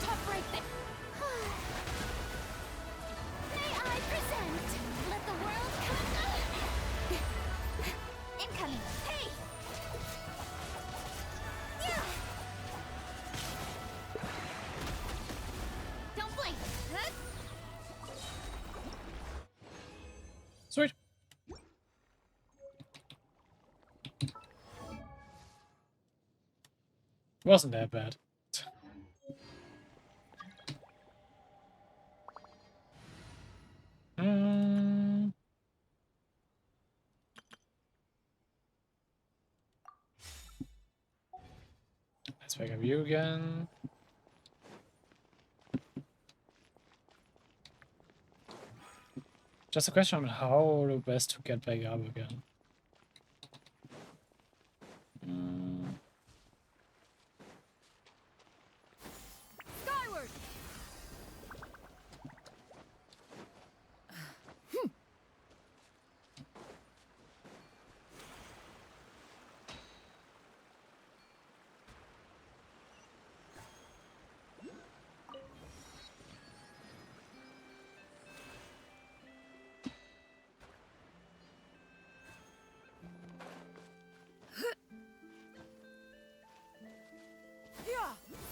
Speaker 4: Stop right there.
Speaker 3: May I present? Let the world come. Incoming. Hey!
Speaker 4: Don't blink.
Speaker 1: Sweet. Wasn't that bad. Let's pick up you again. Just a question on how the best to get back up again.
Speaker 4: Skyward.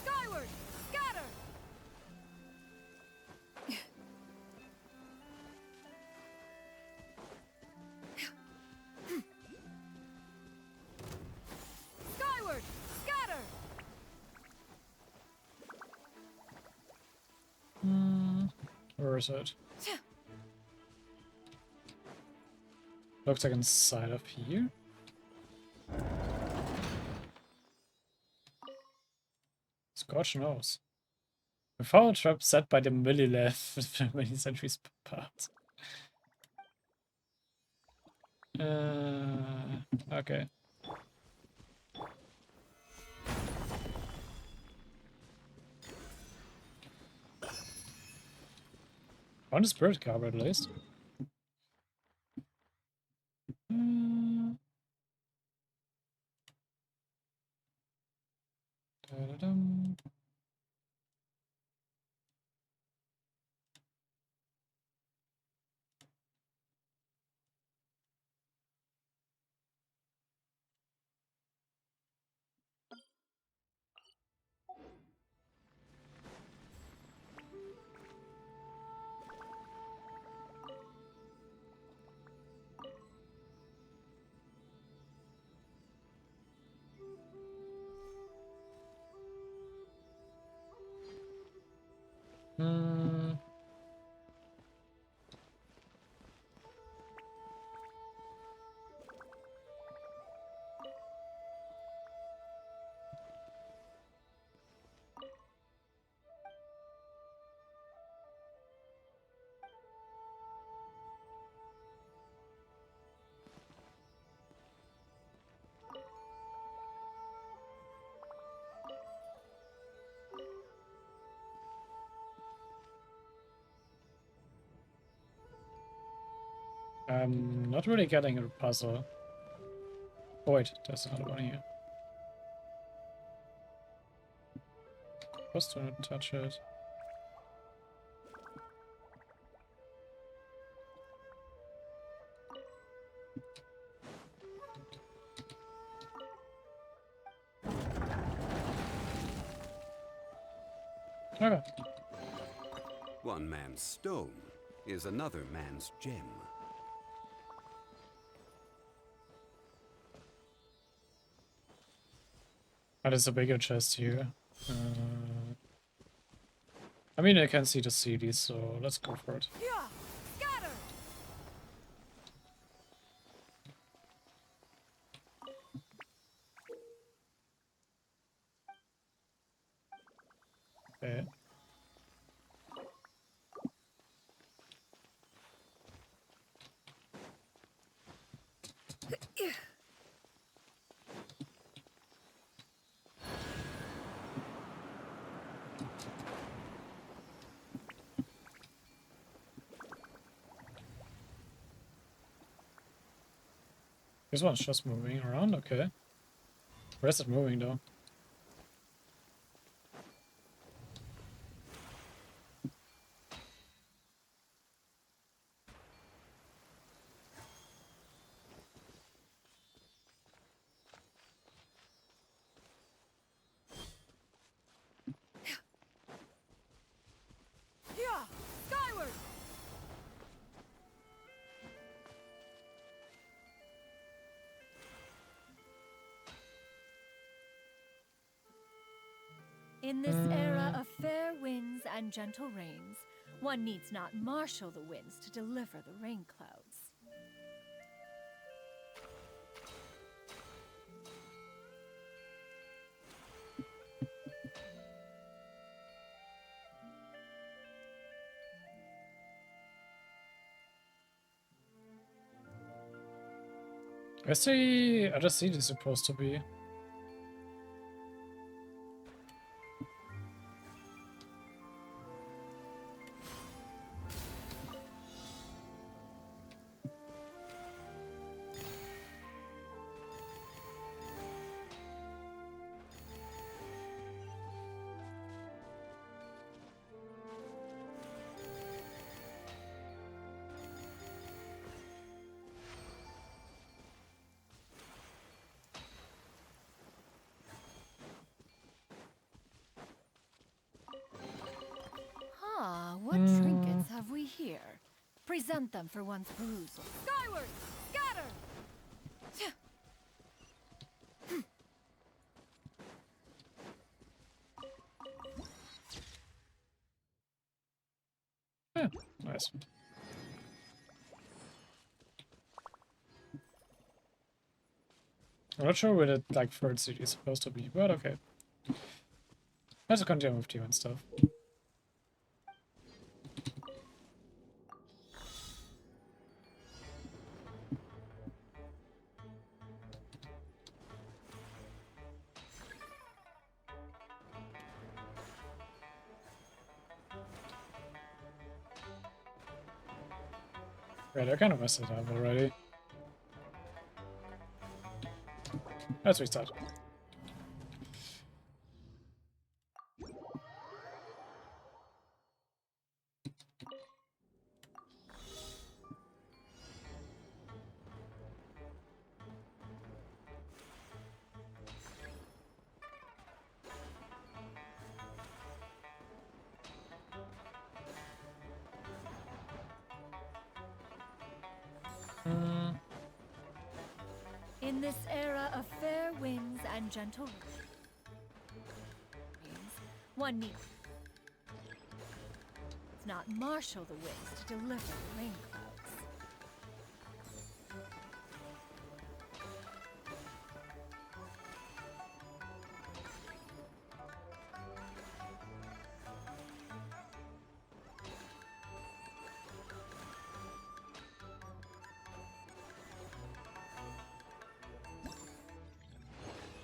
Speaker 4: Skyward. Scatter. Skyward. Scatter.
Speaker 1: Where is it? Looks like inside of here. Scorch knows. A foul trap set by the Millilith with many centuries apart. Okay. Found a spirit carver at least. Da-da-dum. Hmm. I'm not really getting a puzzle. Oh, wait, there's another one here. Supposed to touch it. Okay.
Speaker 15: One man's stone is another man's gem.
Speaker 1: Oh, there's a bigger chest here. I mean, I can see the CDs, so let's go for it.
Speaker 12: Yeah, scatter!
Speaker 1: Okay. This one's just moving around, okay. Where's it moving though?
Speaker 12: Yeah, skyward!
Speaker 16: In this era of fair winds and gentle rains, one needs not marshal the winds to deliver the rain clouds.
Speaker 1: Where's the other CD supposed to be?
Speaker 16: Ah, what trinkets have we here? Present them for one's perusal.
Speaker 12: Skyward! Scatter!
Speaker 1: Yeah, nice. I'm not sure where the like third CD is supposed to be, but okay. Let's continue with demon stuff. Right, I kind of messed it up already. Let's restart.
Speaker 16: In this era of fair winds and gentle rains, one needs. needs not marshal the winds to deliver the rain clouds.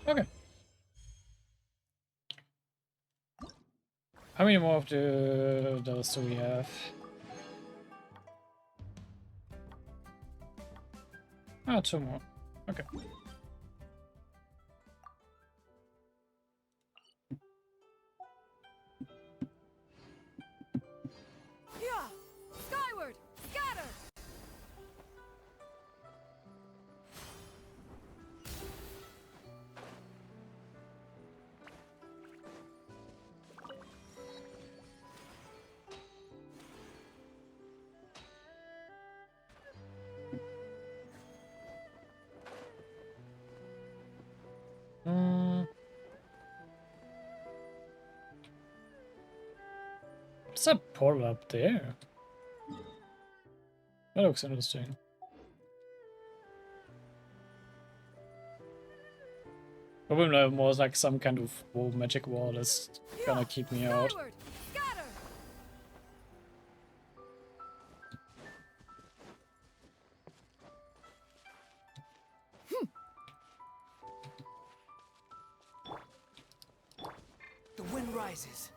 Speaker 1: Okay. How many more of those do we have? Ah, 2 more. Okay.
Speaker 16: Yeah! Skyward! Scatter!
Speaker 1: What's that portal up there? That looks interesting. Probably more like some kind of magic wall that's gonna keep me out.
Speaker 16: Skyward! Scatter!
Speaker 14: The wind rises.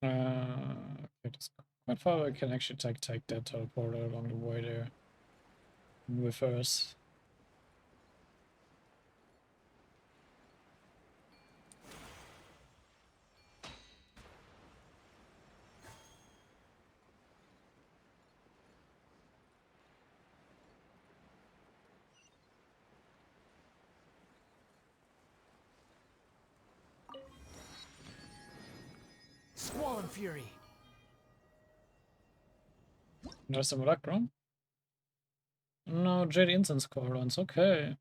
Speaker 1: Okay, that's quite far. I can actually take that teleporter along the way there. With us.
Speaker 14: Squall Fury.
Speaker 1: There's some luck, bro. No, Jade Incense core runs. Okay.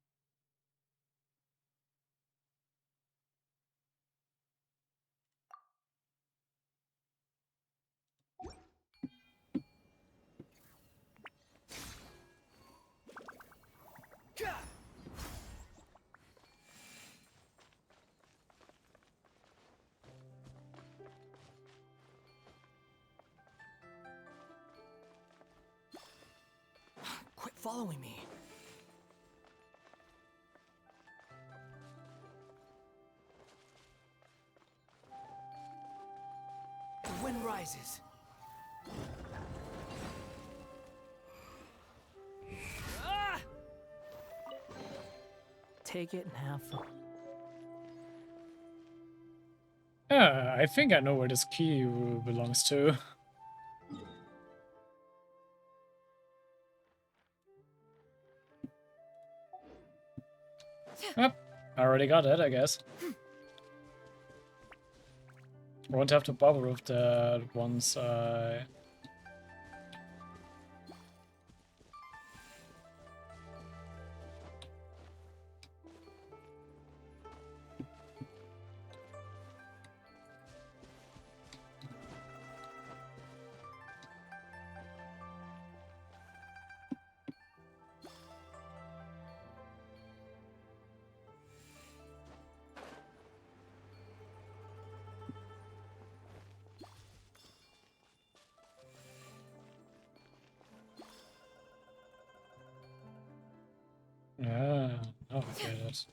Speaker 14: Quit following me. The wind rises.
Speaker 9: Ah! Take it and have fun.
Speaker 1: Yeah, I think I know where this key belongs to. Yep, I already got it, I guess. Won't have to bother with that once I... Yeah, oh, I get it.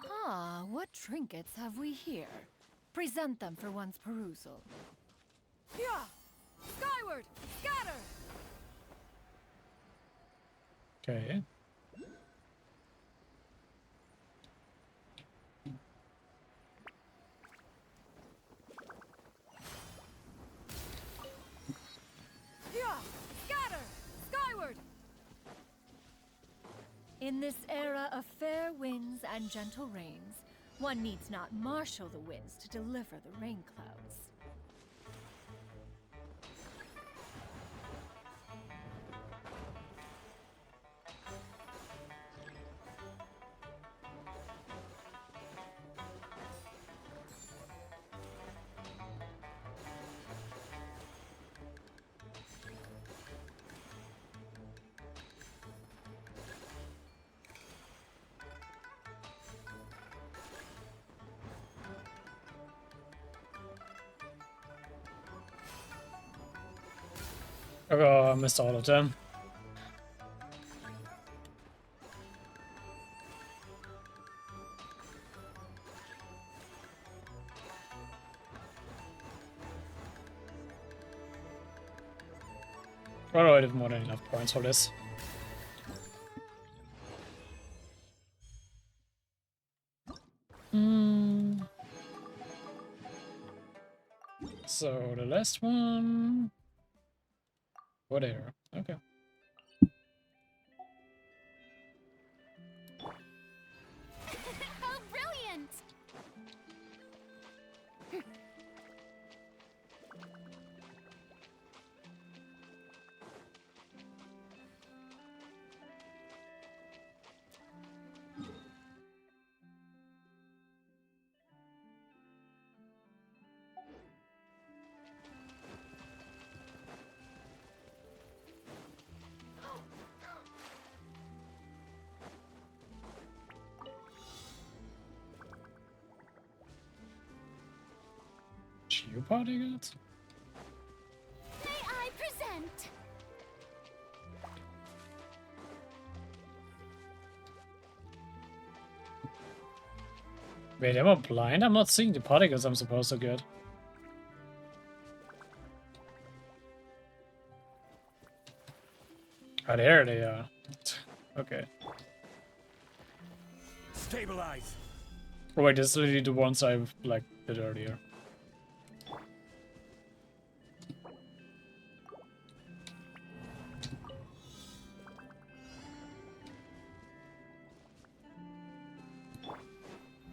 Speaker 16: Ah, what trinkets have we here? Present them for one's perusal. Yeah! Skyward! Scatter!
Speaker 1: Okay.
Speaker 16: In this era of fair winds and gentle rains, one needs not marshal the winds to deliver the rain clouds.
Speaker 1: Oh, I missed all of them. Alright, I have more than enough points for this. So the last one. Whatever. Okay.
Speaker 3: Oh, brilliant!
Speaker 1: You party got?
Speaker 3: May I present?
Speaker 1: Wait, am I blind? I'm not seeing the particles I'm supposed to get. Oh, there they are. Okay.
Speaker 14: Stabilize.
Speaker 1: Oh wait, this is literally the ones I like did earlier.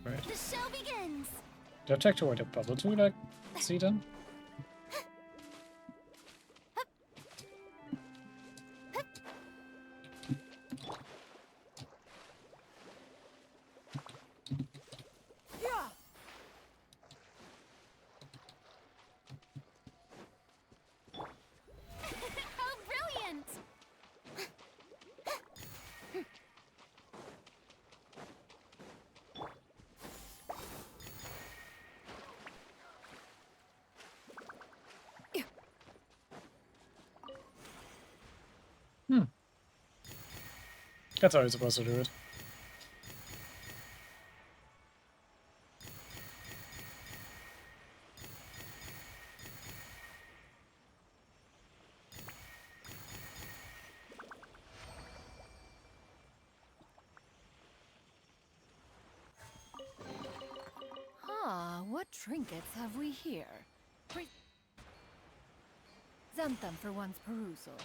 Speaker 1: Right.
Speaker 3: The show begins.
Speaker 1: Do I take away the bubble to like see them?
Speaker 3: Oh, brilliant!
Speaker 1: That's how you're supposed to do it.
Speaker 16: Ah, what trinkets have we here? Present them for one's perusal.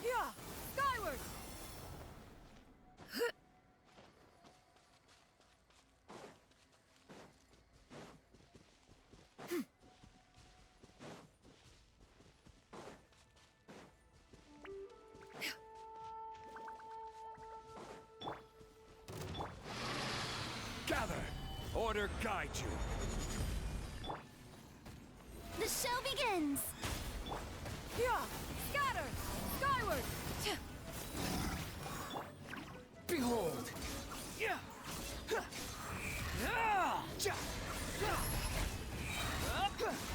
Speaker 16: Yeah! Skyward!
Speaker 14: Gather! Order guide you.
Speaker 3: The show begins.
Speaker 16: Yeah! Scatter! Skyward!
Speaker 14: Behold! Yeah!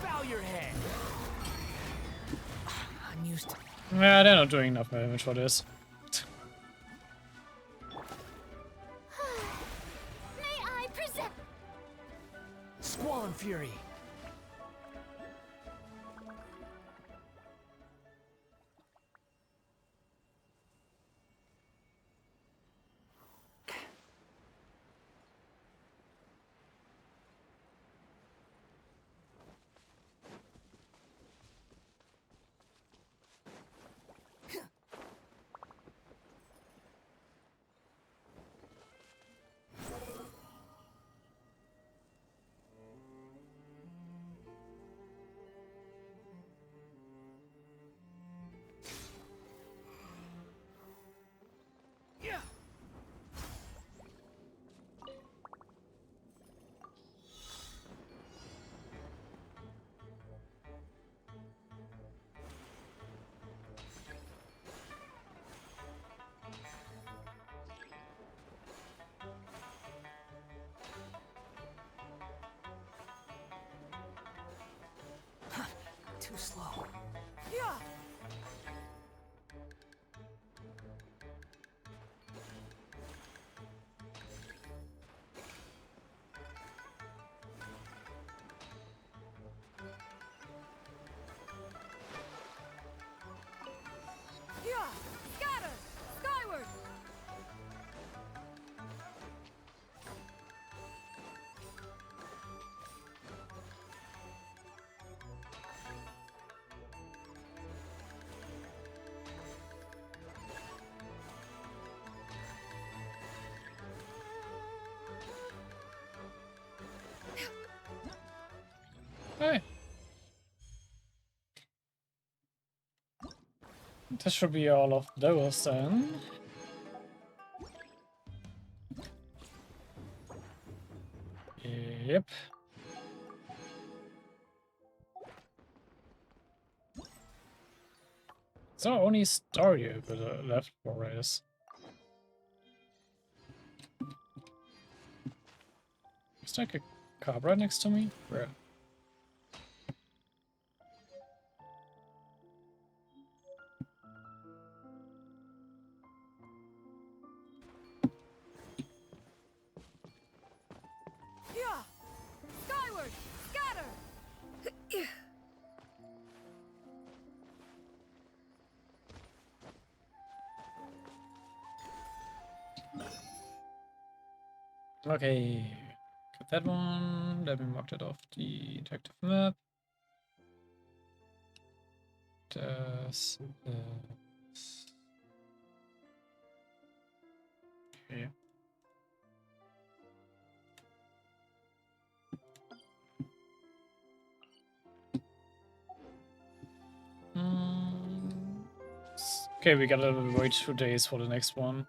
Speaker 14: Bow your head. I'm used to.
Speaker 1: Yeah, they're not doing enough damage for this.
Speaker 3: May I present?
Speaker 14: Squall and Fury. slow.
Speaker 16: Yeah. Yeah. Scatter. Skyward.
Speaker 1: Hey. This should be all of those then. Yep. So only story left for us. Is like a cab right next to me? Where?
Speaker 16: Yeah. Skyward. Scatter.
Speaker 1: Okay. Got that one. Let me mark that off the interactive map. Das. Okay. Okay, we gotta wait 2 days for the next one.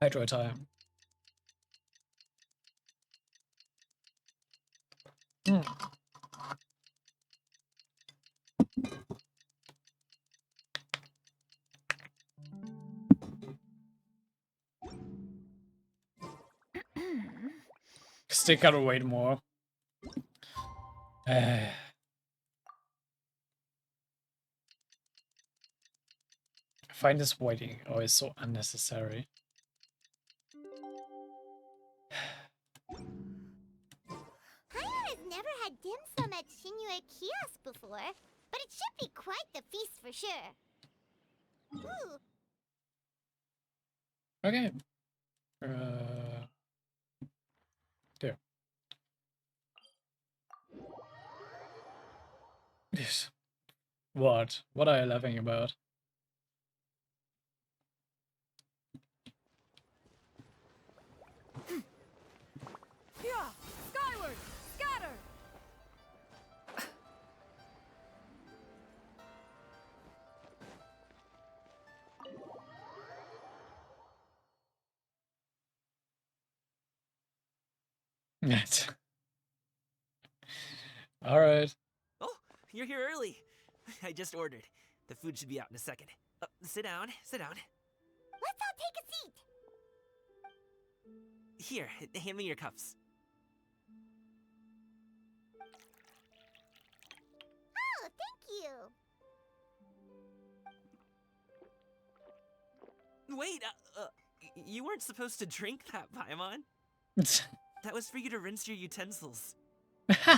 Speaker 1: Hydro time. They gotta wait more. I find this waiting always so unnecessary.
Speaker 3: Paimon has never had dim sum at Shinue Kiosk before, but it should be quite the feast for sure. Ooh.
Speaker 1: Okay. There. Yes. What? What are you laughing about?
Speaker 16: Yeah. Skyward. Scatter.
Speaker 1: Yes. All right.
Speaker 9: Oh, you're here early. I just ordered. The food should be out in a second. Sit down, sit down.
Speaker 3: Let's all take a seat.
Speaker 9: Here, hand me your cups.
Speaker 3: Oh, thank you.
Speaker 9: Wait, you weren't supposed to drink that, Paimon. That was for you to rinse your utensils.
Speaker 3: That's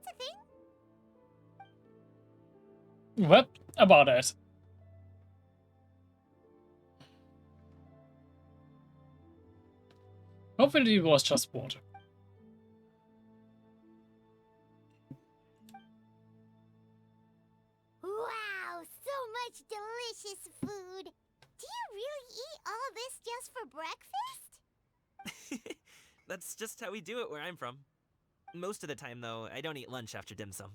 Speaker 3: a thing?
Speaker 1: What about it? Hopefully it was just water.
Speaker 3: Wow, so much delicious food. Do you really eat all this just for breakfast?
Speaker 9: That's just how we do it where I'm from. Most of the time, though, I don't eat lunch after dim sum.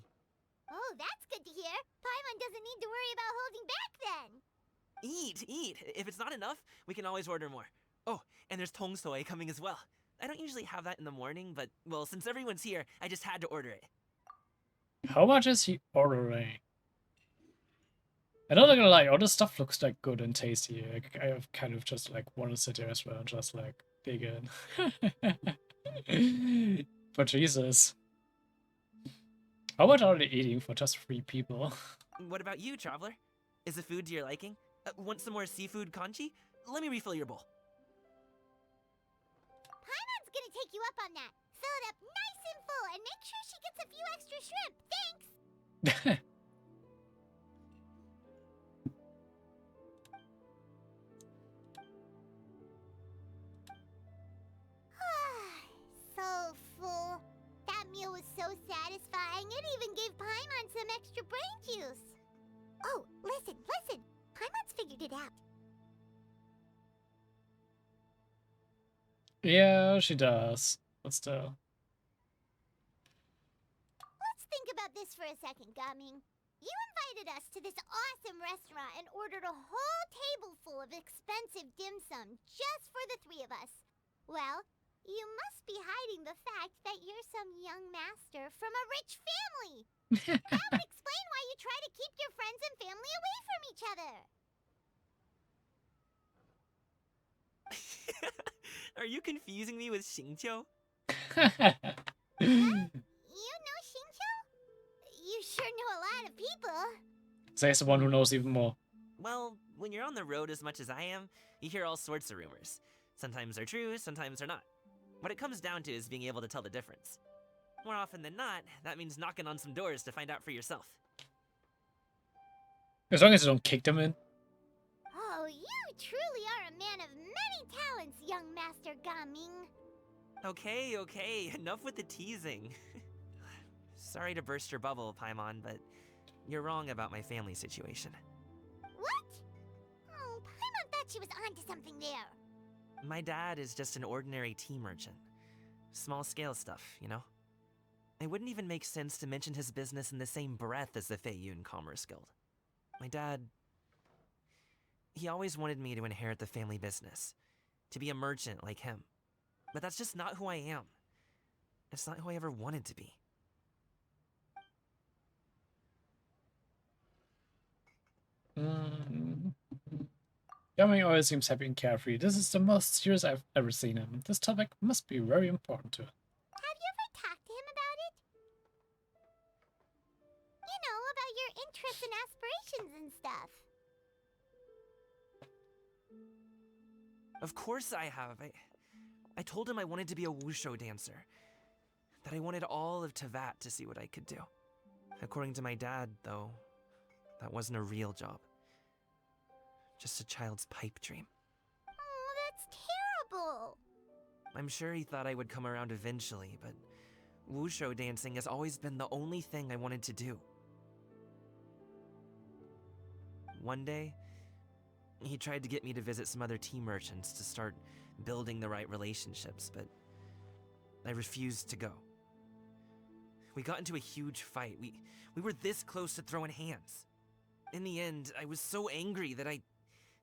Speaker 3: Oh, that's good to hear. Paimon doesn't need to worry about holding back then.
Speaker 9: Eat! If it's not enough, we can always order more. Oh, and there's tong soy coming as well. I don't usually have that in the morning, but, well, since everyone's here, I just had to order it.
Speaker 1: How much is he ordering? I'm not gonna lie, all this stuff looks like good and tasty. I have kind of just like want to sit there as well and just like dig in. But Jesus. How much are they eating for just 3 people?
Speaker 9: What about you, Traveler? Is the food to your liking? Want some more seafood kanchi? Let me refill your bowl.
Speaker 3: Paimon's gonna take you up on that. Fill it up nice and full and make sure she gets a few extra shrimp. Thanks! So full. That meal was so satisfying, it even gave Paimon some extra brain juice. Oh, listen. Paimon's figured it out.
Speaker 1: Yeah, she does. But still.
Speaker 3: Let's think about this for a second, Gaming. You invited us to this awesome restaurant and ordered a whole table full of expensive dim sum just for the 3 of us. Well, you must be hiding the fact that you're some young master from a rich family. That would explain why you try to keep your friends and family away from each other.
Speaker 9: Are you confusing me with Xingqiu?
Speaker 3: You know Xingqiu? You sure know a lot of people.
Speaker 1: Says the one who knows even more.
Speaker 9: Well, when you're on the road as much as I am, you hear all sorts of rumors. Sometimes they're true, sometimes they're not. What it comes down to is being able to tell the difference. More often than not, that means knocking on some doors to find out for yourself.
Speaker 1: As long as you don't kick them in.
Speaker 3: Oh, you truly are a man of many talents, young Master Gaming.
Speaker 9: Okay, enough with the teasing. Sorry to burst your bubble, Paimon, but you're wrong about my family situation.
Speaker 3: What? Oh, Paimon thought she was onto something there.
Speaker 9: My dad is just an ordinary tea merchant. Small-scale stuff, you know? It wouldn't even make sense to mention his business in the same breath as the Feiyun Commerce Guild. My dad... he always wanted me to inherit the family business. To be a merchant like him. But that's just not who I am. It's not who I ever wanted to be.
Speaker 1: Yami always seems happy and carefree. This is the most serious I've ever seen him. This topic must be very important to him.
Speaker 3: Have you ever talked to him about it? You know, about your interests and aspirations and stuff.
Speaker 9: Of course I have. I told him I wanted to be a wushu dancer. That I wanted all of Tevat to see what I could do. According to my dad, though, that wasn't a real job. Just a child's pipe dream.
Speaker 3: Oh, that's terrible.
Speaker 9: I'm sure he thought I would come around eventually, but wushu dancing has always been the only thing I wanted to do. One day, he tried to get me to visit some other tea merchants to start building the right relationships, but I refused to go. We got into a huge fight. We were this close to throwing hands. In the end, I was so angry that I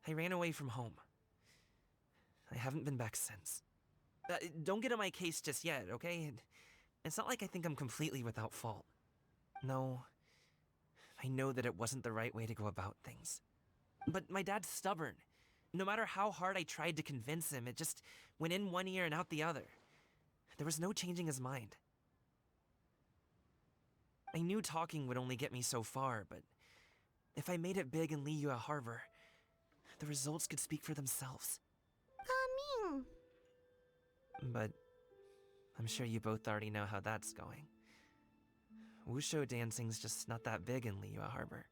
Speaker 9: ran away from home. I haven't been back since. Don't get on my case just yet, okay? It's not like I think I'm completely without fault. No, I know that it wasn't the right way to go about things. But my dad's stubborn. No matter how hard I tried to convince him, it just went in one ear and out the other. There was no changing his mind. I knew talking would only get me so far, but if I made it big in Liyue Harbor, the results could speak for themselves.
Speaker 3: Gaming.
Speaker 9: But I'm sure you both already know how that's going. Wushu dancing's just not that big in Liyue Harbor.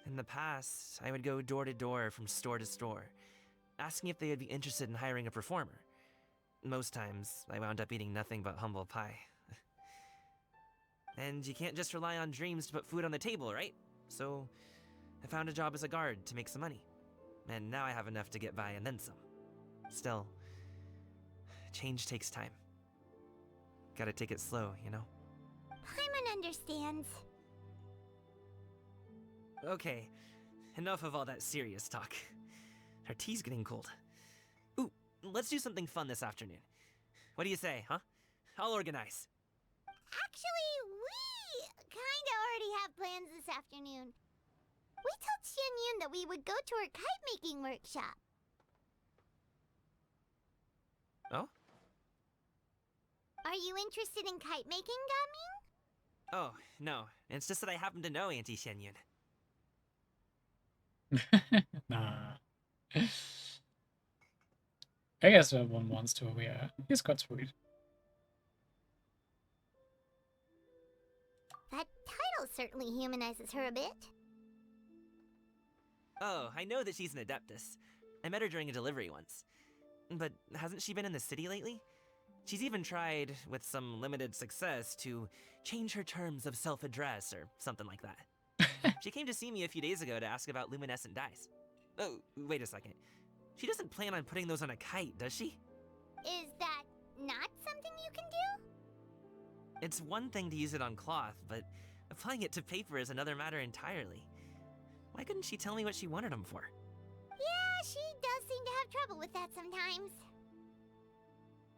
Speaker 9: In the past, I would go door to door from store to store, asking if they would be interested in hiring a performer. Most times, I wound up eating nothing but humble pie. And you can't just rely on dreams to put food on the table, right? So, I found a job as a guard to make some money. And now I have enough to get by and then some. Still, change takes time. gotta take it slow, you know?
Speaker 3: Paimon understands.
Speaker 9: Okay, enough of all that serious talk. Our tea's getting cold. Ooh, let's do something fun this afternoon. What do you say, huh? I'll organize.
Speaker 3: Actually, we kinda already have plans this afternoon. We told Xianyun that we would go to her kite-making workshop.
Speaker 9: Oh?
Speaker 3: Are you interested in kite-making, Gaming?
Speaker 9: Oh, no. It's just that I happen to know Auntie Xianyun.
Speaker 1: Nah. I guess one wants to, yeah. He's quite sweet.
Speaker 3: That title certainly humanizes her a bit.
Speaker 9: Oh, I know that she's an Adeptus. I met her during a delivery once. But hasn't she been in the city lately? She's even tried, with some limited success, to change her terms of self-address or something like that. She came to see me a few days ago to ask about luminescent dyes. Oh, wait a second. She doesn't plan on putting those on a kite, does she?
Speaker 3: Is that not something you can do?
Speaker 9: It's one thing to use it on cloth, but applying it to paper is another matter entirely. Why couldn't she tell me what she wanted them for?
Speaker 3: Yeah, she does seem to have trouble with that sometimes.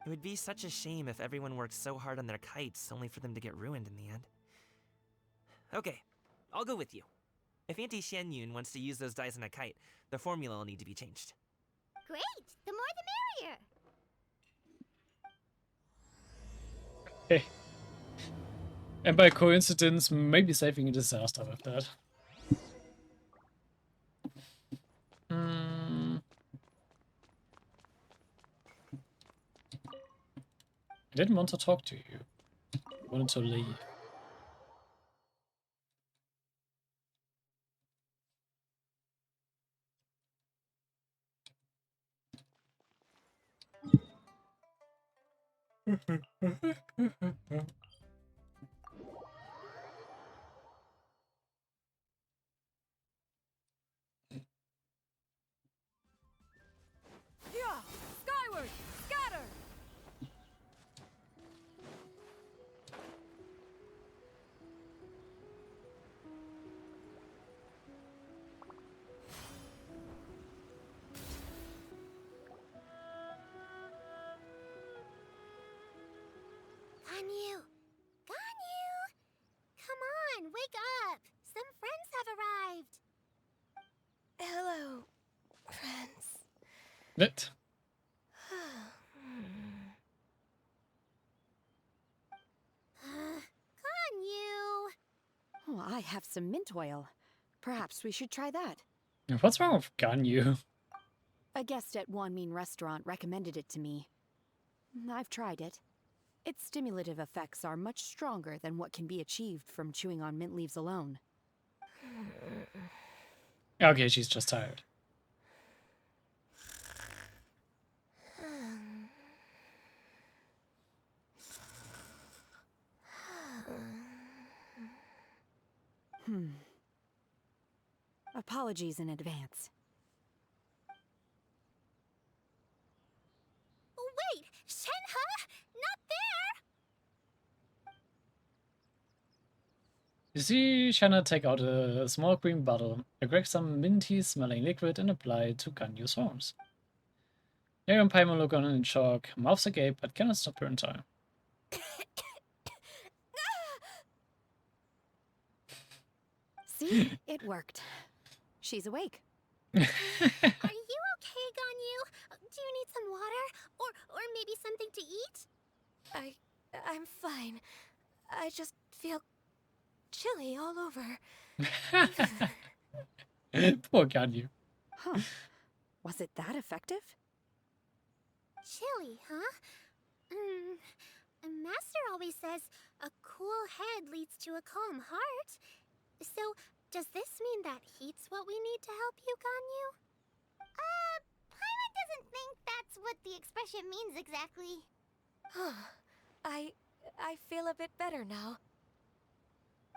Speaker 9: It would be such a shame if everyone worked so hard on their kites only for them to get ruined in the end. Okay, I'll go with you. If Auntie Xianyun wants to use those dyes on a kite, the formula will need to be changed.
Speaker 3: Great! The more the merrier!
Speaker 1: Hey. And by coincidence, maybe saving a disaster with that. I didn't want to talk to you. I wanted to leave.
Speaker 16: Yeah! Skyward! Scatter!
Speaker 3: Ganyu! Ganyu! Come on, wake up! Some friends have arrived!
Speaker 4: Hello, friends.
Speaker 1: Lit.
Speaker 3: Ganyu!
Speaker 17: Oh, I have some mint oil. Perhaps we should try that.
Speaker 1: What's wrong with Ganyu?
Speaker 17: A guest at Wanmin restaurant recommended it to me. I've tried it. Its stimulative effects are much stronger than what can be achieved from chewing on mint leaves alone.
Speaker 1: Okay, she's just tired.
Speaker 17: Apologies in advance.
Speaker 3: Wait! Shenhe? Not there!
Speaker 1: You see Shanna take out a small green bottle, extract some minty smelling liquid and apply it to Ganyu's horns. Nero and Paimon look on in shock, mouths agape, but cannot stop her in time.
Speaker 17: See? It worked. She's awake.
Speaker 3: Are you okay, Ganyu? Do you need some water? Or maybe something to eat?
Speaker 4: I'm fine. I just feel chilly all over.
Speaker 1: Poor Ganyu.
Speaker 17: Huh. Was it that effective?
Speaker 3: Chilly, huh? Master always says a cool head leads to a calm heart. So, does this mean that heat's what we need to help you, Ganyu? Paimon doesn't think that's what the expression means exactly.
Speaker 4: I feel a bit better now.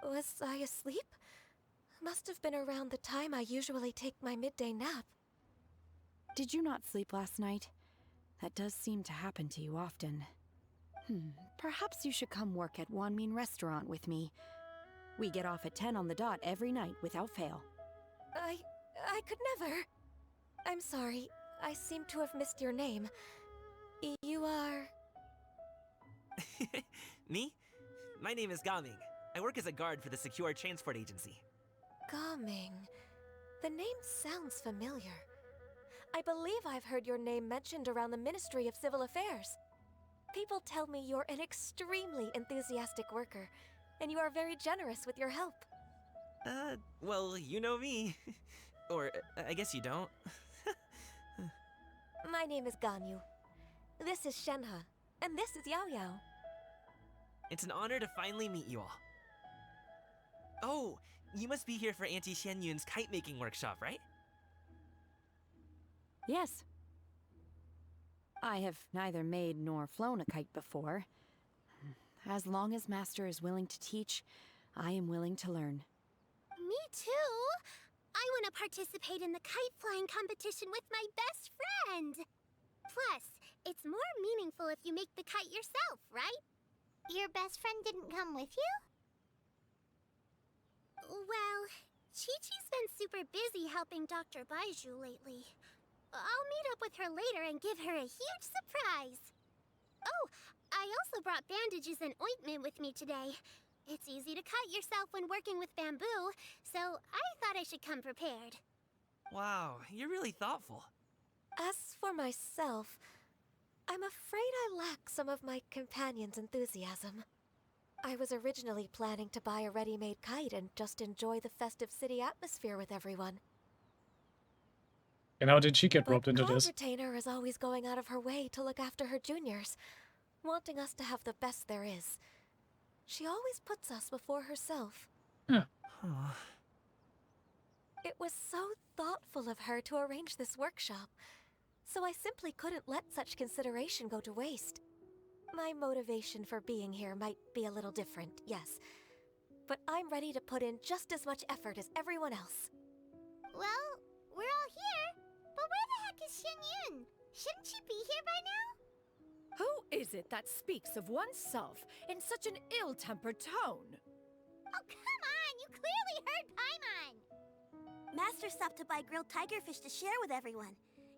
Speaker 4: Was I asleep? Must have been around the time I usually take my midday nap.
Speaker 17: Did you not sleep last night? That does seem to happen to you often. Perhaps you should come work at Wanmin Restaurant with me. We get off at 10 on the dot every night without fail.
Speaker 4: I could never. I'm sorry. I seem to have missed your name. You are...
Speaker 9: Me? My name is Gaming. I work as a guard for the Secure Transport Agency.
Speaker 4: Gaming. The name sounds familiar. I believe I've heard your name mentioned around the Ministry of Civil Affairs. People tell me you're an extremely enthusiastic worker, and you are very generous with your help.
Speaker 9: Well, you know me. Or, I guess you don't.
Speaker 4: My name is Ganyu. This is Shenhe, and this is Yao Yao.
Speaker 9: It's an honor to finally meet you all. Oh, you must be here for Auntie Xianyun's kite-making workshop, right?
Speaker 17: Yes. I have neither made nor flown a kite before. As long as Master is willing to teach, I am willing to learn.
Speaker 3: Me too! I want to participate in the kite flying competition with my best friend! Plus, it's more meaningful if you make the kite yourself, right? Your best friend didn't come with you? Well, Chi-Chi's been super busy helping Dr. Baiju lately. I'll meet up with her later and give her a huge surprise. Oh, I also brought bandages and ointment with me today. It's easy to cut yourself when working with bamboo, so I thought I should come prepared.
Speaker 9: Wow, you're really thoughtful.
Speaker 4: As for myself, I'm afraid I lack some of my companion's enthusiasm. I was originally planning to buy a ready-made kite and just enjoy the festive city atmosphere with everyone.
Speaker 1: And how did she get roped into
Speaker 4: Cloud
Speaker 1: this?
Speaker 4: Retainer is always going out of her way to look after her juniors, wanting us to have the best there is. She always puts us before herself.
Speaker 1: Yeah.
Speaker 4: It was so thoughtful of her to arrange this workshop, so I simply couldn't let such consideration go to waste. My motivation for being here might be a little different, yes, but I'm ready to put in just as much effort as everyone else.
Speaker 3: Well, we're all here, but where the heck is Xianyun? Shouldn't she be here by now?
Speaker 16: Who is it that speaks of oneself in such an ill-tempered tone?
Speaker 3: Oh, come on! You clearly heard Paimon! Master stopped to buy grilled tigerfish to share with everyone.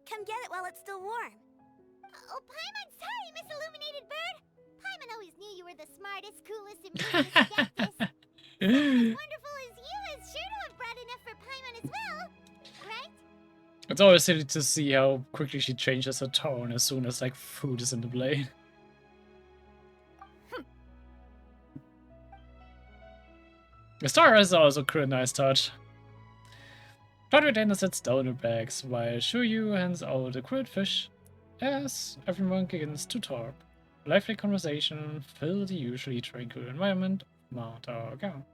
Speaker 3: Come get it while it's still warm. Oh, Paimon, sorry, Miss Illuminated Bird! Paimon always knew you were the smartest, coolest, and meanest skeptist. Someone as wonderful as you is sure to have brought enough for Paimon as well, right?
Speaker 1: It's always silly to see how quickly she changes her tone as soon as like food is in the blade. The star is also a nice touch. Cloud Retainer sets down her bags while Shuyu hands out a grilled fish as everyone begins to talk. Lively conversation fill the usually tranquil environment of Mount Argan.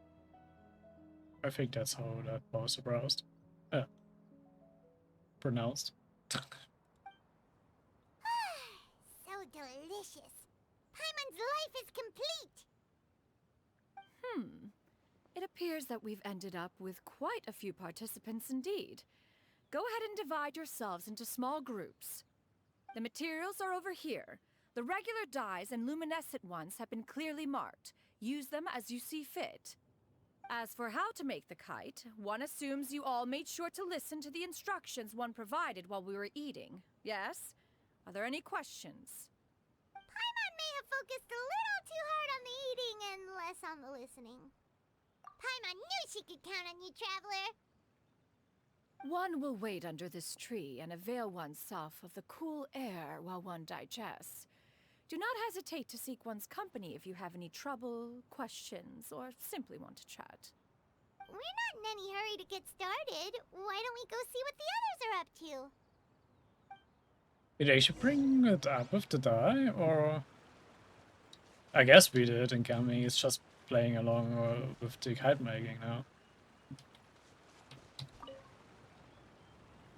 Speaker 1: I think that's how that was pronounced.
Speaker 3: So delicious. Paimon's life is complete.
Speaker 16: It appears that we've ended up with quite a few participants indeed. Go ahead and divide yourselves into small groups. The materials are over here. The regular dyes and luminescent ones have been clearly marked. Use them as you see fit. As for how to make the kite, one assumes you all made sure to listen to the instructions one provided while we were eating. Yes? Are there any questions?
Speaker 3: Paimon may have focused a little too hard on the eating and less on the listening. Paimon knew she could count on you, Traveler.
Speaker 16: One will wait under this tree and avail oneself of the cool air while one digests. Do not hesitate to seek one's company if you have any trouble, questions, or simply want to chat.
Speaker 3: We're not in any hurry to get started. Why don't we go see what the others are up to?
Speaker 1: Did they should bring it up with the die, or I guess we did, and Kami is just playing along with the kite making now.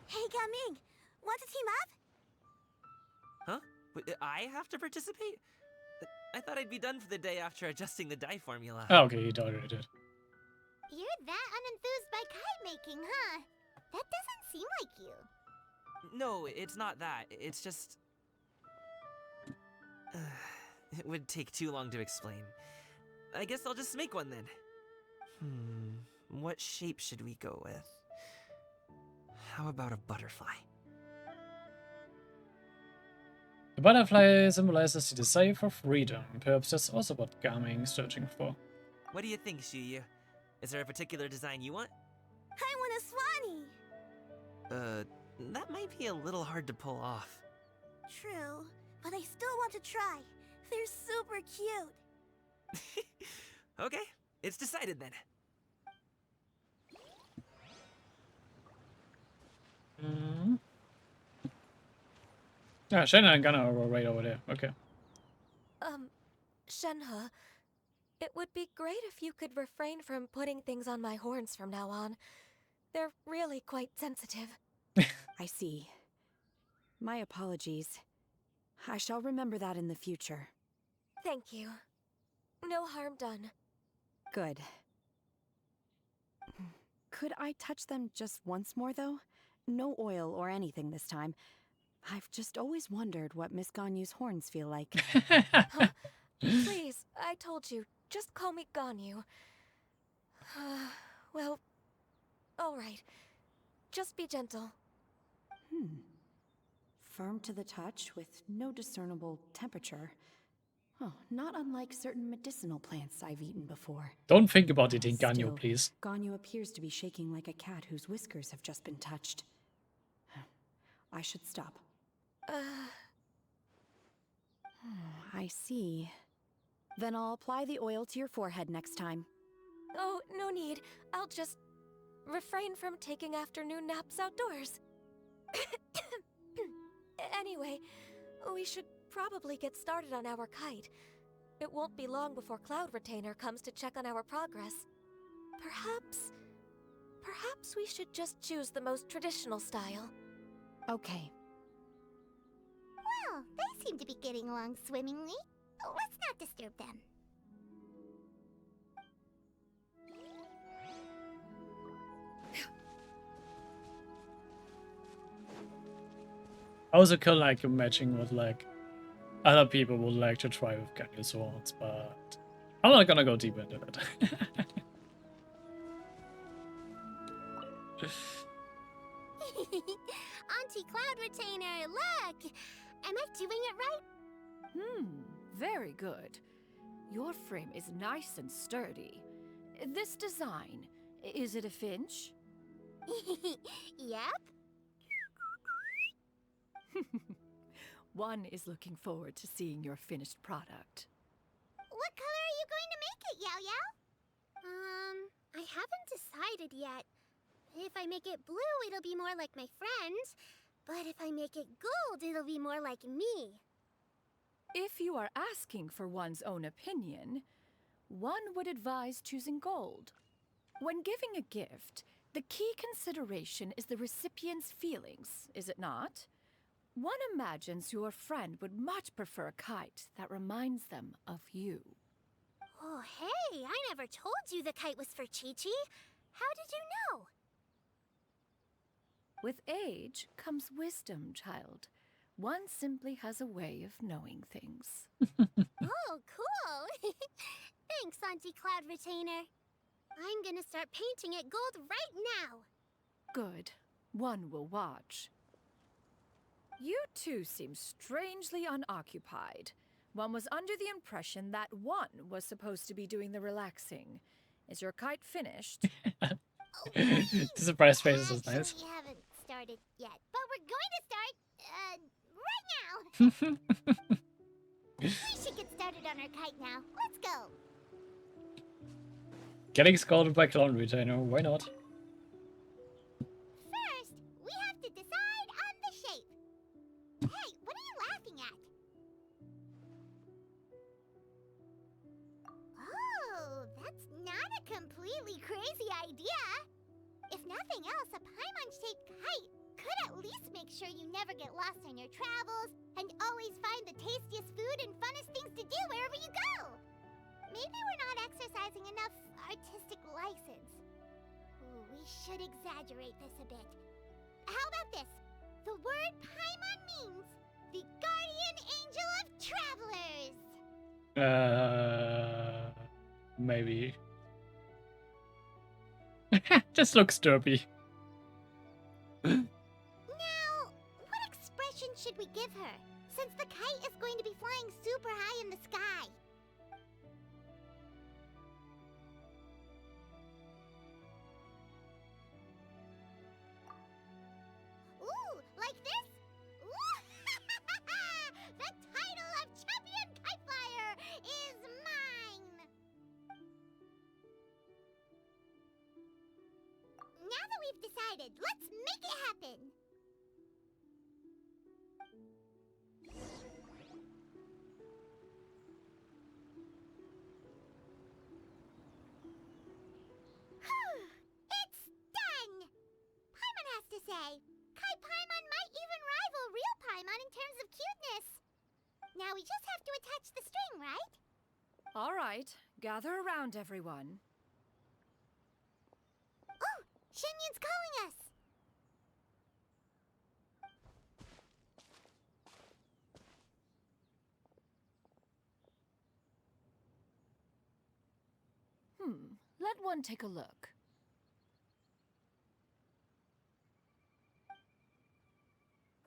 Speaker 3: Hey, Gaming, want to team up?
Speaker 9: Huh? I have to participate? I thought I'd be done for the day after adjusting the die formula.
Speaker 1: Oh, okay, he already did.
Speaker 3: You're that unenthused by kite making, huh? That doesn't seem like you.
Speaker 9: No, it's not that. It's just... It would take too long to explain. I guess I'll just make one then. What shape should we go with? How about a butterfly?
Speaker 1: The butterfly symbolizes the desire for freedom. Perhaps that's also what Gaming is searching for.
Speaker 9: What do you think, Shuyu? Is there a particular design you want?
Speaker 4: I want a swanee!
Speaker 9: That might be a little hard to pull off.
Speaker 4: True, but I still want to try. They're super cute.
Speaker 9: Okay, it's decided then.
Speaker 1: Yeah, Shenhe and Gunnar are right over there. Okay.
Speaker 4: Shenhe, it would be great if you could refrain from putting things on my horns from now on. They're really quite sensitive.
Speaker 17: I see. My apologies. I shall remember that in the future.
Speaker 4: Thank you. No harm done.
Speaker 17: Good. Could I touch them just once more, though? No oil or anything this time. I've just always wondered what Miss Ganyu's horns feel like.
Speaker 4: Please, I told you, just call me Ganyu. Well, alright. Just be gentle.
Speaker 17: Firm to the touch with no discernible temperature. Oh, not unlike certain medicinal plants I've eaten before.
Speaker 1: Don't think about eating Ganyu,
Speaker 17: Still,
Speaker 1: please.
Speaker 17: Ganyu appears to be shaking like a cat whose whiskers have just been touched. I should stop. I see. Then I'll apply the oil to your forehead next time.
Speaker 4: Oh, no need. I'll just refrain from taking afternoon naps outdoors. Anyway, we should probably get started on our kite. It won't be long before Cloud Retainer comes to check on our progress. Perhaps we should just choose the most traditional style.
Speaker 17: Okay.
Speaker 3: Well, they seem to be getting along swimmingly. Let's not disturb them.
Speaker 1: I also could like imagine what like other people would like to try with Ganyu swords, but I'm not gonna go deep into that.
Speaker 3: Auntie Cloud Retainer, look! Am I doing it right?
Speaker 16: Very good. Your frame is nice and sturdy. This design, is it a finch?
Speaker 3: Yep.
Speaker 16: One is looking forward to seeing your finished product.
Speaker 3: What color are you going to make it, Yao Yao? I haven't decided yet. If I make it blue, it'll be more like my friend. But if I make it gold, it'll be more like me.
Speaker 16: If you are asking for one's own opinion, one would advise choosing gold. When giving a gift, the key consideration is the recipient's feelings, is it not? One imagines your friend would much prefer a kite that reminds them of you.
Speaker 3: Oh, hey, I never told you the kite was for Chi-Chi. How did you know?
Speaker 16: With age comes wisdom, child. One simply has a way of knowing things.
Speaker 3: Oh, cool. Thanks, Auntie Cloud Retainer. I'm gonna start painting it gold right now.
Speaker 16: Good. One will watch. You two seem strangely unoccupied. One was under the impression that one was supposed to be doing the relaxing. Is your kite finished?
Speaker 1: The surprise faces is nice.
Speaker 3: We haven't started yet, but we're going to start, right now. We should get started on our kite now. Let's go.
Speaker 1: Getting scolded by Clown Retainer, why not?
Speaker 3: First, we have to decide on the shape. Hey, what are you laughing at? Oh, that's not a completely crazy idea. If nothing else, a Paimon-shaped kite could at least make sure you never get lost on your travels and always find the tastiest food and funnest things to do wherever you go. Maybe we're not exercising enough artistic license. Ooh, we should exaggerate this a bit. How about this? The word Paimon means the guardian angel of travelers.
Speaker 1: Maybe. This looks derpy.
Speaker 3: Now, what expression should we give her, since the kite is going to be flying super high in the sky? Ooh, like this? Ooh, the title of Champion Kite Flyer is mine! Now that we've decided, let's make it happen! It's done! Paimon has to say, Kai Paimon might even rival real Paimon in terms of cuteness. Now we just have to attach the string, right?
Speaker 16: All right, gather around, everyone.
Speaker 3: Oh, Shenyun's calling us!
Speaker 16: Let one take a look.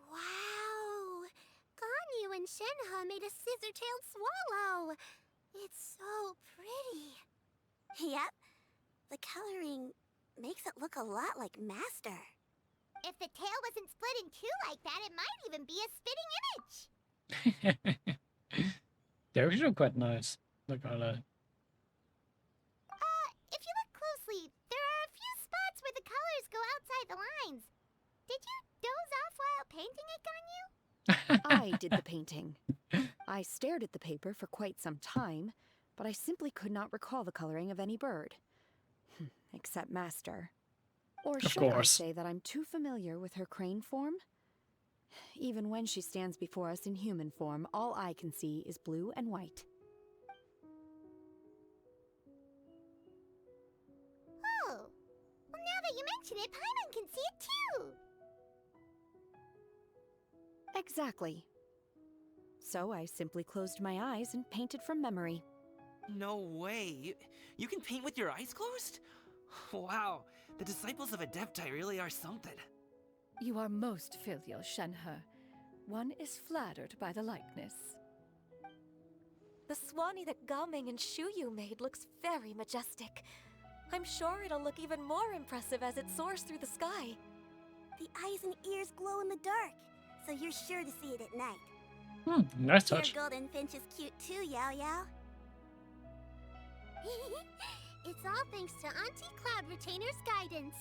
Speaker 3: Wow! Ganyu and Shenhe made a scissor-tailed swallow! It's so pretty. Yep. The coloring makes it look a lot like Master. If the tail wasn't split in two like that, it might even be a spitting image!
Speaker 1: They're actually quite nice, the color.
Speaker 3: If you look closely, there are a few spots where the colors go outside the lines. Did you doze off while painting it, Ganyu?
Speaker 17: I did the painting. I stared at the paper for quite some time, but I simply could not recall the coloring of any bird. Except Master. Or
Speaker 1: Of
Speaker 17: should I
Speaker 1: course.
Speaker 17: say that I'm too familiar with her crane form? Even when she stands before us in human form, all I can see is blue and white.
Speaker 3: Oh, well now that you mention it, Paimon can see it too!
Speaker 17: Exactly. So I simply closed my eyes and painted from memory.
Speaker 9: No way. You can paint with your eyes closed? Wow, the disciples of Adepti really are something.
Speaker 16: You are most filial, Shenhe. One is flattered by the likeness.
Speaker 4: The Swanee that Gaming and Shuyu made looks very majestic. I'm sure it'll look even more impressive as it soars through the sky.
Speaker 3: The eyes and ears glow in the dark, so you're sure to see it at night.
Speaker 1: Nice touch.
Speaker 3: Your golden finch is cute too, Yao Yao. It's all thanks to Auntie Cloud Retainer's guidance.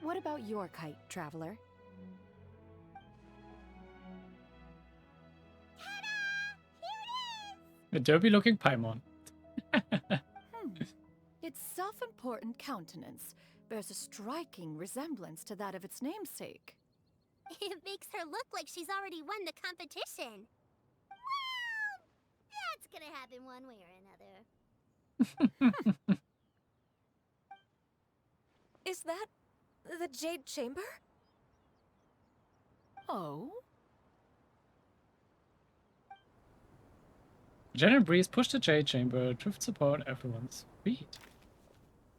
Speaker 17: What about your kite, Traveler?
Speaker 1: A derpy looking Paimon.
Speaker 16: Its self-important countenance bears a striking resemblance to that of its namesake.
Speaker 3: It makes her look like she's already won the competition. Well, that's gonna happen one way or another.
Speaker 4: Is that the Jade Chamber?
Speaker 16: Oh?
Speaker 1: Jen and Breeze push the Jade Chamber to support everyone's feet.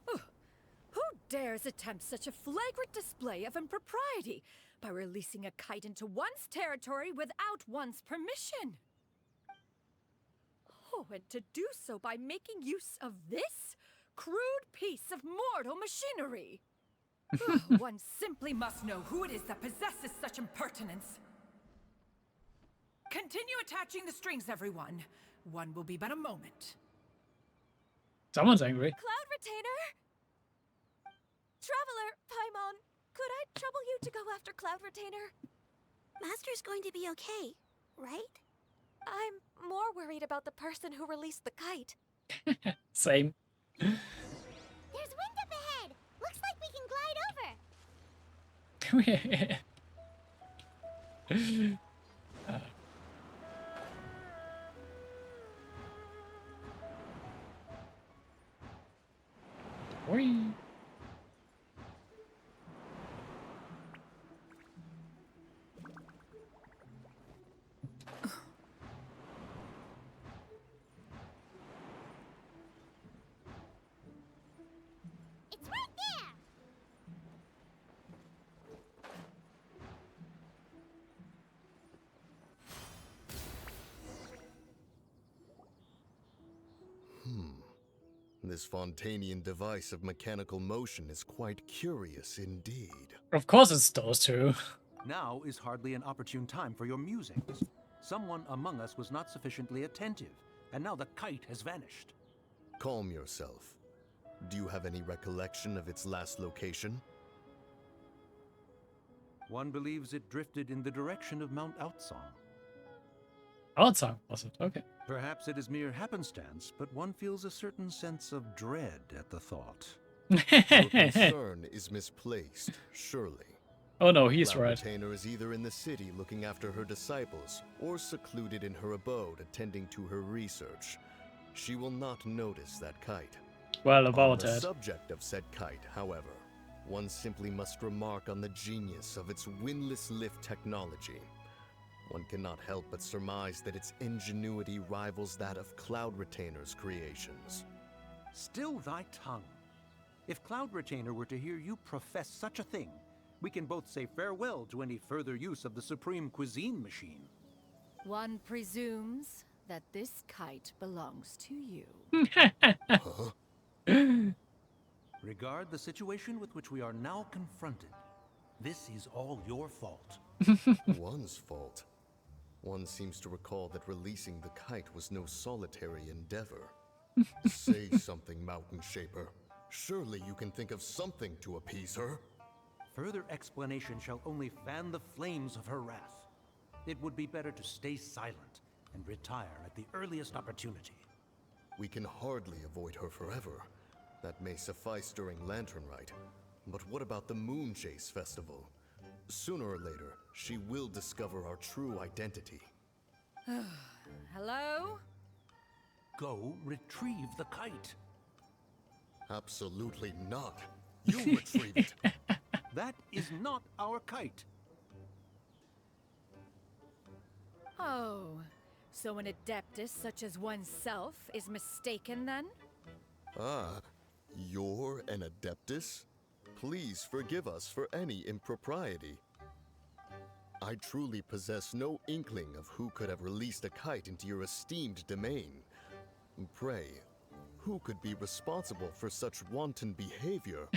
Speaker 16: Who dares attempt such a flagrant display of impropriety by releasing a kite into one's territory without one's permission? Oh, and to do so by making use of this crude piece of mortal machinery. One simply must know who it is that possesses such impertinence. Continue attaching the strings, everyone. One will be but a moment.
Speaker 1: Someone's angry.
Speaker 4: Cloud Retainer! Traveler, Paimon, could I trouble you to go after Cloud Retainer?
Speaker 3: Master's going to be okay, right?
Speaker 4: I'm more worried about the person who released the kite.
Speaker 1: Same.
Speaker 3: There's wind up ahead! Looks like we can glide over!
Speaker 1: Whee.
Speaker 5: This Fontanian device of mechanical motion is quite curious indeed.
Speaker 1: Of course it's those two.
Speaker 6: Now is hardly an opportune time for your musings. Someone among us was not sufficiently attentive, and now the kite has vanished.
Speaker 5: Calm yourself. Do you have any recollection of its last location?
Speaker 6: One believes it drifted in the direction of Mount Outsong.
Speaker 1: Outside, was it? Okay.
Speaker 6: Perhaps it is mere happenstance, but one feels a certain sense of dread at the thought.
Speaker 5: Your concern is misplaced, surely.
Speaker 1: Oh no, he's
Speaker 5: Cloud
Speaker 1: right.
Speaker 5: Retainer is either in the city looking after her disciples, or secluded in her abode attending to her research. She will not notice that kite.
Speaker 1: Well,
Speaker 5: On
Speaker 1: about
Speaker 5: the
Speaker 1: that.
Speaker 5: subject of said kite, however, one simply must remark on the genius of its windless lift technology. One cannot help but surmise that its ingenuity rivals that of Cloud Retainer's creations.
Speaker 6: Still thy tongue. If Cloud Retainer were to hear you profess such a thing, we can both say farewell to any further use of the Supreme Cuisine Machine.
Speaker 16: One presumes that this kite belongs to you.
Speaker 6: Regard the situation with which we are now confronted. This is all your fault.
Speaker 5: One's fault. One seems to recall that releasing the kite was no solitary endeavor. Say something, Mountain Shaper. Surely you can think of something to appease her.
Speaker 6: Further explanation shall only fan the flames of her wrath. It would be better to stay silent and retire at the earliest opportunity.
Speaker 5: We can hardly avoid her forever. That may suffice during Lantern Rite. But what about the Moon Chase Festival? Sooner or later, she will discover our true identity.
Speaker 16: Hello?
Speaker 6: Go retrieve the kite.
Speaker 5: Absolutely not. You retrieve it.
Speaker 6: That is not our kite.
Speaker 16: Oh, so an adeptus such as oneself is mistaken then?
Speaker 5: Ah, you're an Adeptus? Please forgive us for any impropriety. I truly possess no inkling of who could have released a kite into your esteemed domain. Pray, who could be responsible for such wanton behavior?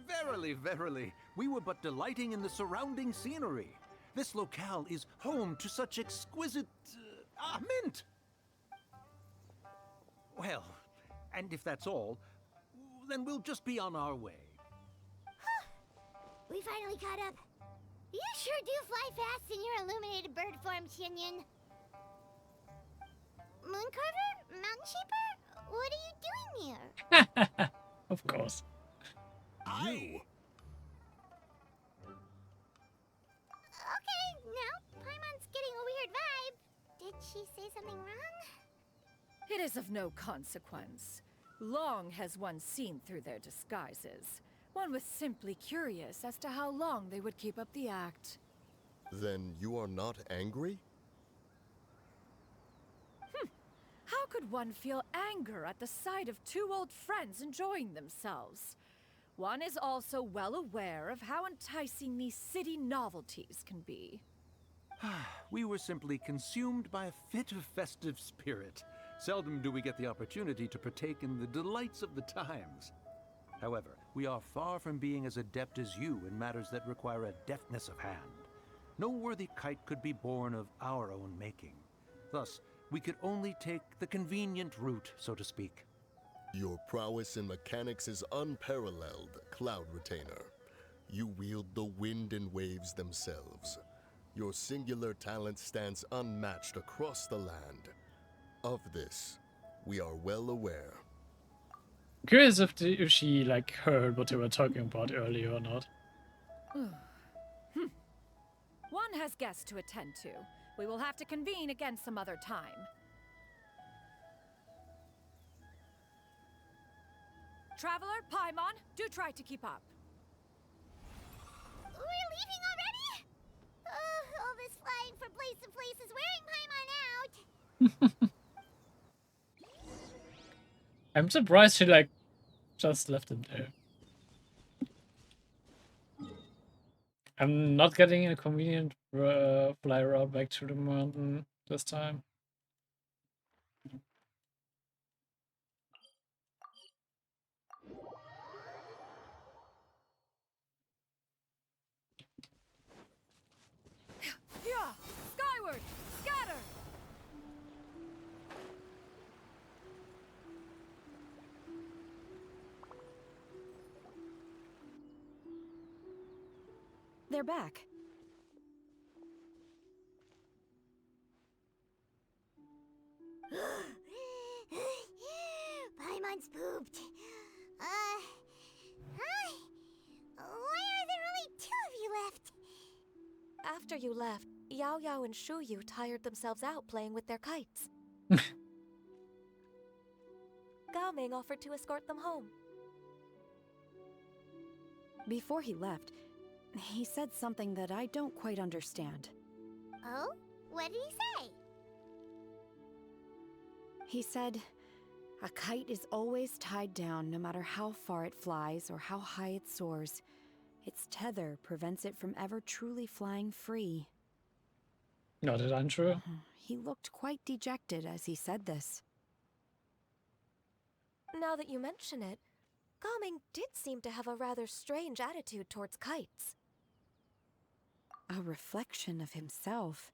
Speaker 6: Verily, verily, we were but delighting in the surrounding scenery. This locale is home to such exquisite... mint! Well, and if that's all, then we'll just be on our way.
Speaker 3: We finally caught up. You sure do fly fast in your illuminated bird form, Chinyan. Mooncarver? Mountain Shaper? What are you doing here?
Speaker 1: Of course.
Speaker 5: You?
Speaker 3: Okay, now Paimon's getting a weird vibe. Did she say something wrong?
Speaker 16: It is of no consequence. Long has one seen through their disguises. One was simply curious as to how long they would keep up the act.
Speaker 5: Then you are not angry?
Speaker 16: How could one feel anger at the sight of two old friends enjoying themselves? One is also well aware of how enticing these city novelties can be.
Speaker 6: We were simply consumed by a fit of festive spirit. Seldom do we get the opportunity to partake in the delights of the times. However, we are far from being as adept as you in matters that require a deftness of hand. No worthy kite could be born of our own making. Thus, we could only take the convenient route, so to speak.
Speaker 5: Your prowess in mechanics is unparalleled, Cloud Retainer. You wield the wind and waves themselves. Your singular talent stands unmatched across the land. Of this, we are well aware.
Speaker 1: Curious if she like heard what they were talking about earlier or not.
Speaker 16: One has guests to attend to. We will have to convene again some other time. Traveler, Paimon, do try to keep up.
Speaker 3: We're leaving already? All this flying from place to place is wearing Paimon out.
Speaker 1: I'm surprised she like just left him there. I'm not getting a convenient fly route back to the mountain this time.
Speaker 17: They're back.
Speaker 3: Paimon's pooped. Hi. Why are there only 2 of you left?
Speaker 4: After you left, Yao Yao and Shu Yu tired themselves out playing with their kites. Gao Ming offered to escort them home.
Speaker 17: Before he left, he said something that I don't quite understand.
Speaker 3: Oh? What did he say?
Speaker 17: He said, a kite is always tied down no matter how far it flies or how high it soars. Its tether prevents it from ever truly flying free.
Speaker 1: Not it untrue.
Speaker 17: He looked quite dejected as he said this.
Speaker 4: Now that you mention it, Gao Ming did seem to have a rather strange attitude towards kites.
Speaker 17: A reflection of himself.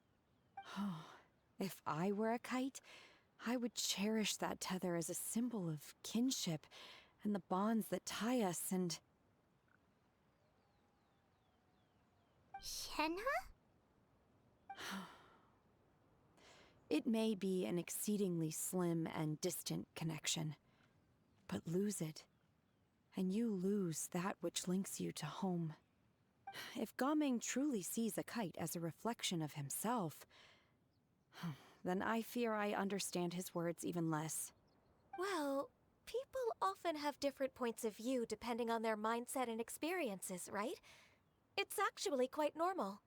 Speaker 17: Oh, if I were a kite, I would cherish that tether as a symbol of kinship and the bonds that tie us and...
Speaker 3: Shenhe?
Speaker 17: It may be an exceedingly slim and distant connection, but lose it, and you lose that which links you to home. If Gao Ming truly sees a kite as a reflection of himself, then I fear I understand his words even less.
Speaker 4: Well, people often have different points of view depending on their mindset and experiences, right? It's actually quite normal.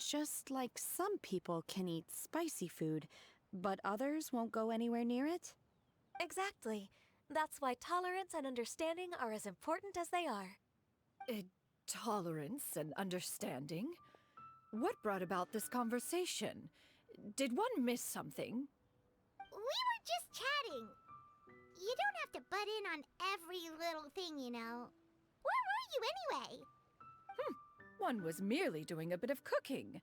Speaker 17: Just like some people can eat spicy food, but others won't go anywhere near it?
Speaker 4: Exactly. That's why tolerance and understanding are as important as they are.
Speaker 16: Tolerance and understanding? What brought about this conversation? Did one miss something?
Speaker 3: We were just chatting. You don't have to butt in on every little thing, you know. Where were you anyway?
Speaker 16: One was merely doing a bit of cooking.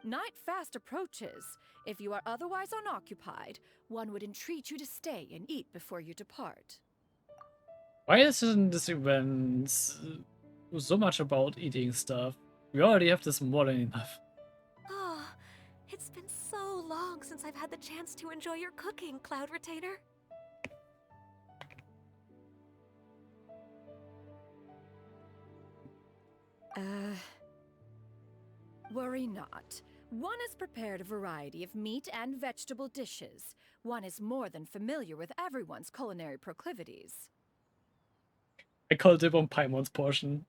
Speaker 16: Night fast approaches. If you are otherwise unoccupied, one would entreat you to stay and eat before you depart.
Speaker 1: Why isn't this event so much about eating stuff? We already have this more than enough.
Speaker 4: Oh, it's been so long since I've had the chance to enjoy your cooking, Cloud Retainer.
Speaker 16: Worry not. One has prepared a variety of meat and vegetable dishes. One is more than familiar with everyone's culinary proclivities.
Speaker 1: I called it on Paimon's portion.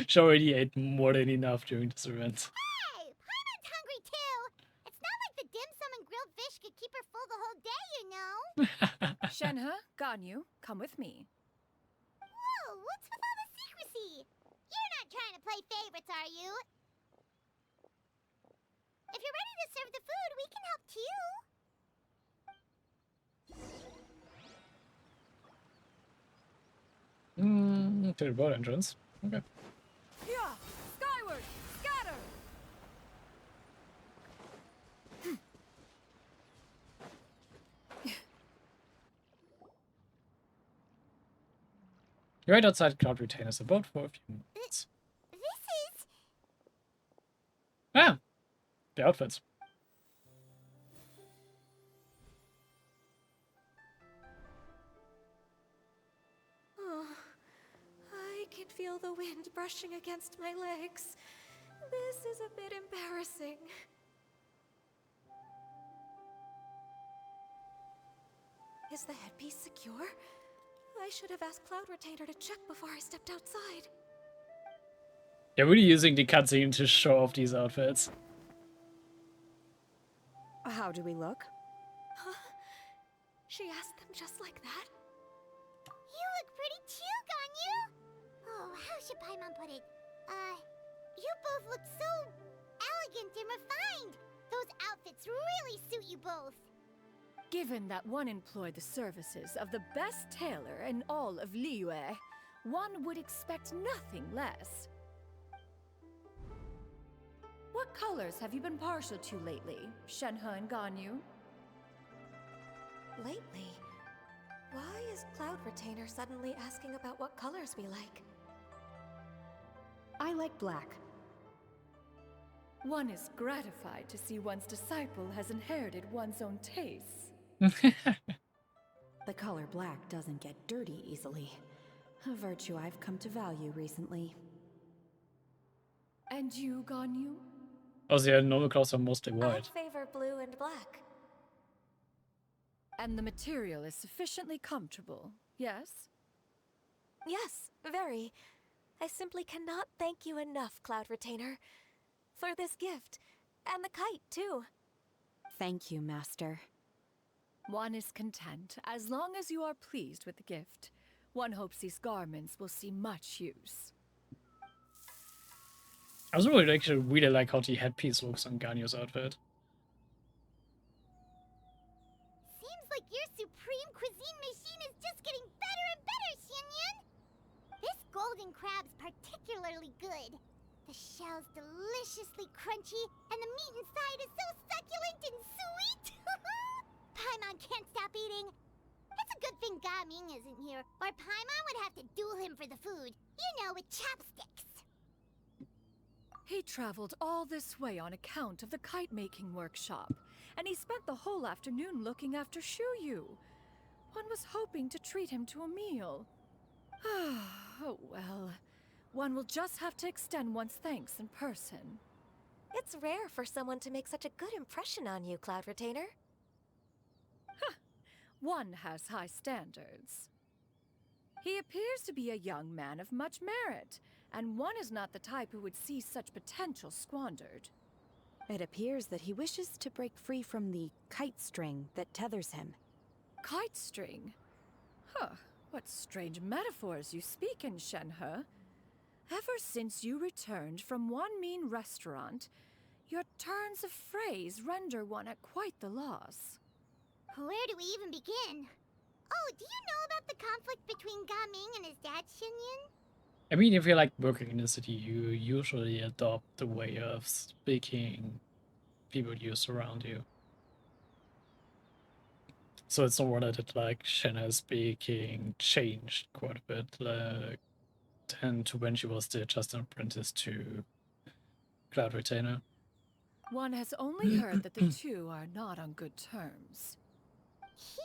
Speaker 1: She already ate more than enough during this event.
Speaker 3: Hey, Paimon's hungry too. It's not like the dim sum and grilled fish could keep her full the whole day, you know.
Speaker 16: Shenhe, Ganyu, come with me.
Speaker 3: Whoa, what's with all the secrecy? You're not trying to play favorites, are you? If you're ready to serve the food, we can help too.
Speaker 1: To the boat entrance. Okay.
Speaker 16: Yeah, skyward, scatter!
Speaker 1: You're right outside Cloud Retainer's boat for a few minutes.
Speaker 3: This is...
Speaker 1: Ah! The outfits.
Speaker 4: Oh, I can feel the wind brushing against my legs. This is a bit embarrassing. Is the headpiece secure? I should have asked Cloud Retainer to check before I stepped outside.
Speaker 1: They're really using the cutscene to show off these outfits.
Speaker 17: How do we look?
Speaker 4: Huh? She asked them just like that?
Speaker 3: You look pretty too, Ganyu. Oh, how should Paimon put it? You both look so elegant and refined. Those outfits really suit you both.
Speaker 16: Given that one employed the services of the best tailor in all of Liyue, one would expect nothing less. What colors have you been partial to lately, Shenhe and Ganyu?
Speaker 4: Lately? Why is Cloud Retainer suddenly asking about what colors we like?
Speaker 17: I like black.
Speaker 16: One is gratified to see one's disciple has inherited one's own tastes.
Speaker 17: The color black doesn't get dirty easily. A virtue I've come to value recently.
Speaker 16: And you, Ganyu?
Speaker 1: Also, yeah, normal clothes are mostly white.
Speaker 4: I favor blue and black.
Speaker 16: And the material is sufficiently comfortable, yes?
Speaker 4: Yes, very. I simply cannot thank you enough, Cloud Retainer. For this gift. And the kite, too.
Speaker 17: Thank you, Master.
Speaker 16: One is content, as long as you are pleased with the gift. One hopes these garments will see much use.
Speaker 1: I was really like how the headpiece looks on Ganyu's outfit.
Speaker 3: Seems like your supreme cuisine machine is just getting better and better, Xianyun! This golden crab's particularly good. The shell's deliciously crunchy, and the meat inside is so succulent and sweet! Paimon can't stop eating. It's a good thing Gaming isn't here, or Paimon would have to duel him for the food. You know, with chopsticks.
Speaker 16: He traveled all this way on account of the kite-making workshop, and he spent the whole afternoon looking after Shuyu. One was hoping to treat him to a meal. Oh well. One will just have to extend one's thanks in person.
Speaker 4: It's rare for someone to make such a good impression on you, Cloud Retainer.
Speaker 16: One has high standards. He appears to be a young man of much merit, and one is not the type who would see such potential squandered.
Speaker 17: It appears that he wishes to break free from the kite string that tethers him.
Speaker 16: Kite string? Huh, what strange metaphors you speak in, Shenhe. Ever since you returned from one mean restaurant, your turns of phrase render one at quite the loss.
Speaker 3: Where do we even begin? Oh, do you know about the conflict between Gaming and his dad, Xianyun?
Speaker 1: I mean, if you're like working in a city, you usually adopt the way of speaking people use around you. So it's not that like Shenna's speaking changed quite a bit, like and to when she was still just an apprentice to Cloud Retainer.
Speaker 16: One has only heard that the two are not on good terms.
Speaker 3: He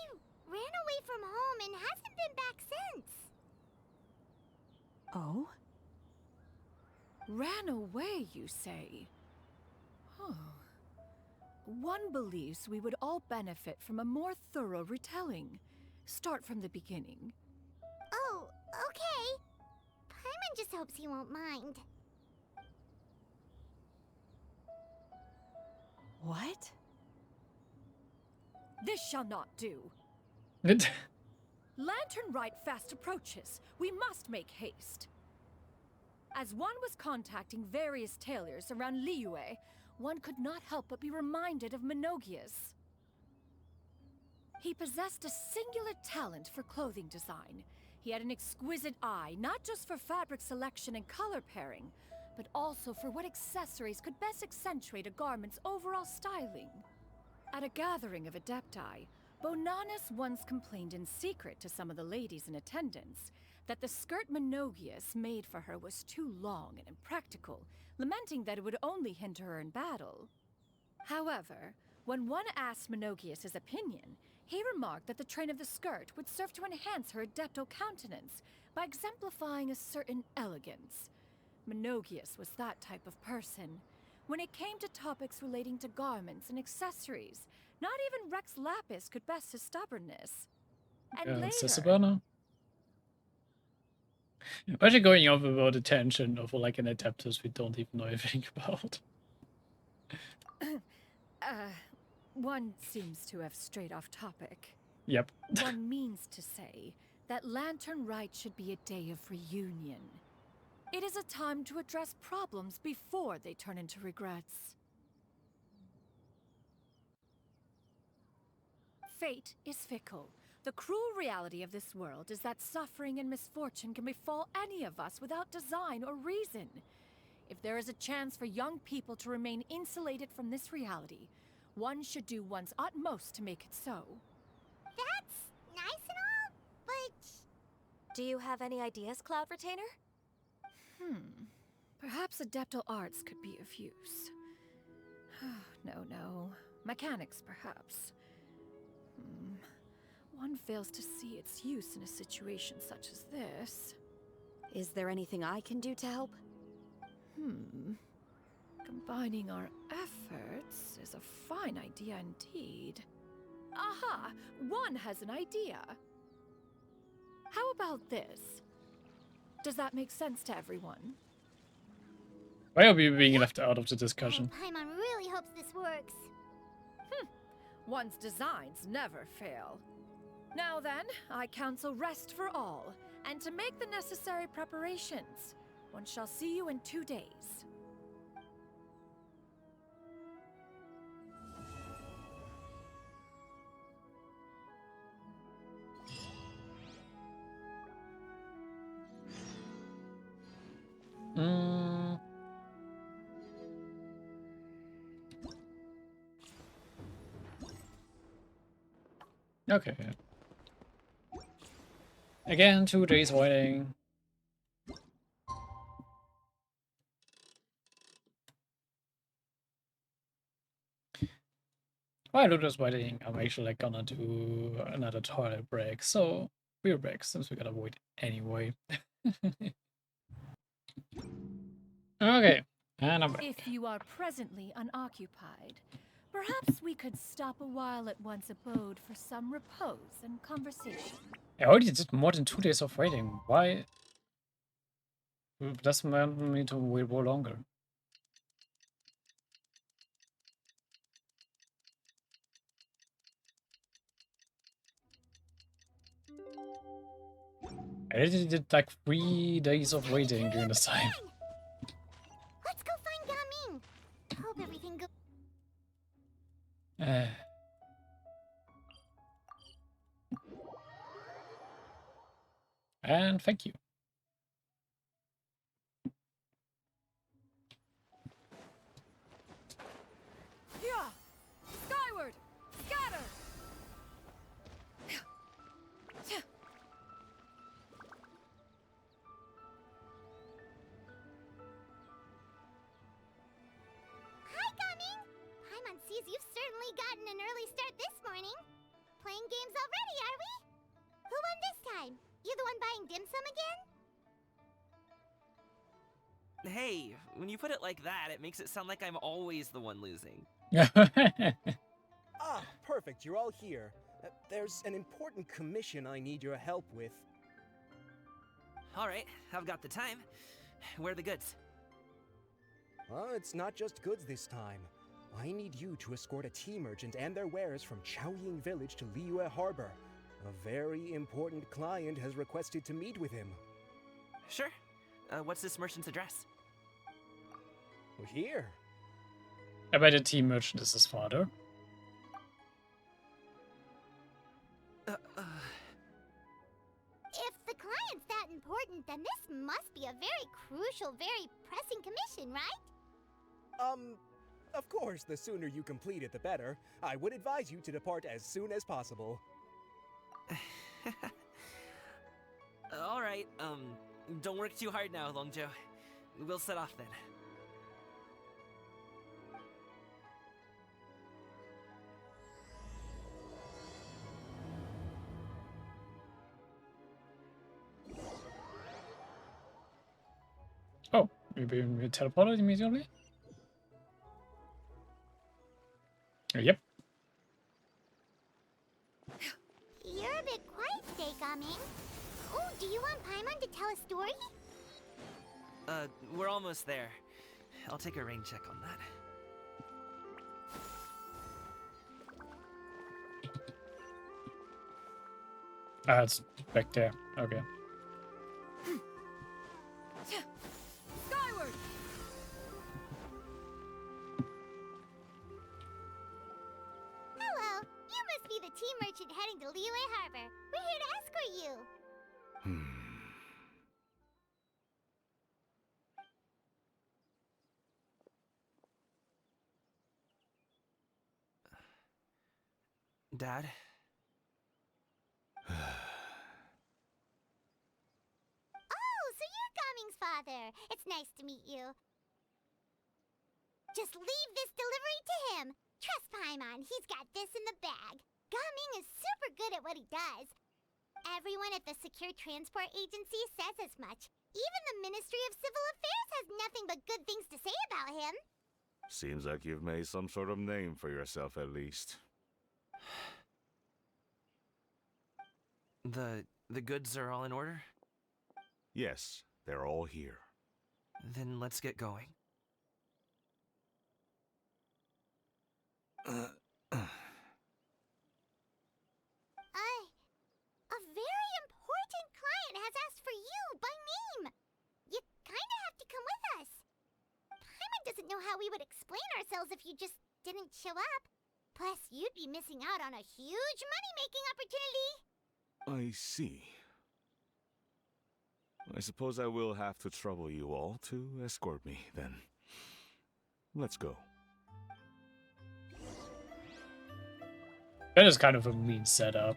Speaker 3: ran away from home and hasn't been back since.
Speaker 17: Oh?
Speaker 16: Ran away, you say? Oh. One believes we would all benefit from a more thorough retelling. Start from the beginning.
Speaker 3: Oh, okay. Paimon just hopes he won't mind.
Speaker 17: What?
Speaker 16: This shall not do. Lantern Rite fast approaches. We must make haste. As one was contacting various tailors around Liyue, one could not help but be reminded of Menogias. He possessed a singular talent for clothing design. He had an exquisite eye, not just for fabric selection and color pairing, but also for what accessories could best accentuate a garment's overall styling. At a gathering of Adepti, Bonanis once complained in secret to some of the ladies in attendance that the skirt Menogias made for her was too long and impractical, lamenting that it would only hinder her in battle. However, when one asked Menogias his opinion, he remarked that the train of the skirt would serve to enhance her adepto countenance by exemplifying a certain elegance. Menogias was that type of person. When it came to topics relating to garments and accessories, not even Rex Lapis could best his stubbornness. And later...
Speaker 1: Imagine going off about a tangent of like an Adeptus we don't even know anything about.
Speaker 16: One seems to have strayed off topic.
Speaker 1: Yep.
Speaker 16: One means to say that Lantern Rite should be a day of reunion. It is a time to address problems before they turn into regrets. Fate is fickle. The cruel reality of this world is that suffering and misfortune can befall any of us without design or reason. If there is a chance for young people to remain insulated from this reality, one should do one's utmost to make it so.
Speaker 3: That's nice and all, but...
Speaker 4: Do you have any ideas, Cloud Retainer?
Speaker 16: Perhaps adeptal arts could be of use. No. Mechanics, perhaps. One fails to see its use in a situation such as this.
Speaker 17: Is there anything I can do to help?
Speaker 16: Combining our efforts is a fine idea indeed. Aha! One has an idea. How about this? Does that make sense to everyone?
Speaker 1: Why are we being left out of the discussion?
Speaker 3: Paimon really hopes this works.
Speaker 16: One's designs never fail. Now then, I counsel rest for all, and to make the necessary preparations. One shall see you in 2 days.
Speaker 1: Okay. Again, 2 days waiting. While Luna's waiting, I'm actually gonna do another toilet break. So, we're back since we gotta wait anyway. Okay, and I'm back.
Speaker 7: If you are presently unoccupied, perhaps we could stop a while at one's abode for some repose and conversation.
Speaker 1: I already did more than 2 days of waiting. Why does it want me to wait more longer? I already did like 3 days of waiting during this time.
Speaker 3: Let's go find Gaming. Hope everything goes.
Speaker 1: And thank you.
Speaker 16: Yeah! Skyward! Scatter!
Speaker 3: Hi, Gaming. Paimon sees you've certainly gotten an early start this morning. Playing games already, are we? Who won this time? You the one buying dim sum again?
Speaker 9: Hey, when you put it like that, it makes it sound like I'm always the one losing.
Speaker 8: Ah, perfect, you're all here. There's an important commission I need your help with.
Speaker 9: Alright, I've got the time. Where are the goods?
Speaker 8: It's not just goods this time. I need you to escort a tea merchant and their wares from Chaoying Village to Liyue Harbor. A very important client has requested to meet with him.
Speaker 9: Sure. What's this merchant's address?
Speaker 8: Here.
Speaker 1: I bet the tea merchant is his father.
Speaker 3: If the client's that important, then this must be a very crucial, very pressing commission, right?
Speaker 8: Of course, the sooner you complete it, the better. I would advise you to depart as soon as possible.
Speaker 9: Alright, don't work too hard now, Longjo. We'll set off then.
Speaker 1: Oh, maybe we teleported immediately? Yep.
Speaker 3: You're a bit quiet today, Gaming. Oh, do you want Paimon to tell a story?
Speaker 9: We're almost there. I'll take a rain check on that.
Speaker 1: It's back there. Okay.
Speaker 16: Skyward!
Speaker 3: Hello, you must be the tea merchant heading to Liyue Harbor. We're here to escort you.
Speaker 9: Dad?
Speaker 3: Oh, so you're Gaming's father. bother. It's nice to meet you. Just leave this delivery to him. Trust Paimon, he's got this in the bag. Gaming is super good at what he does. Everyone at the Secure Transport Agency says as much. Even the Ministry of Civil Affairs has nothing but good things to say about him.
Speaker 18: Seems like you've made some sort of name for yourself, at least.
Speaker 9: The goods are all in order?
Speaker 18: Yes, they're all here.
Speaker 9: Then let's get going.
Speaker 3: A very important client has asked for you by name. You kinda have to come with us. Paimon doesn't know how we would explain ourselves if you just didn't show up. Plus, you'd be missing out on a huge money-making opportunity.
Speaker 18: I see. I suppose I will have to trouble you all to escort me, then. Let's go.
Speaker 1: That is kind of a mean setup.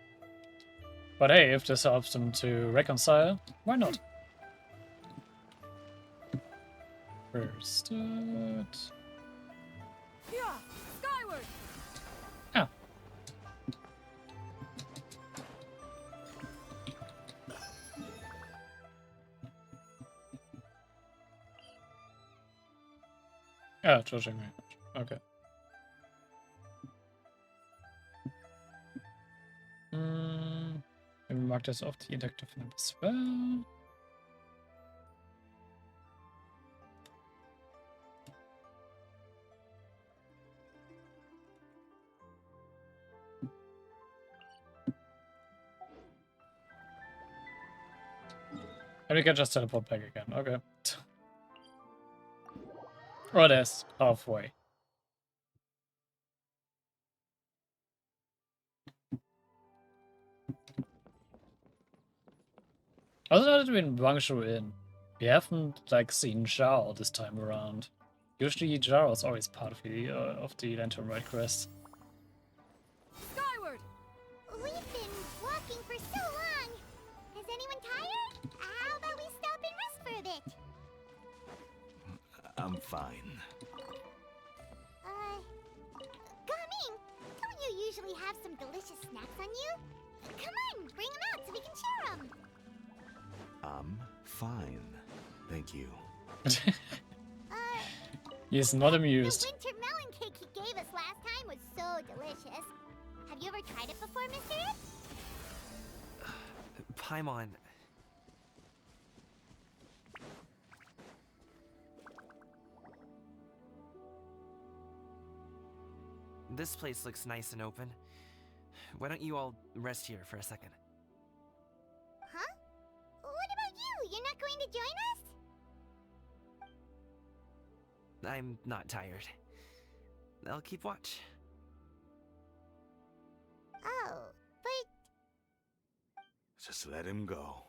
Speaker 1: But hey, if this helps them to reconcile, why not? First,
Speaker 16: Yeah, skyward.
Speaker 1: Ah. Yeah, judging me. Okay. Let me mark this off the inductive map as well. And we can just teleport back again. Okay. Or that's halfway. Also noted in Wangshu Inn, we haven't like seen Zhao this time around. Usually Zhao is always part of the Lantern Rite quest.
Speaker 16: Skyward.
Speaker 3: We've been walking for so long. Is anyone tired? How about we stop and rest for a bit?
Speaker 18: I'm fine.
Speaker 3: Gaming, don't you usually have some delicious snacks on you? Come on, bring them out so we can share them.
Speaker 18: I'm fine. Thank you.
Speaker 1: He's not amused.
Speaker 3: The winter melon cake he gave us last time was so delicious. Have you ever tried it before, Mr. Ip?
Speaker 9: Paimon. This place looks nice and open. Why don't you all rest here for a second?
Speaker 3: Huh? What about you? You're not going to join us?
Speaker 9: I'm not tired. I'll keep watch.
Speaker 3: Oh, but...
Speaker 18: Just let him go.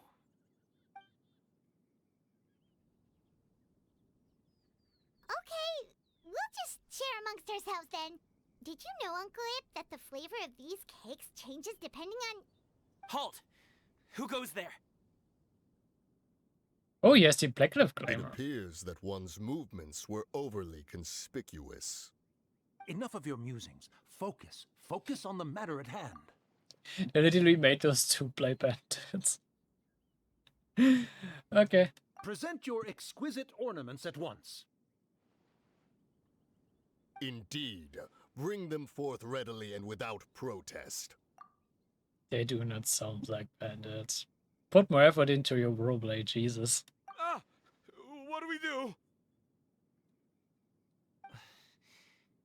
Speaker 3: Okay, we'll just share amongst ourselves then. Did you know, Uncle Ip, that the flavor of these cakes changes depending on...
Speaker 9: Halt! Who goes there?
Speaker 1: Oh yes, the Blackcliff
Speaker 5: It
Speaker 1: Glamour.
Speaker 5: appears that one's movements were overly conspicuous.
Speaker 6: Enough of your musings. Focus. Focus on the matter at hand.
Speaker 1: They literally made those two play bandits. Okay.
Speaker 6: Present your exquisite ornaments at once.
Speaker 5: Indeed. Bring them forth readily and without protest.
Speaker 1: They do not sound like bandits. Put more effort into your roleplay, Jesus.
Speaker 18: Ah! What do we do?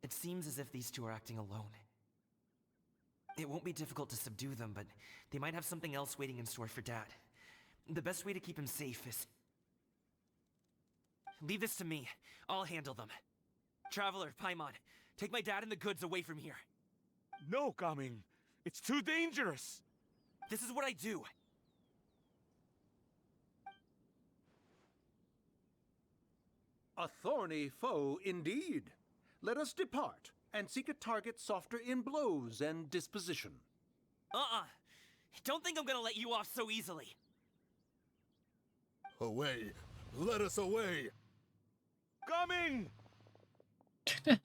Speaker 9: It seems as if these two are acting alone. It won't be difficult to subdue them, but they might have something else waiting in store for Dad. The best way to keep him safe is... Leave this to me. I'll handle them. Traveler, Paimon, take my dad and the goods away from here.
Speaker 18: No, Gaming. It's too dangerous.
Speaker 9: This is what I do.
Speaker 6: A thorny foe indeed. Let us depart and seek a target softer in blows and disposition.
Speaker 9: Don't think I'm gonna let you off so easily.
Speaker 5: Away. Let us away!
Speaker 18: Coming!
Speaker 3: Don't worry,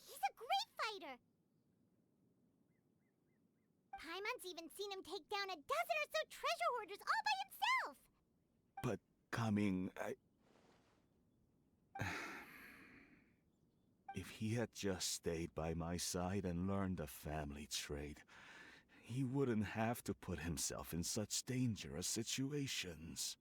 Speaker 3: he's a great fighter. Paimon's even seen him take down a dozen or so treasure hoarders all by himself.
Speaker 18: But coming, If he had just stayed by my side and learned the family trade, he wouldn't have to put himself in such dangerous situations.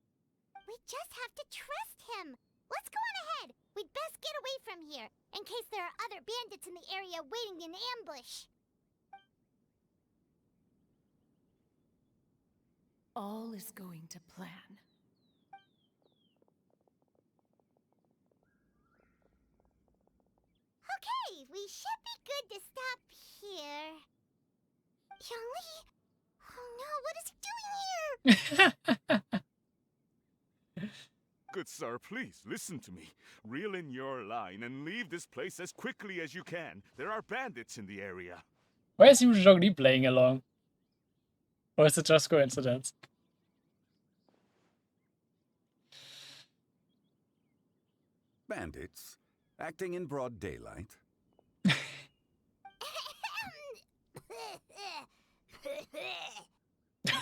Speaker 3: We just have to trust him. Let's go on ahead. We'd best get away from here, in case there are other bandits in the area waiting in ambush.
Speaker 12: All is going to plan.
Speaker 3: Okay, we should be good to stop here. Yangli? Oh no, what is he doing here?
Speaker 18: Good sir, please, listen to me. Reel in your line and leave this place as quickly as you can. There are bandits in the area.
Speaker 1: Why is Zhongli playing along? Or is it just coincidence?
Speaker 15: Bandits? Acting in broad daylight?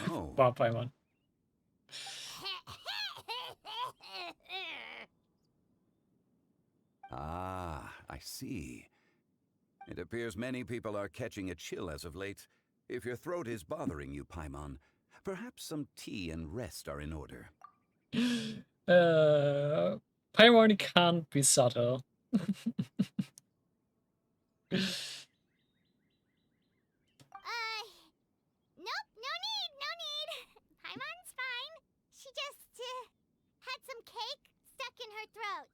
Speaker 15: Oh.
Speaker 1: Wow, Paimon.
Speaker 15: Ah, I see. It appears many people are catching a chill as of late. If your throat is bothering you, Paimon, perhaps some tea and rest are in order.
Speaker 1: Paimon can't be subtle.
Speaker 3: Nope, no need. Paimon's fine. She just, had some cake stuck in her throat.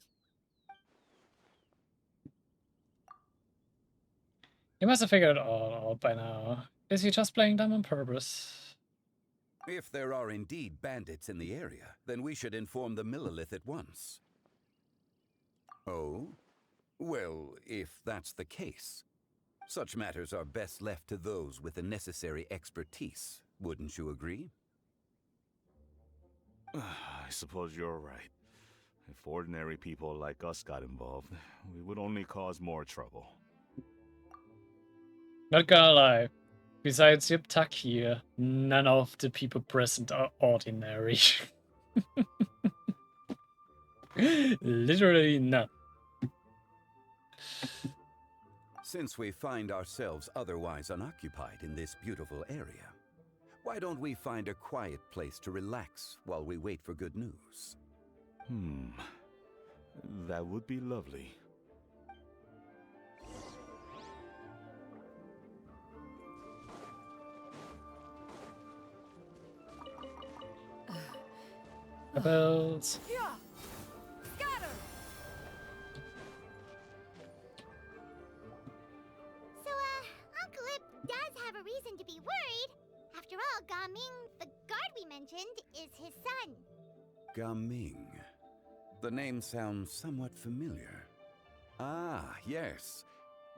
Speaker 1: He must have figured it all out by now. Is he just playing dumb on purpose?
Speaker 15: If there are indeed bandits in the area, then we should inform the Millilith at once. Oh? Well, if that's the case, such matters are best left to those with the necessary expertise, wouldn't you agree?
Speaker 18: I suppose you're right. If ordinary people like us got involved, we would only cause more trouble.
Speaker 1: Not gonna lie. Besides Yip Tak here, none of the people present are ordinary. Literally none.
Speaker 15: Since we find ourselves otherwise unoccupied in this beautiful area, why don't we find a quiet place to relax while we wait for good news?
Speaker 18: That would be lovely.
Speaker 1: Bells.
Speaker 16: Yeah. Scatter.
Speaker 3: So, Uncle Ip does have a reason to be worried. After all, Gaming, the guard we mentioned, is his son.
Speaker 15: Gaming. The name sounds somewhat familiar. Ah, yes.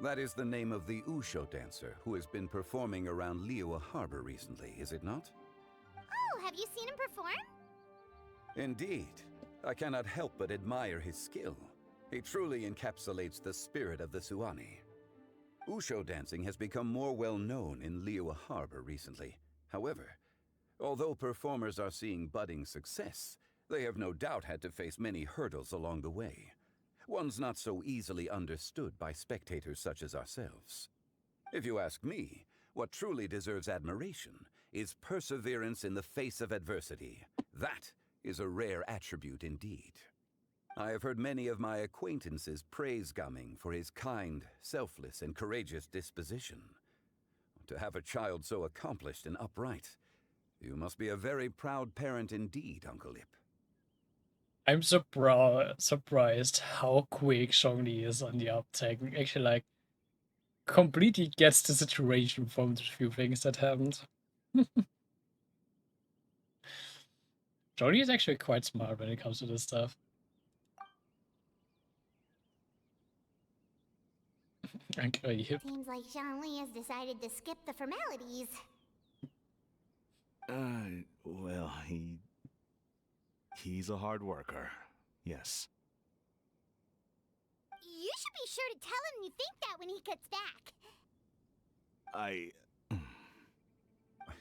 Speaker 15: That is the name of the Usho dancer who has been performing around Liyue Harbor recently, is it not?
Speaker 3: Oh, have you seen him perform?
Speaker 15: Indeed. I cannot help but admire his skill. He truly encapsulates the spirit of the Suani. Usho dancing has become more well known in Liyue Harbor recently. However, although performers are seeing budding success, they have no doubt had to face many hurdles along the way. Ones not so easily understood by spectators such as ourselves. If you ask me, what truly deserves admiration is perseverance in the face of adversity. That is a rare attribute indeed. I have heard many of my acquaintances praise Gaming for his kind, selfless, and courageous disposition. To have a child so accomplished and upright, you must be a very proud parent indeed, Uncle Ip.
Speaker 1: I'm surprised how quick Zhongli is on the uptake. Actually, like, completely gets the situation from the few things that happened. Zhongli is actually quite smart when it comes to this stuff.
Speaker 3: Seems like Zhongli has decided to skip the formalities.
Speaker 18: Well, he He's a hard worker, yes.
Speaker 3: You should be sure to tell him you think that when he gets back.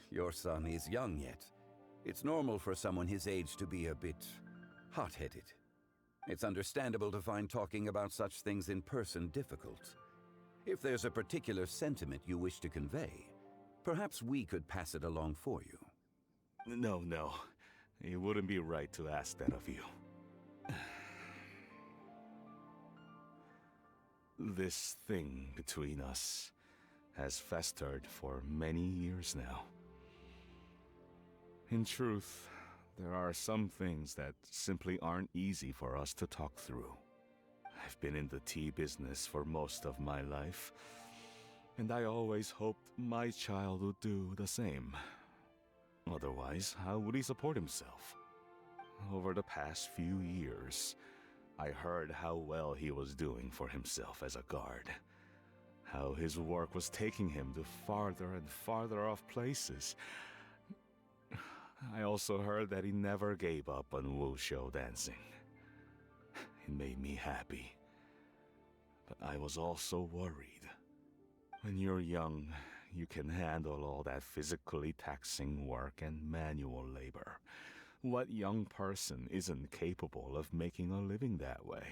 Speaker 15: Your son is young yet. It's normal for someone his age to be a bit hot-headed. It's understandable to find talking about such things in person difficult. If there's a particular sentiment you wish to convey, perhaps we could pass it along for you.
Speaker 18: No. It wouldn't be right to ask that of you. This thing between us has festered for many years now. In truth, there are some things that simply aren't easy for us to talk through. I've been in the tea business for most of my life, and I always hoped my child would do the same. Otherwise, how would he support himself? Over the past few years, I heard how well he was doing for himself as a guard. How his work was taking him to farther and farther off places. I also heard that he never gave up on wushou dancing. It made me happy. But I was also worried. When you're young, you can handle all that physically taxing work and manual labor. What young person isn't capable of making a living that way?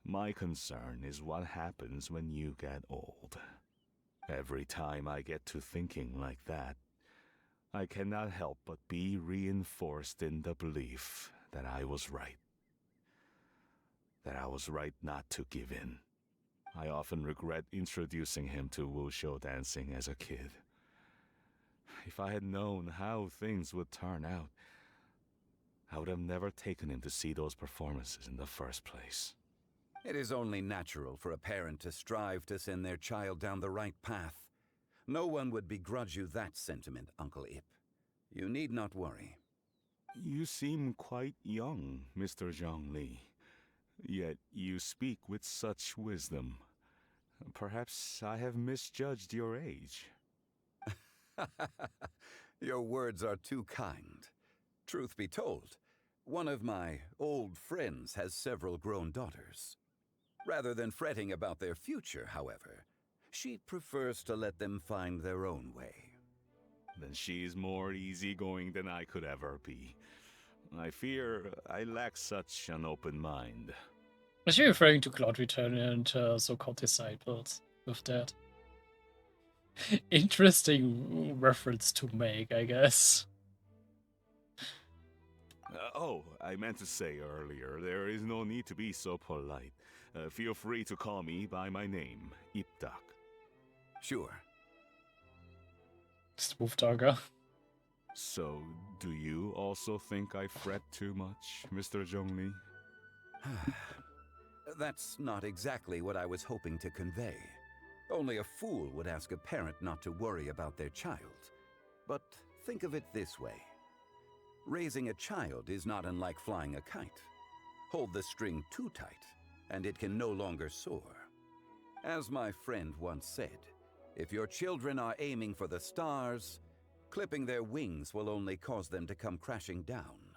Speaker 18: My concern is what happens when you get old. Every time I get to thinking like that, I cannot help but be reinforced in the belief that I was right. That I was right not to give in. I often regret introducing him to wushou dancing as a kid. If I had known how things would turn out, I would have never taken him to see those performances in the first place.
Speaker 15: It is only natural for a parent to strive to send their child down the right path. No one would begrudge you that sentiment, Uncle Ip. You need not worry.
Speaker 18: You seem quite young, Mr. Zhongli. Yet you speak with such wisdom. Perhaps I have misjudged your age.
Speaker 15: Your words are too kind. Truth be told, one of my old friends has several grown daughters. Rather than fretting about their future, however, she prefers to let them find their own way.
Speaker 18: Then she's more easygoing than I could ever be. I fear I lack such an open mind.
Speaker 1: Was she referring to Cloud Return and so-called disciples with that? Interesting reference to make, I guess.
Speaker 18: I meant to say earlier, there is no need to be so polite. Feel free to call me by my name, Ipdak.
Speaker 15: Sure.
Speaker 1: Smooth talker.
Speaker 18: So, do you also think I fret too much, Mr. Zhongli?
Speaker 15: That's not exactly what I was hoping to convey. Only a fool would ask a parent not to worry about their child. But think of it this way. Raising a child is not unlike flying a kite. Hold the string too tight, and it can no longer soar. As my friend once said, if your children are aiming for the stars, clipping their wings will only cause them to come crashing down.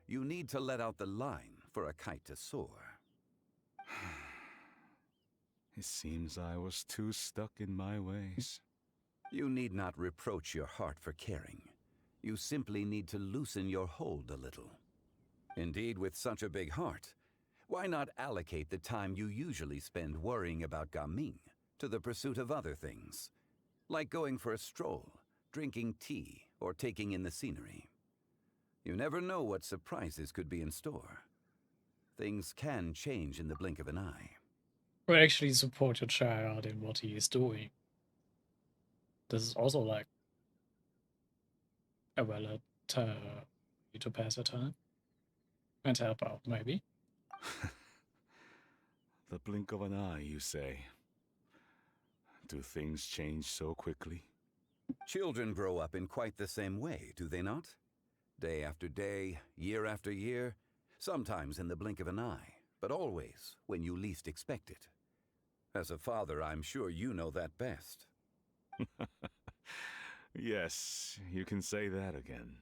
Speaker 15: You need to let out the line for a kite to soar.
Speaker 18: It seems I was too stuck in my ways.
Speaker 15: You need not reproach your heart for caring. You simply need to loosen your hold a little. Indeed, with such a big heart, why not allocate the time you usually spend worrying about Gaming to the pursuit of other things, like going for a stroll, drinking tea, or taking in the scenery? You never know what surprises could be in store. Things can change in the blink of an eye.
Speaker 1: Or actually support your child in what he is doing. This is also like a valid way to pass the time and help out, maybe.
Speaker 18: The blink of an eye, you say? Do things change so quickly?
Speaker 15: Children grow up in quite the same way, do they not? Day after day, year after year, sometimes in the blink of an eye, but always when you least expect it. As a father, I'm sure you know that best.
Speaker 18: Yes, you can say that again.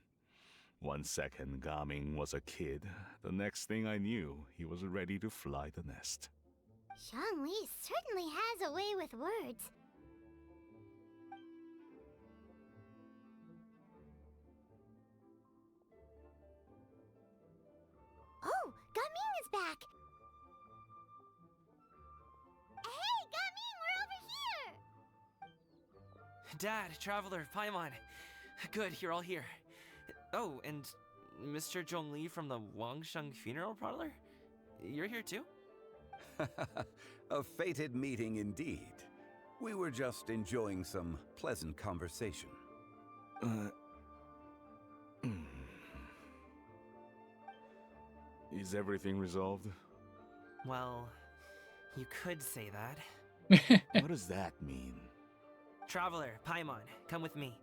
Speaker 18: One second Gaming was a kid, the next thing I knew, he was ready to fly the nest.
Speaker 3: Zhongli certainly has a way with words. Oh, Gaming is back! Hey, Gaming, we're over here!
Speaker 9: Dad, Traveler, Paimon. Good, you're all here. Oh, and Mr. Zhongli from the Wangsheng Funeral Parlor? You're here too?
Speaker 15: A fated meeting indeed. We were just enjoying some pleasant conversation.
Speaker 18: Is everything resolved?
Speaker 9: Well, you could say that.
Speaker 18: What does that mean?
Speaker 9: Traveler, Paimon, come with me.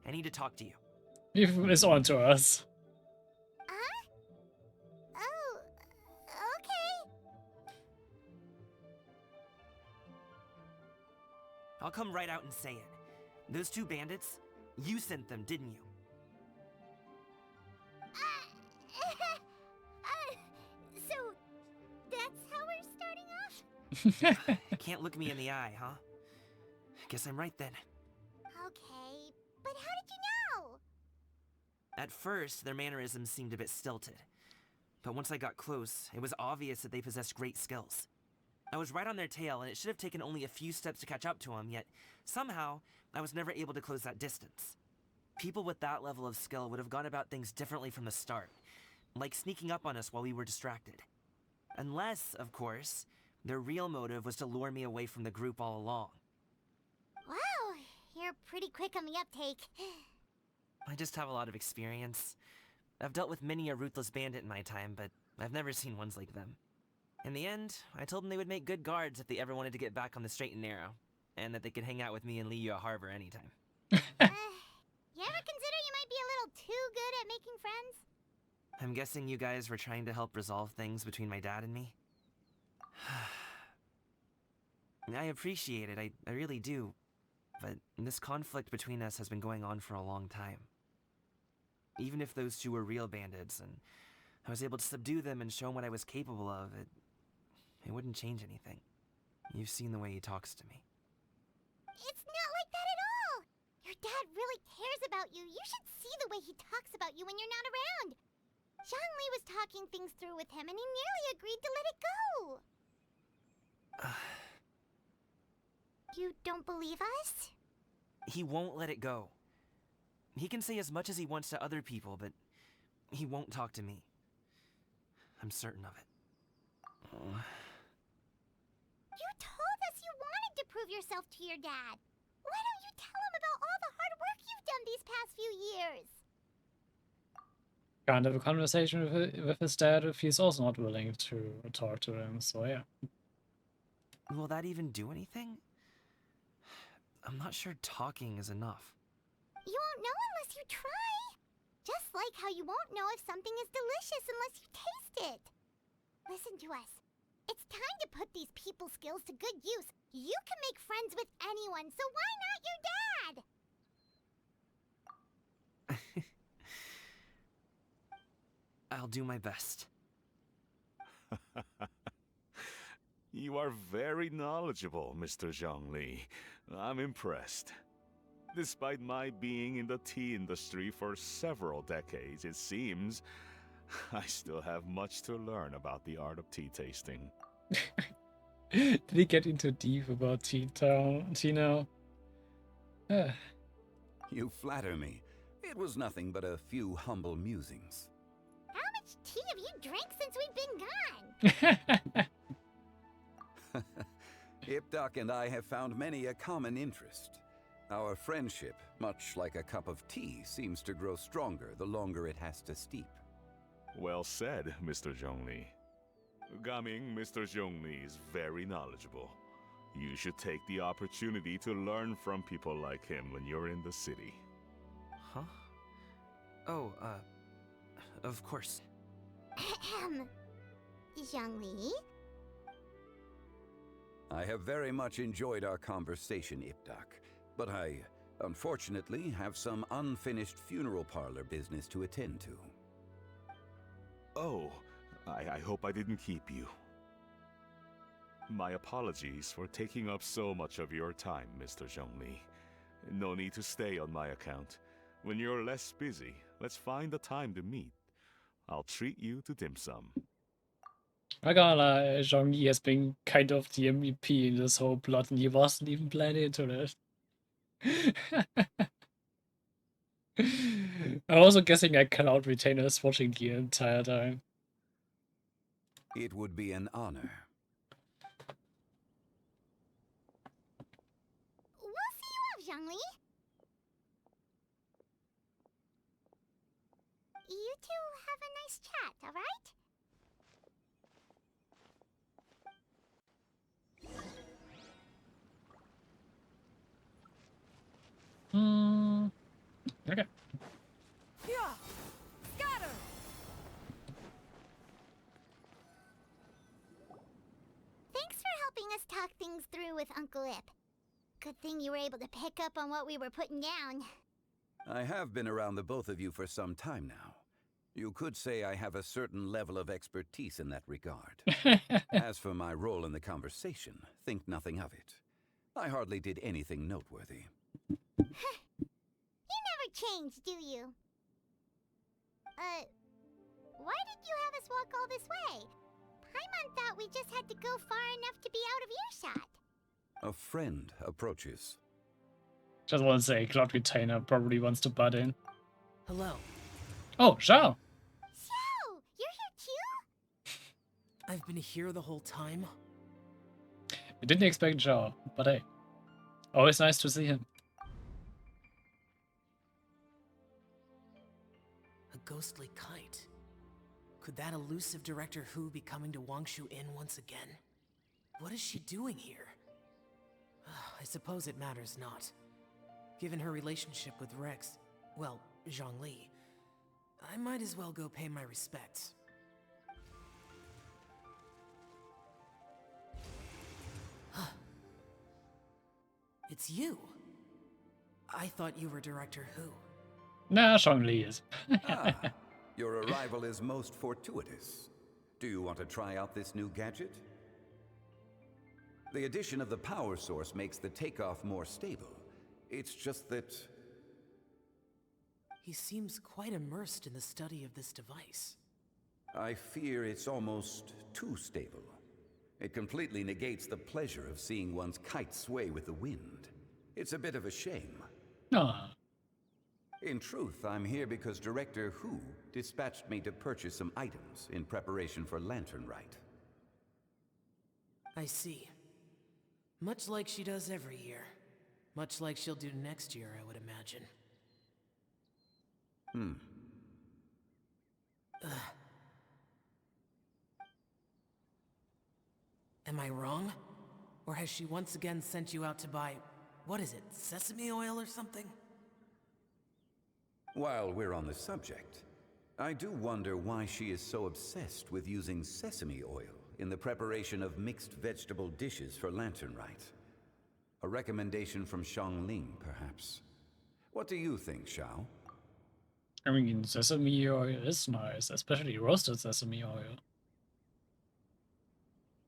Speaker 9: I need to talk to you.
Speaker 1: It's on to us.
Speaker 3: Oh, okay.
Speaker 9: I'll come right out and say it. Those two bandits, you sent them, didn't you?
Speaker 3: So, that's how we're starting off?
Speaker 9: Can't look me in the eye, huh? Guess I'm right then.
Speaker 3: Okay, but how did you know?
Speaker 9: At first, their mannerisms seemed a bit stilted. But once I got close, it was obvious that they possessed great skills. I was right on their tail, and it should have taken only a few steps to catch up to them, yet somehow, I was never able to close that distance. People with that level of skill would have gone about things differently from the start, like sneaking up on us while we were distracted. Unless, of course, their real motive was to lure me away from the group all along.
Speaker 3: Wow, you're pretty quick on the uptake.
Speaker 9: I just have a lot of experience. I've dealt with many a ruthless bandit in my time, but I've never seen ones like them. In the end, I told them they would make good guards if they ever wanted to get back on the straight and narrow, and that they could hang out with me in Liyue Harbor anytime.
Speaker 3: You ever consider you might be a little too good at making friends?
Speaker 9: I'm guessing you guys were trying to help resolve things between my dad and me? I appreciate it, I really do. But this conflict between us has been going on for a long time. Even if those two were real bandits, and I was able to subdue them and show him what I was capable of, it wouldn't change anything. You've seen the way he talks to me.
Speaker 3: It's not like that at all! Your dad really cares about you. You should see the way he talks about you when you're not around. Zhongli was talking things through with him, and he nearly agreed to let it go. You don't believe us?
Speaker 9: He won't let it go. He can say as much as he wants to other people, but he won't talk to me. I'm certain of it.
Speaker 3: You told us you wanted to prove yourself to your dad. Why don't you tell him about all the hard work you've done these past few years?
Speaker 1: Can't have a conversation with his dad if he's also not willing to talk to him, so yeah.
Speaker 9: Will that even do anything? I'm not sure talking is enough.
Speaker 3: You won't know unless you try. Just like how you won't know if something is delicious unless you taste it. Listen to us. It's time to put these people skills to good use. You can make friends with anyone, so why not your dad?
Speaker 9: I'll do my best.
Speaker 18: You are very knowledgeable, Mr. Zhongli. I'm impressed. Despite my being in the tea industry for several decades, it seems I still have much to learn about the art of tea tasting.
Speaker 1: Did he get into deep about tea now?
Speaker 15: You flatter me. It was nothing but a few humble musings.
Speaker 3: How much tea have you drank since we've been gone?
Speaker 15: Ipdak and I have found many a common interest. Our friendship, much like a cup of tea, seems to grow stronger the longer it has to steep.
Speaker 18: Well said, Mr. Zhongli. Gaming, Mr. Zhongli is very knowledgeable. You should take the opportunity to learn from people like him when you're in the city.
Speaker 9: Huh? Oh, of course.
Speaker 3: Zhongli?
Speaker 15: I have very much enjoyed our conversation, Ipdak, but I Unfortunately, have some unfinished funeral parlor business to attend to.
Speaker 18: Oh, I hope I didn't keep you. My apologies for taking up so much of your time, Mr. Zhongli. No need to stay on my account. When you're less busy, let's find a time to meet. I'll treat you to dim sum.
Speaker 1: I gotta lie, Zhongli has been kind of the MVP in this whole plot, and he wasn't even planning into it. I'm also guessing I Cloud Retainer is watching the entire time.
Speaker 15: It would be an honor.
Speaker 3: We'll see you off, Zhongli. You two have a nice chat, alright?
Speaker 1: Okay.
Speaker 16: Yeah! Scatter!
Speaker 3: Thanks for helping us talk things through with Uncle Ip. Good thing you were able to pick up on what we were putting down.
Speaker 15: I have been around the both of you for some time now. You could say I have a certain level of expertise in that regard. As for my role in the conversation, think nothing of it. I hardly did anything noteworthy.
Speaker 3: You never change, do you? Why did you have us walk all this way? Paimon thought we just had to go far enough to be out of earshot.
Speaker 15: A friend approaches.
Speaker 1: Just want to say, Cloud Retainer probably wants to butt in.
Speaker 9: Hello.
Speaker 1: Oh, Zhao!
Speaker 3: Xiao! You're here too?
Speaker 9: I've been here the whole time.
Speaker 1: We didn't expect Zhao, but hey. Always nice to see him.
Speaker 9: A ghostly kite. Could that elusive Director Hu be coming to Wangshu Inn once again? What is she doing here? I suppose it matters not. Given her relationship with Rex, well, Zhongli, I might as well go pay my respects. It's you. I thought you were Director Hu.
Speaker 1: Nah, Zhongli is.
Speaker 15: Your arrival is most fortuitous. Do you want to try out this new gadget? The addition of the power source makes the takeoff more stable. It's just that...
Speaker 9: He seems quite immersed in the study of this device.
Speaker 15: I fear it's almost too stable. It completely negates the pleasure of seeing one's kite sway with the wind. It's a bit of a shame.
Speaker 1: Ah.
Speaker 15: In truth, I'm here because Director Hu dispatched me to purchase some items in preparation for Lantern Rite.
Speaker 9: I see. Much like she does every year. Much like she'll do next year, I would imagine. Am I wrong? Or has she once again sent you out to buy, what is it, sesame oil or something?
Speaker 15: While we're on the subject, I do wonder why she is so obsessed with using sesame oil in the preparation of mixed vegetable dishes for Lantern Rite. A recommendation from Xiangling, perhaps. What do you think, Xiao?
Speaker 1: I mean, sesame oil is nice, especially roasted sesame oil.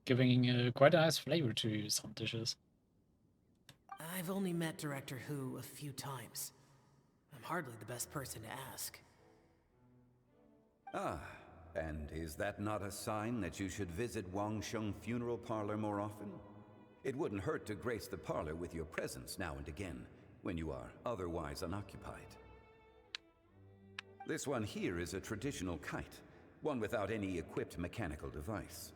Speaker 1: Giving quite a nice flavor to some dishes.
Speaker 9: I've only met Director Hu a few times. I'm hardly the best person to ask.
Speaker 15: Ah, and is that not a sign that you should visit Wangsheng Funeral Parlor more often? It wouldn't hurt to grace the parlor with your presence now and again, when you are otherwise unoccupied. This one here is a traditional kite, one without any equipped mechanical device.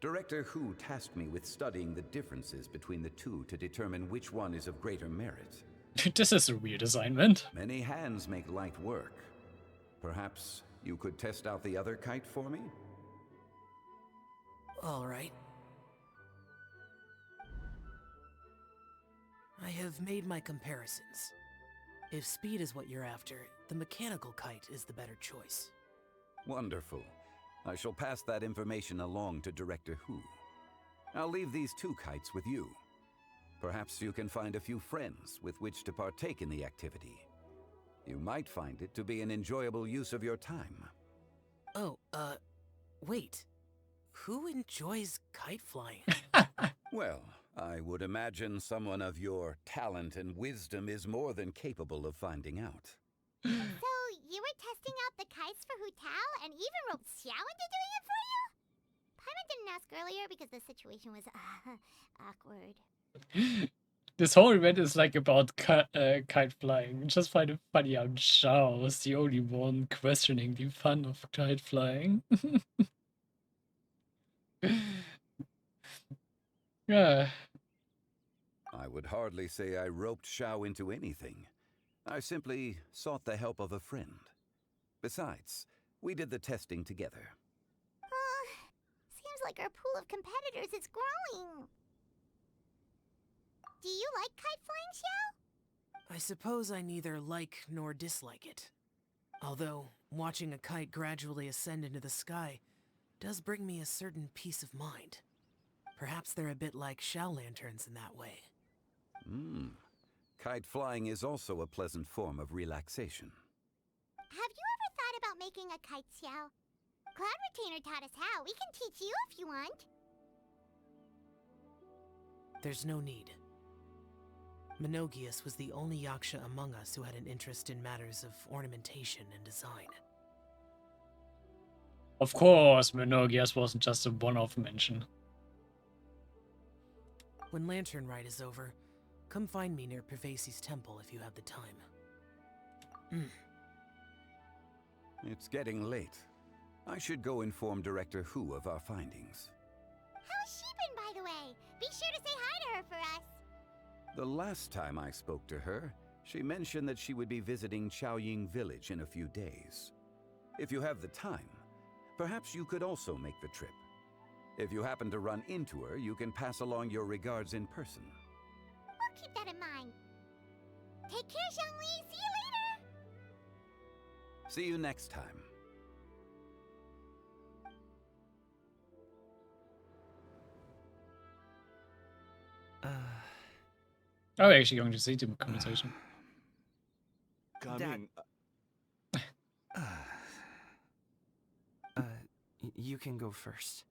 Speaker 15: Director Hu tasked me with studying the differences between the two to determine which one is of greater merit.
Speaker 1: This is a weird assignment.
Speaker 15: Many hands make light work. Perhaps you could test out the other kite for me?
Speaker 9: All right. I have made my comparisons. If speed is what you're after, the mechanical kite is the better choice.
Speaker 15: Wonderful. I shall pass that information along to Director Hu. I'll leave these two kites with you. Perhaps you can find a few friends with which to partake in the activity. You might find it to be an enjoyable use of your time.
Speaker 14: Oh, wait. Who enjoys kite flying?
Speaker 15: Well, I would imagine someone of your talent and wisdom is more than capable of finding out.
Speaker 3: So, you were testing out the kites for Hu Tao and even roped Xiao into doing it for you? Paimon didn't ask earlier because the situation was awkward.
Speaker 1: This whole event is like about kite flying. Just find it funny how Zhao is the only one questioning the fun of kite flying. Yeah.
Speaker 15: I would hardly say I roped Xiao into anything. I simply sought the help of a friend. Besides, we did the testing together.
Speaker 3: Seems like our pool of competitors is growing. Do you like kite flying, Xiao?
Speaker 14: I suppose I neither like nor dislike it. Although, watching a kite gradually ascend into the sky does bring me a certain peace of mind. Perhaps they're a bit like Xiao lanterns in that way.
Speaker 15: Kite flying is also a pleasant form of relaxation.
Speaker 3: Have you ever thought about making a kite, Xiao? Cloud Retainer taught us how. We can teach you if you want.
Speaker 14: There's no need. Menogias was the only Yaksha among us who had an interest in matters of ornamentation and design.
Speaker 1: Of course, Menogias wasn't just a one-off mention.
Speaker 14: When Lantern Rite is over, come find me near Pervasi's temple if you have the time.
Speaker 15: It's getting late. I should go inform Director Hu of our findings.
Speaker 3: How's she been, by the way? Be sure to say hi to her for us.
Speaker 15: The last time I spoke to her, she mentioned that she would be visiting Chaoying Village in a few days. If you have the time, perhaps you could also make the trip. If you happen to run into her, you can pass along your regards in person.
Speaker 3: We'll keep that in mind. Take care, Zhongli. See you later.
Speaker 15: See you next time.
Speaker 1: Oh, we're actually going to see the conversation.
Speaker 18: Coming.
Speaker 9: You can go first.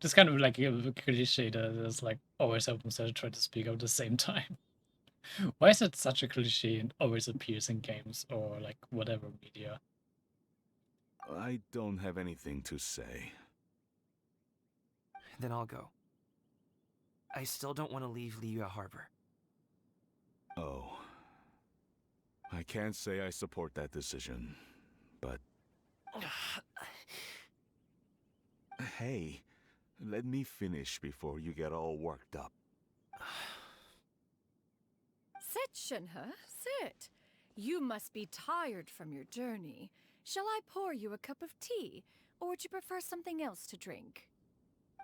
Speaker 1: Just kind of like a cliche that is like always happens that I try to speak at the same time. Why is it such a cliche and always appears in games or like whatever media?
Speaker 18: I don't have anything to say.
Speaker 9: Then I'll go. I still don't want to leave Liyue Harbor.
Speaker 18: Oh. I can't say I support that decision, but... Hey, let me finish before you get all worked up.
Speaker 16: Sit, Shinhe, sit. You must be tired from your journey. Shall I pour you a cup of tea, or would you prefer something else to drink?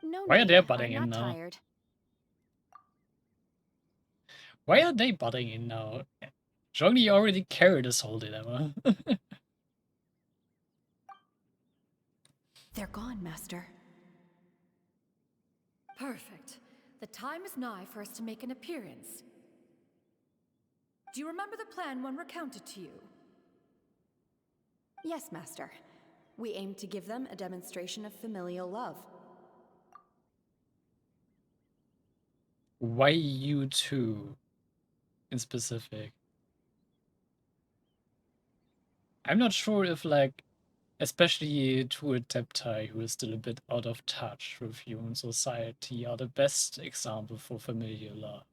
Speaker 17: No
Speaker 1: Why are
Speaker 17: need.
Speaker 1: they butting
Speaker 17: I'm
Speaker 1: in
Speaker 17: not
Speaker 1: now?
Speaker 17: tired.
Speaker 1: Why are they butting in now? Zhongli already carried this whole dilemma.
Speaker 17: They're gone, Master.
Speaker 16: Perfect. The time is nigh for us to make an appearance. Do you remember the plan when recounted to you?
Speaker 17: Yes, Master. We aim to give them a demonstration of familial love.
Speaker 1: Why you two in specific? I'm not sure if like, especially to a Teptai who is still a bit out of touch with human society, are the best example for familial love.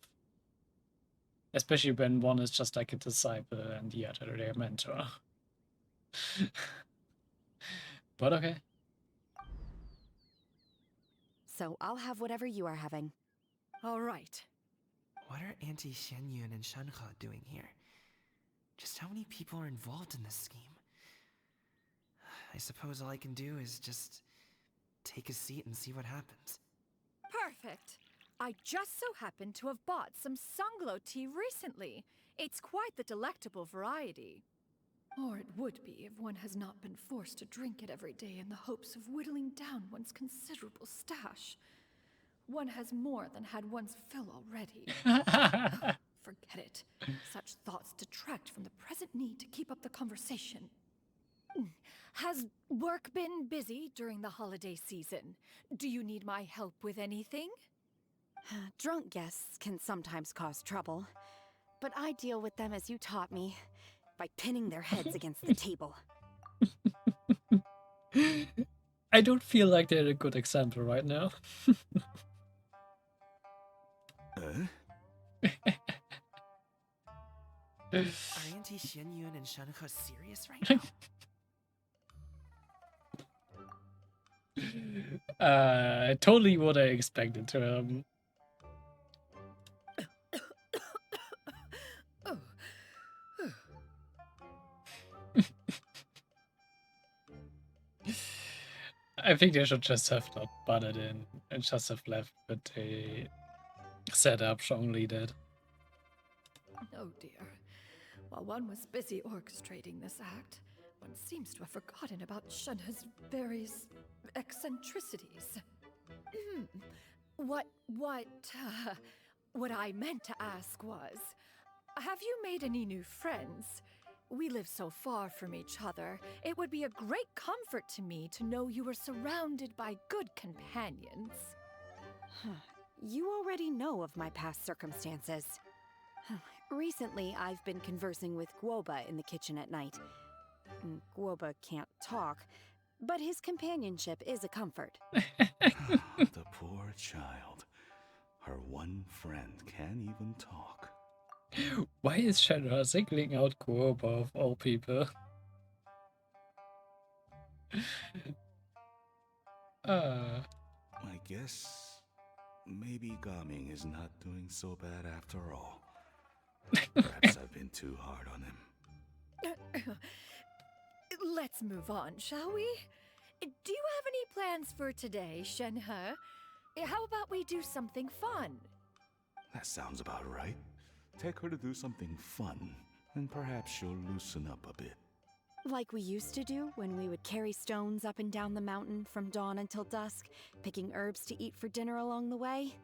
Speaker 1: Especially when one is just like a disciple and the other their mentor. But okay.
Speaker 17: So I'll have whatever you are having.
Speaker 16: All right.
Speaker 9: What are Auntie Xianyun and Shanhe doing here? Just how many people are involved in this scheme? I suppose all I can do is just take a seat and see what happens.
Speaker 16: Perfect. I just so happen to have bought some Sunglow tea recently. It's quite the delectable variety. Or it would be if one has not been forced to drink it every day in the hopes of whittling down one's considerable stash.
Speaker 12: One has more than had one's fill already. Forget it. Such thoughts detract from the present need to keep up the conversation. Has work been busy during the holiday season? Do you need my help with anything?
Speaker 17: Drunk guests can sometimes cause trouble, but I deal with them as you taught me, by pinning their heads against the table.
Speaker 1: I don't feel like they're a good example right now.
Speaker 9: Are Auntie Xianyun and Shenhe serious right now?
Speaker 1: Totally what I expected. I think they should just have not butted in and just have left with a setup strongly that.
Speaker 12: Oh dear. While one was busy orchestrating this act, one seems to have forgotten about Shenhe's various eccentricities. What I meant to ask was, have you made any new friends? We live so far from each other, it would be a great comfort to me to know you were surrounded by good companions.
Speaker 17: You already know of my past circumstances. Recently, I've been conversing with Guoba in the kitchen at night. Guoba can't talk, but his companionship is a comfort.
Speaker 18: The poor child. Her one friend can't even talk.
Speaker 1: Why is Shenhe singling out Guoba of all people?
Speaker 18: I guess maybe Gaming is not doing so bad after all. Perhaps I've been too hard on him.
Speaker 12: Let's move on, shall we? Do you have any plans for today, Shenhe? How about we do something fun?
Speaker 18: That sounds about right. Take her to do something fun, and perhaps she'll loosen up a bit.
Speaker 17: Like we used to do when we would carry stones up and down the mountain from dawn until dusk, picking herbs to eat for dinner along the way.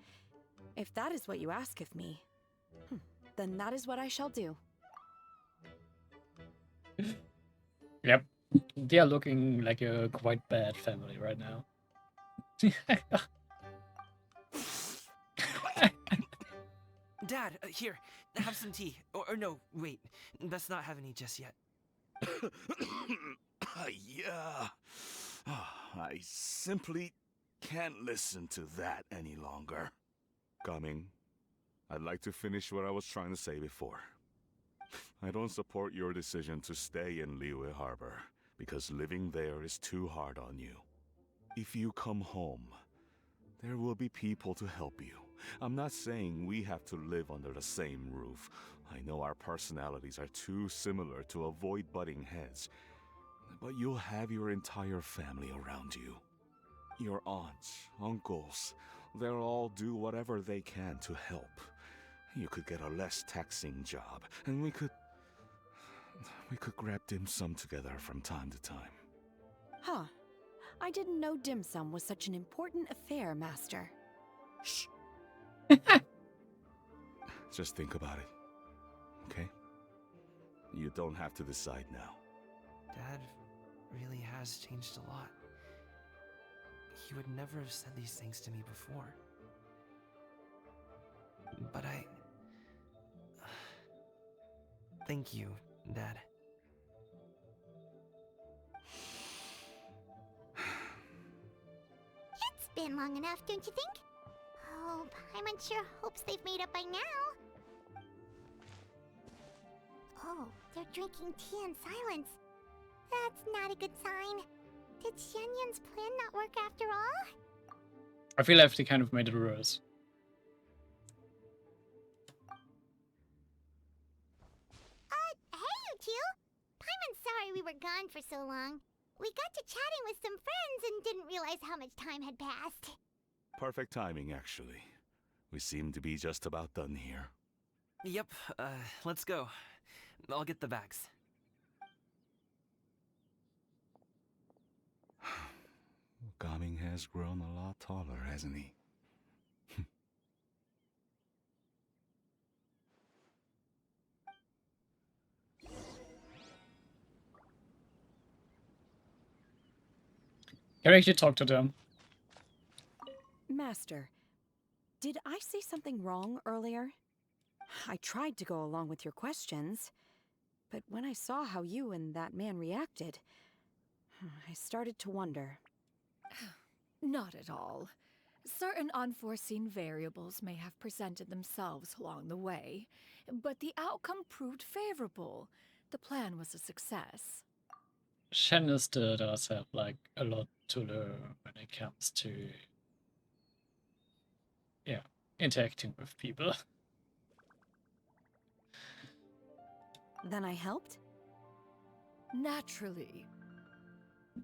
Speaker 17: If that is what you ask of me, then that is what I shall do.
Speaker 1: Yep. They are looking like a quite bad family right now.
Speaker 9: Dad, here, have some tea. Or no, wait, best not have any just yet.
Speaker 18: Yeah. I simply can't listen to that any longer. Gaming, I'd like to finish what I was trying to say before. I don't support your decision to stay in Liyue Harbor, because living there is too hard on you. If you come home, there will be people to help you. I'm not saying we have to live under the same roof. I know our personalities are too similar to avoid butting heads. But you'll have your entire family around you. Your aunts, uncles, they'll all do whatever they can to help. You could get a less taxing job, and we could grab dim sum together from time to time.
Speaker 17: Huh. I didn't know dim sum was such an important affair, Master.
Speaker 18: Shh. Just think about it, okay? You don't have to decide now.
Speaker 9: Dad really has changed a lot. He would never have said these things to me before. But thank you, Dad.
Speaker 3: It's been long enough, don't you think? Oh, Paimon sure hopes they've made up by now. Oh, they're drinking tea in silence. That's not a good sign. Did Xianyun's plan not work after all?
Speaker 1: I feel like they kind of made it worse.
Speaker 3: Hey you two! Paimon's sorry we were gone for so long. We got to chatting with some friends and didn't realize how much time had passed.
Speaker 18: Perfect timing, actually. We seem to be just about done here.
Speaker 9: Yep, let's go. I'll get the bags.
Speaker 18: Gaming has grown a lot taller, hasn't he?
Speaker 1: Can we actually talk to them?
Speaker 17: Master, did I say something wrong earlier? I tried to go along with your questions, but when I saw how you and that man reacted, I started to wonder.
Speaker 16: Not at all. Certain unforeseen variables may have presented themselves along the way, but the outcome proved favorable. The plan was a success.
Speaker 1: Shen still does have like a lot to learn when it comes to, yeah, interacting with people.
Speaker 17: Then I helped?
Speaker 16: Naturally.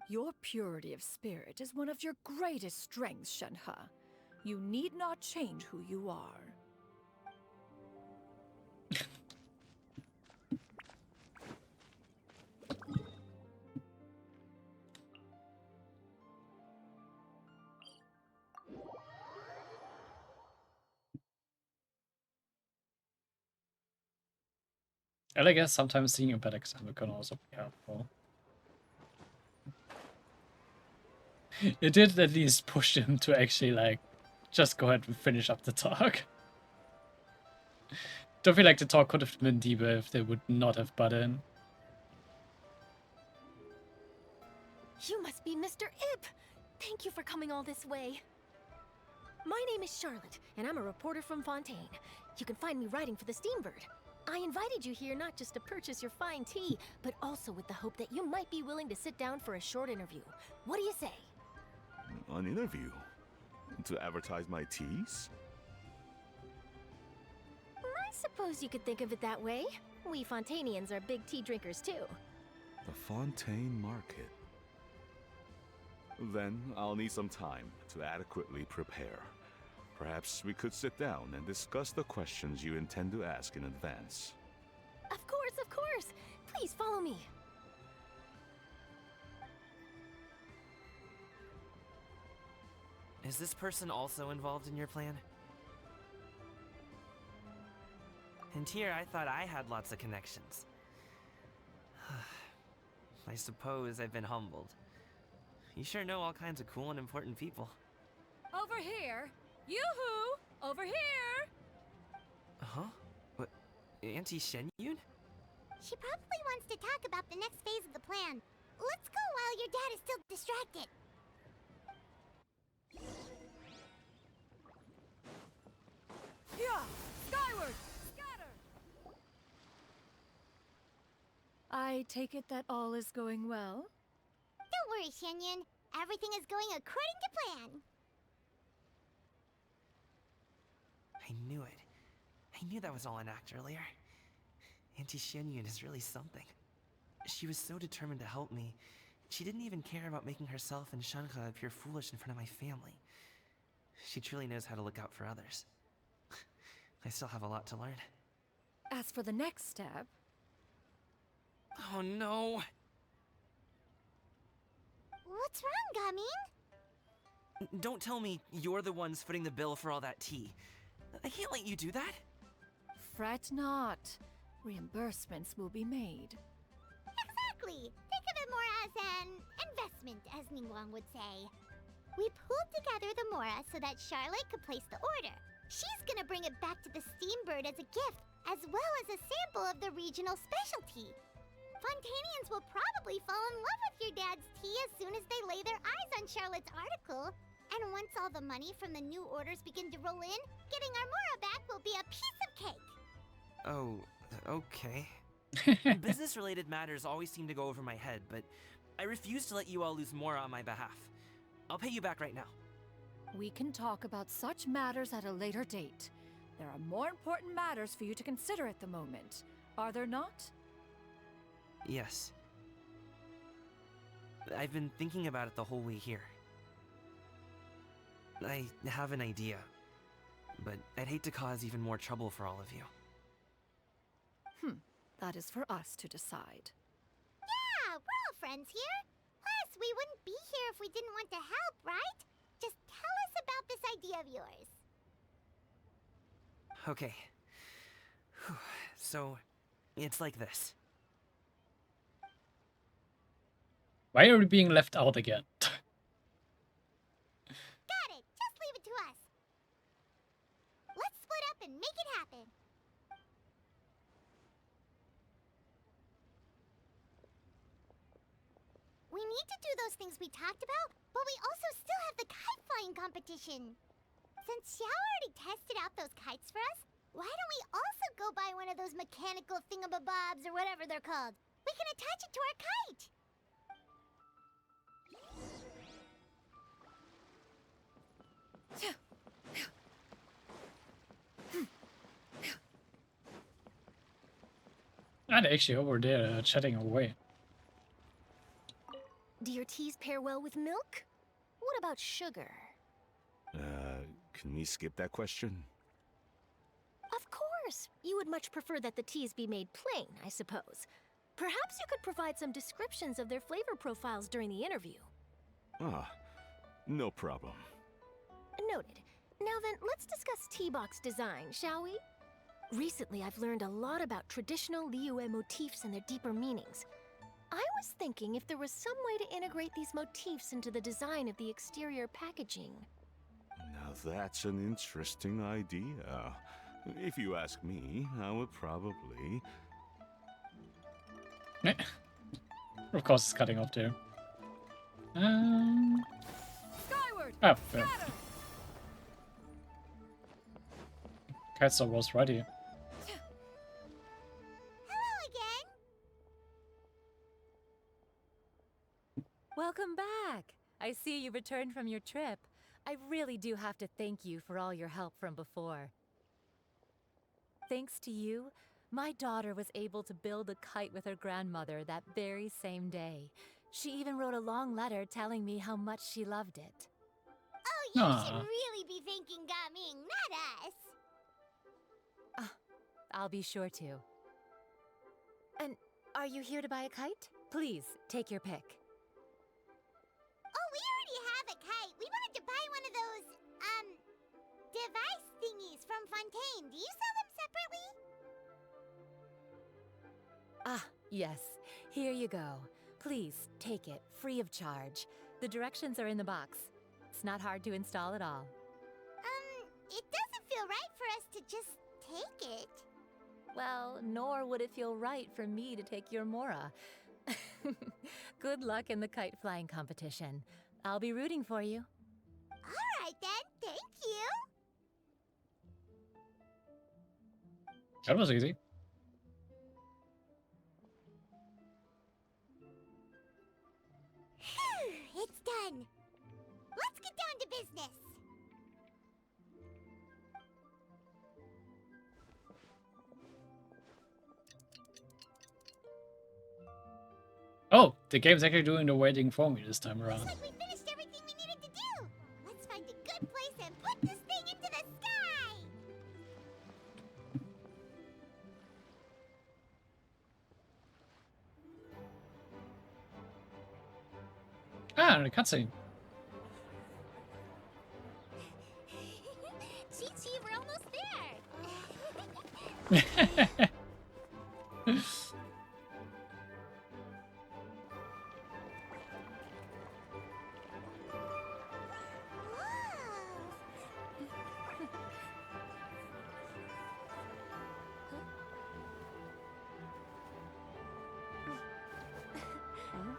Speaker 16: Your purity of spirit is one of your greatest strengths, Shenhe. You need not change who you are.
Speaker 1: And I guess sometimes seeing a bad example can also be helpful. It did at least push him to actually, like, just go ahead and finish up the talk. Don't feel like the talk could have been deeper if they would not have butt in.
Speaker 4: You must be Mr. Ip! Thank you for coming all this way. My name is Charlotte, and I'm a reporter from Fontaine. You can find me writing for the Steambird. I invited you here not just to purchase your fine tea, but also with the hope that you might be willing to sit down for a short interview. What do you say?
Speaker 18: An interview? To advertise my teas?
Speaker 4: I suppose you could think of it that way. We Fontainians are big tea drinkers too.
Speaker 18: The Fontaine Market. Then I'll need some time to adequately prepare. Perhaps we could sit down and discuss the questions you intend to ask in advance.
Speaker 4: Of course, of course! Please follow me.
Speaker 9: Is this person also involved in your plan? And here I thought I had lots of connections. I suppose I've been humbled. You sure know all kinds of cool and important people.
Speaker 16: Over here! Yoo-hoo! Over here!
Speaker 9: Huh? What? Auntie Shenyun?
Speaker 3: She probably wants to talk about the next phase of the plan. Let's go while your dad is still distracted.
Speaker 16: Yeah! Skyward! Scatter! I take it that all is going well?
Speaker 3: Don't worry, Shenyun. Everything is going according to plan.
Speaker 9: I knew it. I knew that was all an act earlier. Auntie Shenyun is really something. She was so determined to help me. She didn't even care about making herself and Shenhe appear foolish in front of my family. She truly knows how to look out for others. I still have a lot to learn.
Speaker 16: As for the next step...
Speaker 9: Oh no!
Speaker 3: What's wrong, Gamin?
Speaker 9: Don't tell me you're the ones footing the bill for all that tea. I can't let you do that.
Speaker 16: Fret not. Reimbursements will be made.
Speaker 3: Exactly. Think of it more as an investment, as Ningguang would say. We pooled together the Mora so that Charlotte could place the order. She's gonna bring it back to the Steambird as a gift, as well as a sample of the regional specialty. Fontainians will probably fall in love with your dad's tea as soon as they lay their eyes on Charlotte's article. And once all the money from the new orders begin to roll in, getting our Mora back will be a piece of cake.
Speaker 9: Oh, okay. Business-related matters always seem to go over my head, but I refuse to let you all lose more on my behalf. I'll pay you back right now.
Speaker 16: We can talk about such matters at a later date. There are more important matters for you to consider at the moment, are there not?
Speaker 9: Yes. I've been thinking about it the whole way here. I have an idea, but I'd hate to cause even more trouble for all of you.
Speaker 16: That is for us to decide.
Speaker 3: Yeah, we're all friends here. Plus, we wouldn't be here if we didn't want to help, right? Just tell us about this idea of yours.
Speaker 9: Okay. So, it's like this.
Speaker 1: Why are we being left out again?
Speaker 3: Make it happen. We need to do those things we talked about, but we also still have the kite flying competition. Since Xiao already tested out those kites for us, why don't we also go buy one of those mechanical thingamabobs or whatever they're called? We can attach it to our kite.
Speaker 1: And actually over there chatting away.
Speaker 4: Do your teas pair well with milk? What about sugar?
Speaker 18: Can we skip that question?
Speaker 4: Of course! You would much prefer that the teas be made plain, I suppose. Perhaps you could provide some descriptions of their flavor profiles during the interview.
Speaker 18: Ah, no problem.
Speaker 4: Noted. Now then, let's discuss tea box design, shall we? Recently, I've learned a lot about traditional Liyue motifs and their deeper meanings. I was thinking if there was some way to integrate these motifs into the design of the exterior packaging.
Speaker 18: Now that's an interesting idea. If you ask me, I would probably...
Speaker 1: Of course, it's cutting off there.
Speaker 16: Skyward!
Speaker 1: Oh, yeah. Kaiser was ready.
Speaker 3: Hello again.
Speaker 7: Welcome back. I see you returned from your trip. I really do have to thank you for all your help from before. Thanks to you, my daughter was able to build a kite with her grandmother that very same day. She even wrote a long letter telling me how much she loved it.
Speaker 3: Oh, you should really be thanking Gaming, not us.
Speaker 7: I'll be sure to. And are you here to buy a kite? Please, take your pick.
Speaker 3: Oh, we already have a kite. We wanted to buy one of those, device thingies from Fontaine. Do you sell them separately?
Speaker 7: Ah, yes. Here you go. Please, take it, free of charge. The directions are in the box. It's not hard to install at all.
Speaker 3: It doesn't feel right for us to just take it.
Speaker 7: Well, nor would it feel right for me to take your Mora. Good luck in the kite flying competition. I'll be rooting for you.
Speaker 3: All right then, thank you.
Speaker 1: That was easy.
Speaker 3: It's done. Let's get down to business.
Speaker 1: Oh, the game's actually doing the waiting for me this time around.
Speaker 3: Looks like we finished everything we needed to do. Let's find a good place and put this thing into the sky.
Speaker 1: Ah, the cutscene.
Speaker 3: Chi-Chi, we're almost there.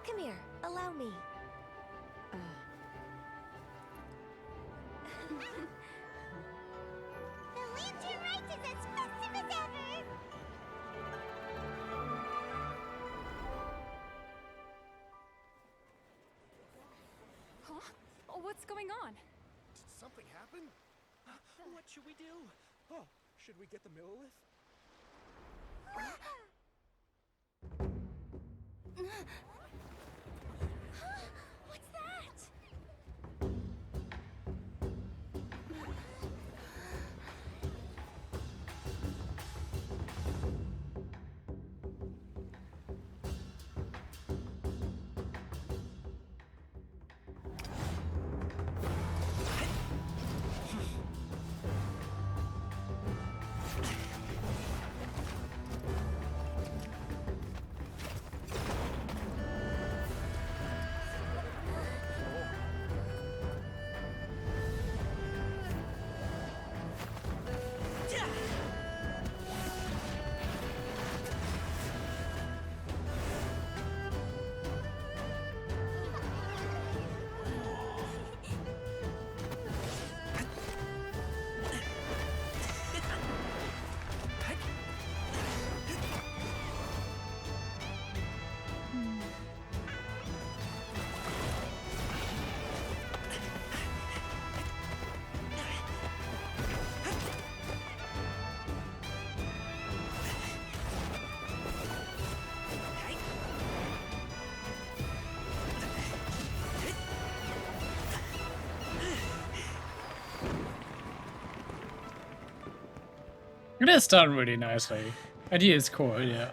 Speaker 4: Come here, allow me.
Speaker 3: The Lantern Rite is as festive as ever.
Speaker 16: Huh? Oh, what's going on?
Speaker 8: Did something happen? What should we do? Oh, should we get the Millilith?
Speaker 3: What's that?
Speaker 1: It is done really nicely. Idea is cool, yeah.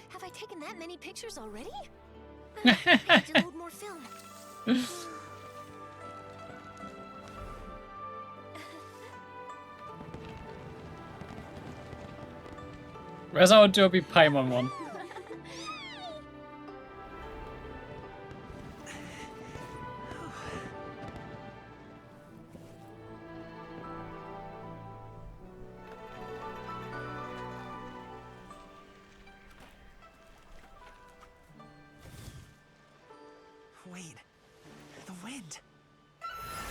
Speaker 4: Have I taken that many pictures already? I need to load more film.
Speaker 1: Where's our Derby Paimon one?
Speaker 14: Wait, the wind.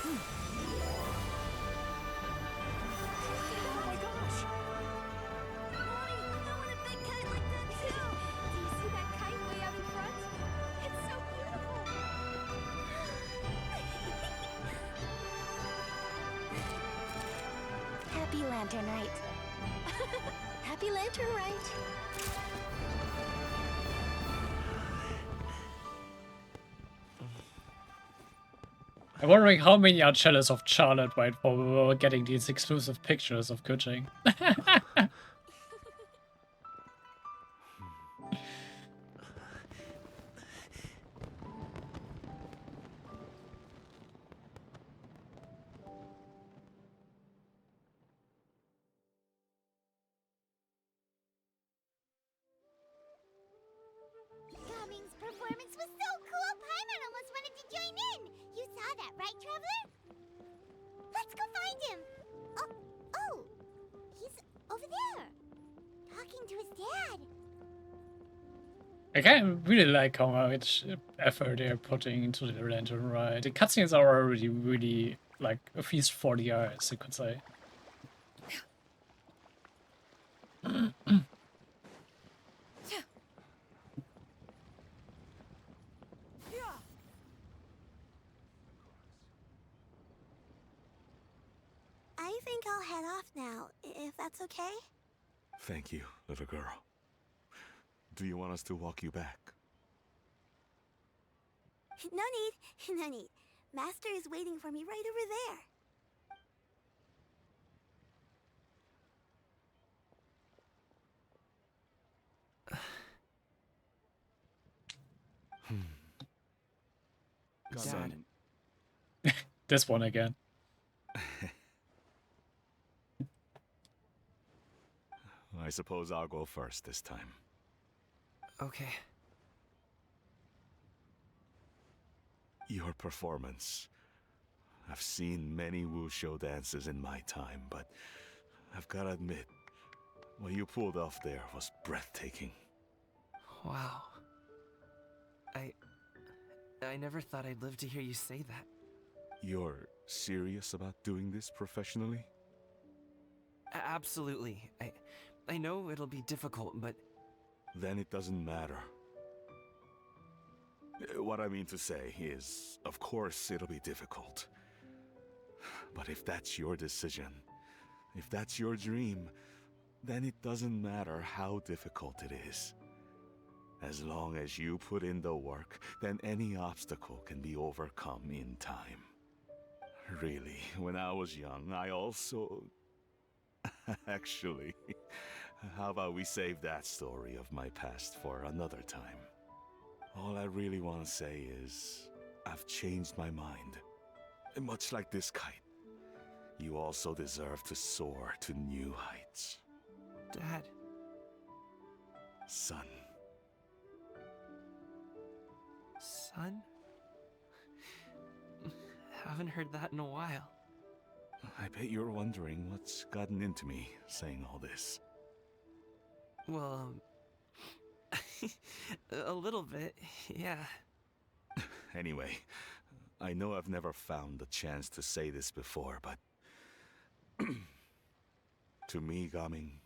Speaker 4: Oh my gosh! Mommy, I want a big kite like that too! Do you see that kite way out in front? It's so beautiful!
Speaker 2: Happy Lantern Rite.
Speaker 4: Happy Lantern Rite!
Speaker 1: I'm wondering how many are jealous of Charlotte right for getting these exclusive pictures of Kuching.
Speaker 3: Gaming's performance was so cool, Paimon almost wanted to join in. You saw that, right, Traveler? Let's go find him. Oh, he's over there, talking to his dad.
Speaker 1: I kind of really like how much effort they're putting into the Lantern Rite. The cutscenes are already really like a feast for the eyes, you could say.
Speaker 3: I think I'll head off now, if that's okay.
Speaker 18: Thank you, little girl. Do you want us to walk you back?
Speaker 3: No need, no need. Master is waiting for me right over there.
Speaker 9: Dad.
Speaker 1: This one again.
Speaker 18: I suppose I'll go first this time.
Speaker 14: Okay.
Speaker 18: Your performance. I've seen many wushou dances in my time, but I've gotta admit, what you pulled off there was breathtaking.
Speaker 14: Wow. I never thought I'd live to hear you say that.
Speaker 18: You're serious about doing this professionally?
Speaker 14: Absolutely. I know it'll be difficult, but...
Speaker 18: Then it doesn't matter. What I mean to say is, of course it'll be difficult. But if that's your decision, if that's your dream, then it doesn't matter how difficult it is. As long as you put in the work, then any obstacle can be overcome in time. Really, when I was young, I also... Actually, how about we save that story of my past for another time? All I really want to say is, I've changed my mind. Much like this kite, you also deserve to soar to new heights.
Speaker 14: Dad.
Speaker 18: Son.
Speaker 14: Son? Haven't heard that in a while.
Speaker 18: I bet you're wondering what's gotten into me saying all this.
Speaker 14: Well, a little bit, yeah.
Speaker 18: Anyway, I know I've never found the chance to say this before, but... to me, Gaming,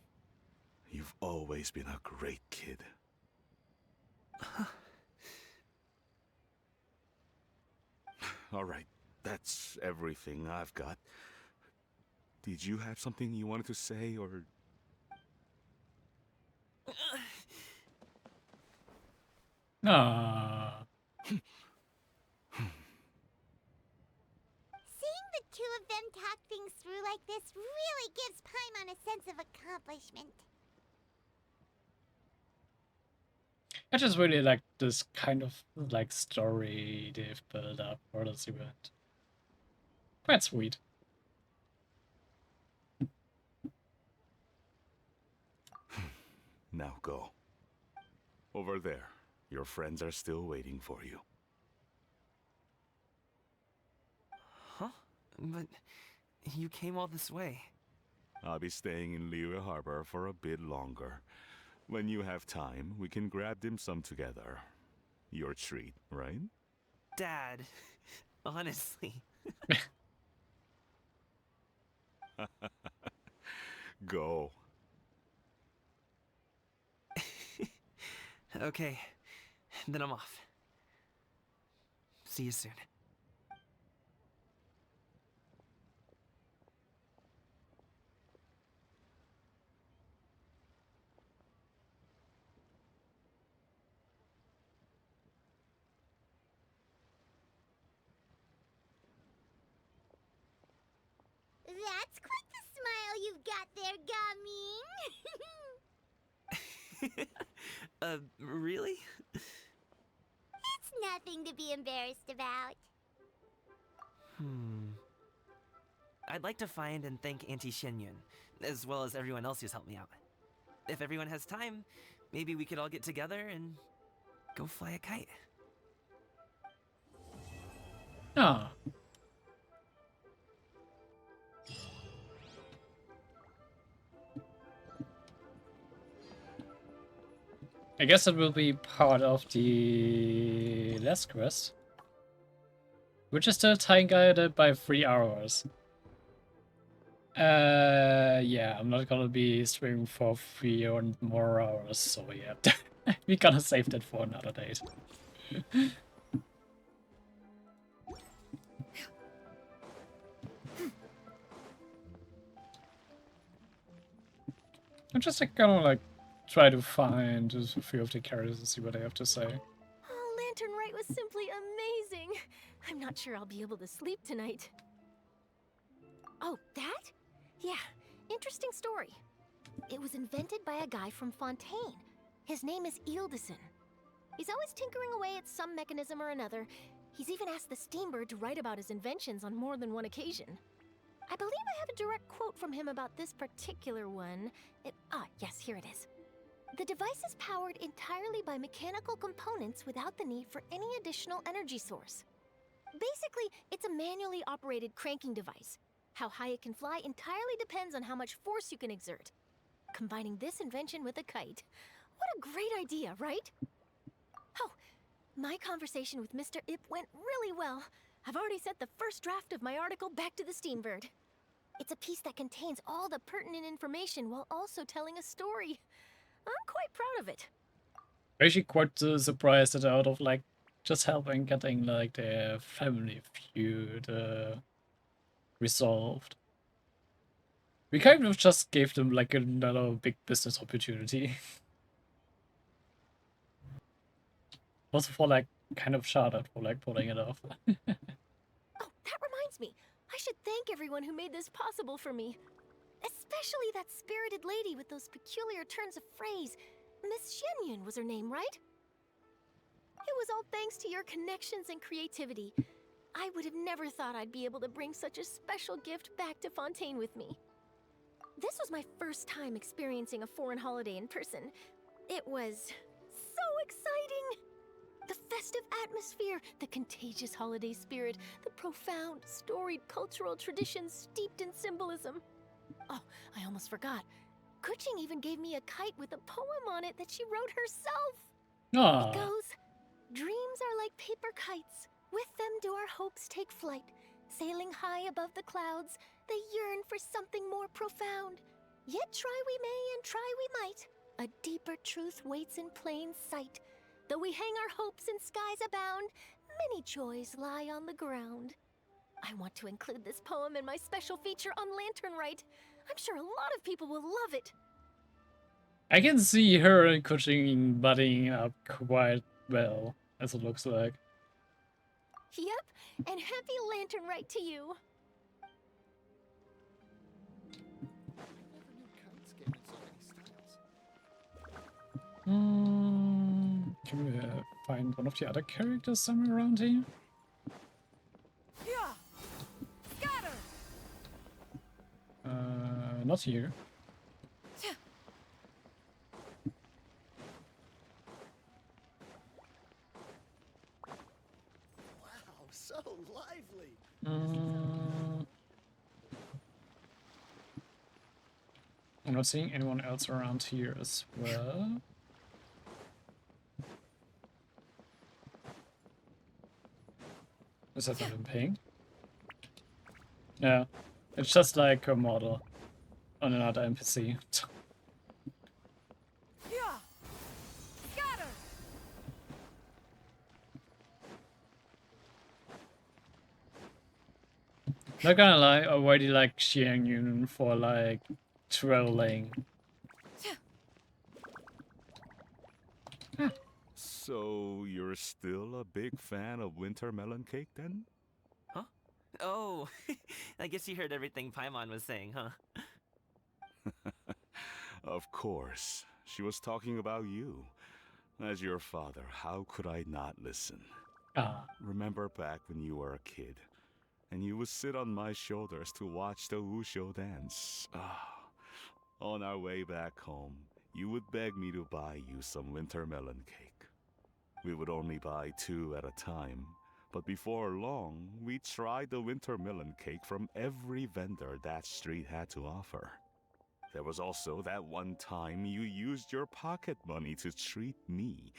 Speaker 18: you've always been a great kid. Alright, that's everything I've got. Did you have something you wanted to say, or...
Speaker 1: Ah.
Speaker 3: Seeing the two of them talk things through like this really gives Paimon a sense of accomplishment.
Speaker 1: I just really like this kind of like story they've built up for this event. Quite sweet.
Speaker 18: Now go. Over there. Your friends are still waiting for you.
Speaker 9: Huh? But you came all this way.
Speaker 18: I'll be staying in Liyue Harbor for a bit longer. When you have time, we can grab dim sum together. Your treat, right?
Speaker 9: Dad, honestly.
Speaker 18: Go.
Speaker 9: Okay, then I'm off. See you soon.
Speaker 3: That's quite the smile you've got there, Gaming.
Speaker 9: Really?
Speaker 3: It's nothing to be embarrassed about.
Speaker 9: I'd like to find and thank Auntie Xianyun, as well as everyone else who's helped me out. If everyone has time, maybe we could all get together and go fly a kite.
Speaker 1: Ah. I guess it will be part of the last quest, which is still time guided by 3 hours. Yeah, I'm not gonna be streaming for 3 or more hours, so yeah. We're gonna save that for another date. I'm just like, gonna like try to find a few of the characters and see what they have to say.
Speaker 4: Oh, Lantern Rite was simply amazing. I'm not sure I'll be able to sleep tonight. Oh, that? Yeah, interesting story. It was invented by a guy from Fontaine. His name is Ildison. He's always tinkering away at some mechanism or another. He's even asked the Steambird to write about his inventions on more than one occasion. I believe I have a direct quote from him about this particular one. Yes, here it is. The device is powered entirely by mechanical components without the need for any additional energy source. Basically, it's a manually operated cranking device. How high it can fly entirely depends on how much force you can exert. Combining this invention with a kite. What a great idea, right? Oh, my conversation with Mr. Ip went really well. I've already sent the first draft of my article back to the Steambird. It's a piece that contains all the pertinent information while also telling a story. I'm quite proud of it.
Speaker 1: I'm actually quite surprised that out of like just helping getting like their family feud resolved, we kind of just gave them like another big business opportunity. Also for like kind of shout out for like pulling it off.
Speaker 4: Oh, that reminds me. I should thank everyone who made this possible for me. Especially that spirited lady with those peculiar turns of phrase. Miss Xianyun was her name, right? It was all thanks to your connections and creativity. I would have never thought I'd be able to bring such a special gift back to Fontaine with me. This was my first time experiencing a foreign holiday in person. It was so exciting! The festive atmosphere, the contagious holiday spirit, the profound, storied cultural traditions steeped in symbolism. Oh, I almost forgot. Kuching even gave me a kite with a poem on it that she wrote herself.
Speaker 1: Aww.
Speaker 4: It goes, dreams are like paper kites. With them do our hopes take flight. Sailing high above the clouds, they yearn for something more profound. Yet try we may and try we might. A deeper truth waits in plain sight. Though we hang our hopes in skies abound, many joys lie on the ground. I want to include this poem in my special feature on Lantern Rite. I'm sure a lot of people will love it.
Speaker 1: I can see her and Kuching buddying up quite well, as it looks like.
Speaker 4: Yep, and happy Lantern Rite to you.
Speaker 1: Can we find one of the other characters somewhere around here?
Speaker 16: Yeah. Scatter.
Speaker 1: Not here.
Speaker 11: Wow, so lively.
Speaker 1: I'm not seeing anyone else around here as well. Is that not in pink? Yeah, it's just like a model on another NPC.
Speaker 16: Yeah. Scatter.
Speaker 1: Not gonna lie, I already like Xiang Yun for like trolling.
Speaker 18: So you're still a big fan of winter melon cake then?
Speaker 9: Huh? Oh, I guess you heard everything Paimon was saying, huh?
Speaker 18: Of course. She was talking about you. As your father, how could I not listen? Remember back when you were a kid, and you would sit on my shoulders to watch the Wushu dance. On our way back home, you would beg me to buy you some winter melon cake. We would only buy 2 at a time, but before long, we tried the winter melon cake from every vendor that street had to offer. There was also that one time you used your pocket money to treat me.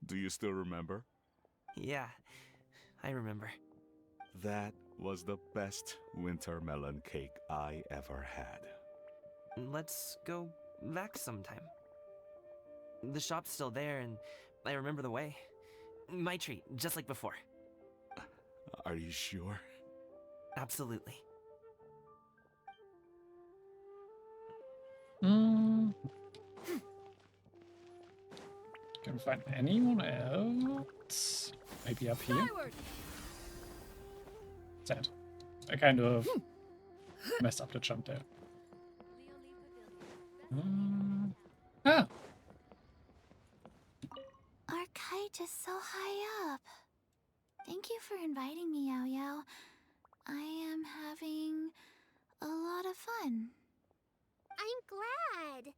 Speaker 18: Do you still remember?
Speaker 9: Yeah, I remember.
Speaker 18: That was the best winter melon cake I ever had.
Speaker 9: Let's go back sometime. The shop's still there, and I remember the way. My treat, just like before.
Speaker 18: Are you sure?
Speaker 9: Absolutely.
Speaker 1: Can we find anyone else? Maybe up here? Sad. I kind of messed up the jump there. Ah!
Speaker 2: Our kite is so high up. Thank you for inviting me, Yao Yao. I am having a lot of fun.
Speaker 3: I'm glad.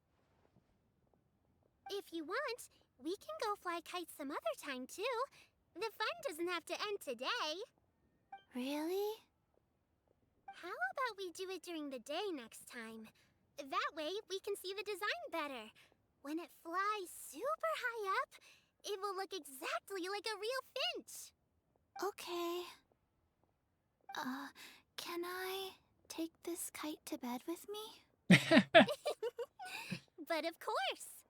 Speaker 3: If you want, we can go fly kites some other time too. The fun doesn't have to end today.
Speaker 2: Really?
Speaker 3: How about we do it during the day next time? That way we can see the design better. When it flies super high up, it will look exactly like a real finch.
Speaker 2: Okay. Can I take this kite to bed with me?
Speaker 3: But of course.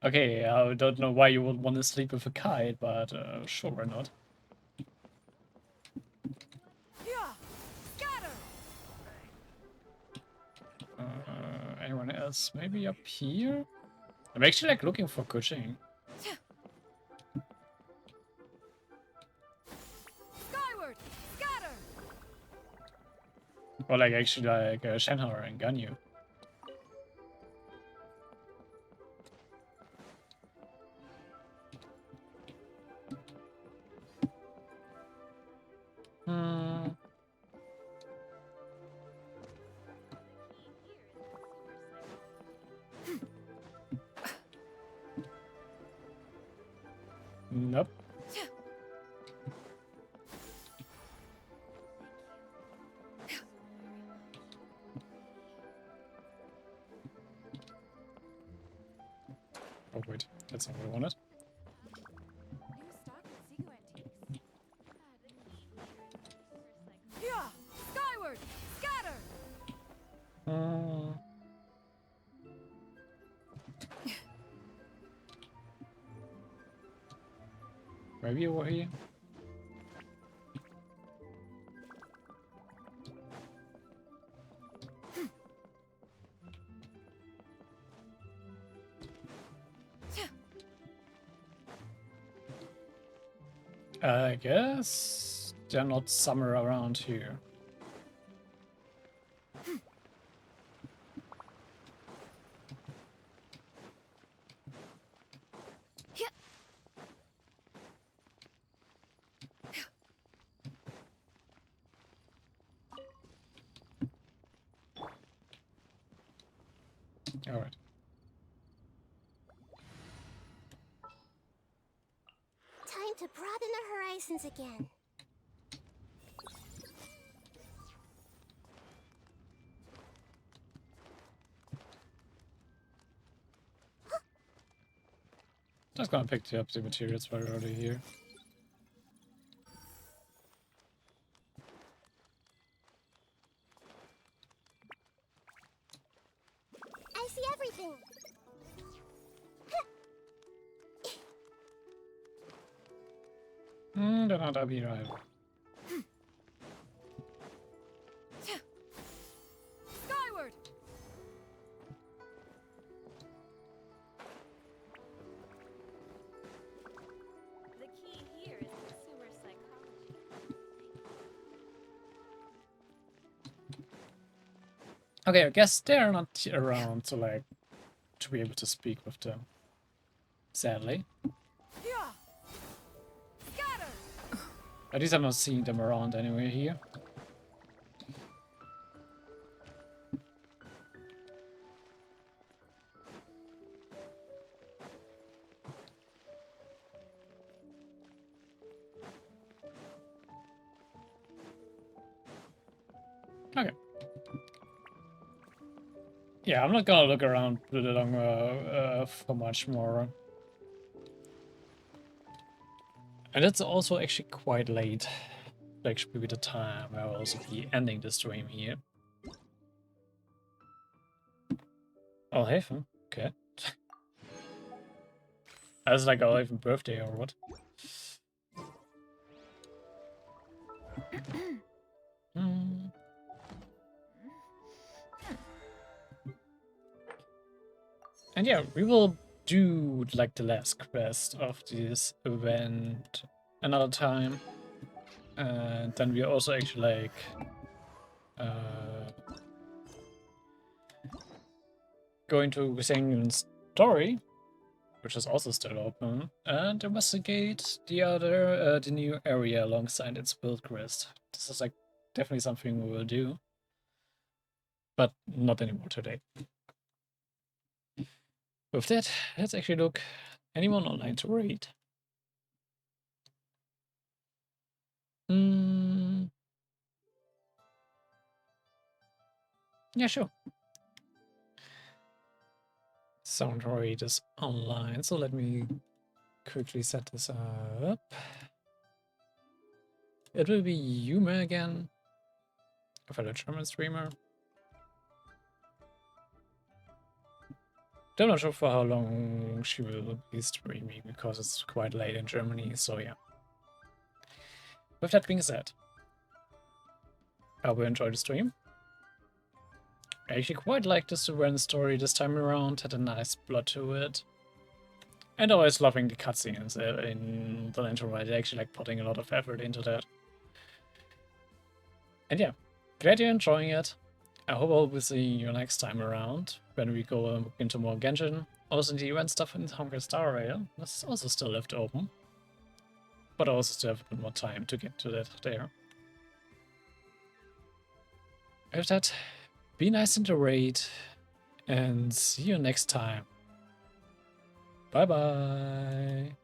Speaker 1: Okay, I don't know why you would want to sleep with a kite, but sure, why not?
Speaker 16: Yeah. Scatter.
Speaker 1: Anyone else? Maybe up here? I'm actually like looking for Kuching.
Speaker 16: Skyward. Scatter.
Speaker 1: Or like actually like Shenhar and Ganyu. Nope. Oh wait, that's not what I wanted.
Speaker 16: Yeah. Skyward. Scatter.
Speaker 1: Maybe over here? I guess they're not somewhere around here. All right.
Speaker 3: Time to broaden our horizons again.
Speaker 1: Just gonna pick up the materials while we're already here.
Speaker 3: I see everything.
Speaker 1: They're not up here either.
Speaker 16: Skyward!
Speaker 7: The key here is consumer psychology.
Speaker 1: Okay, I guess they're not around to be able to speak with them. Sadly. At least I'm not seeing them around anywhere here. Okay. Yeah, I'm not gonna look around for much more. And it's also actually quite late. Like, should be the time where I'll also be ending the stream here. Oh, hey, fun. Okay. That's like our even birthday or what? And yeah, we will do like the last quest of this event another time. And then we also actually going to Sanguine's story, which is also still open, and investigate the new area alongside its build quest. This is like definitely something we will do, but not anymore today. With that, let's actually look. Anyone online to raid? Yeah, sure. Sound raid is online, so let me quickly set this up. It will be Yuma again, a fellow German streamer. I'm not sure for how long she will be streaming because it's quite late in Germany, so yeah. With that being said, I hope you enjoyed the stream. I actually quite liked the Suren story this time around, had a nice plot to it. And always loving the cutscenes in the Lantern Rite, actually like putting a lot of effort into that. And yeah, glad you're enjoying it. I hope I'll be seeing you next time around when we go into more Genshin. Also the event stuff in Hunger Star Rail. This is also still left open. But I also still have a bit more time to get to that there. With that, be nice in the raid, and see you next time. Bye bye.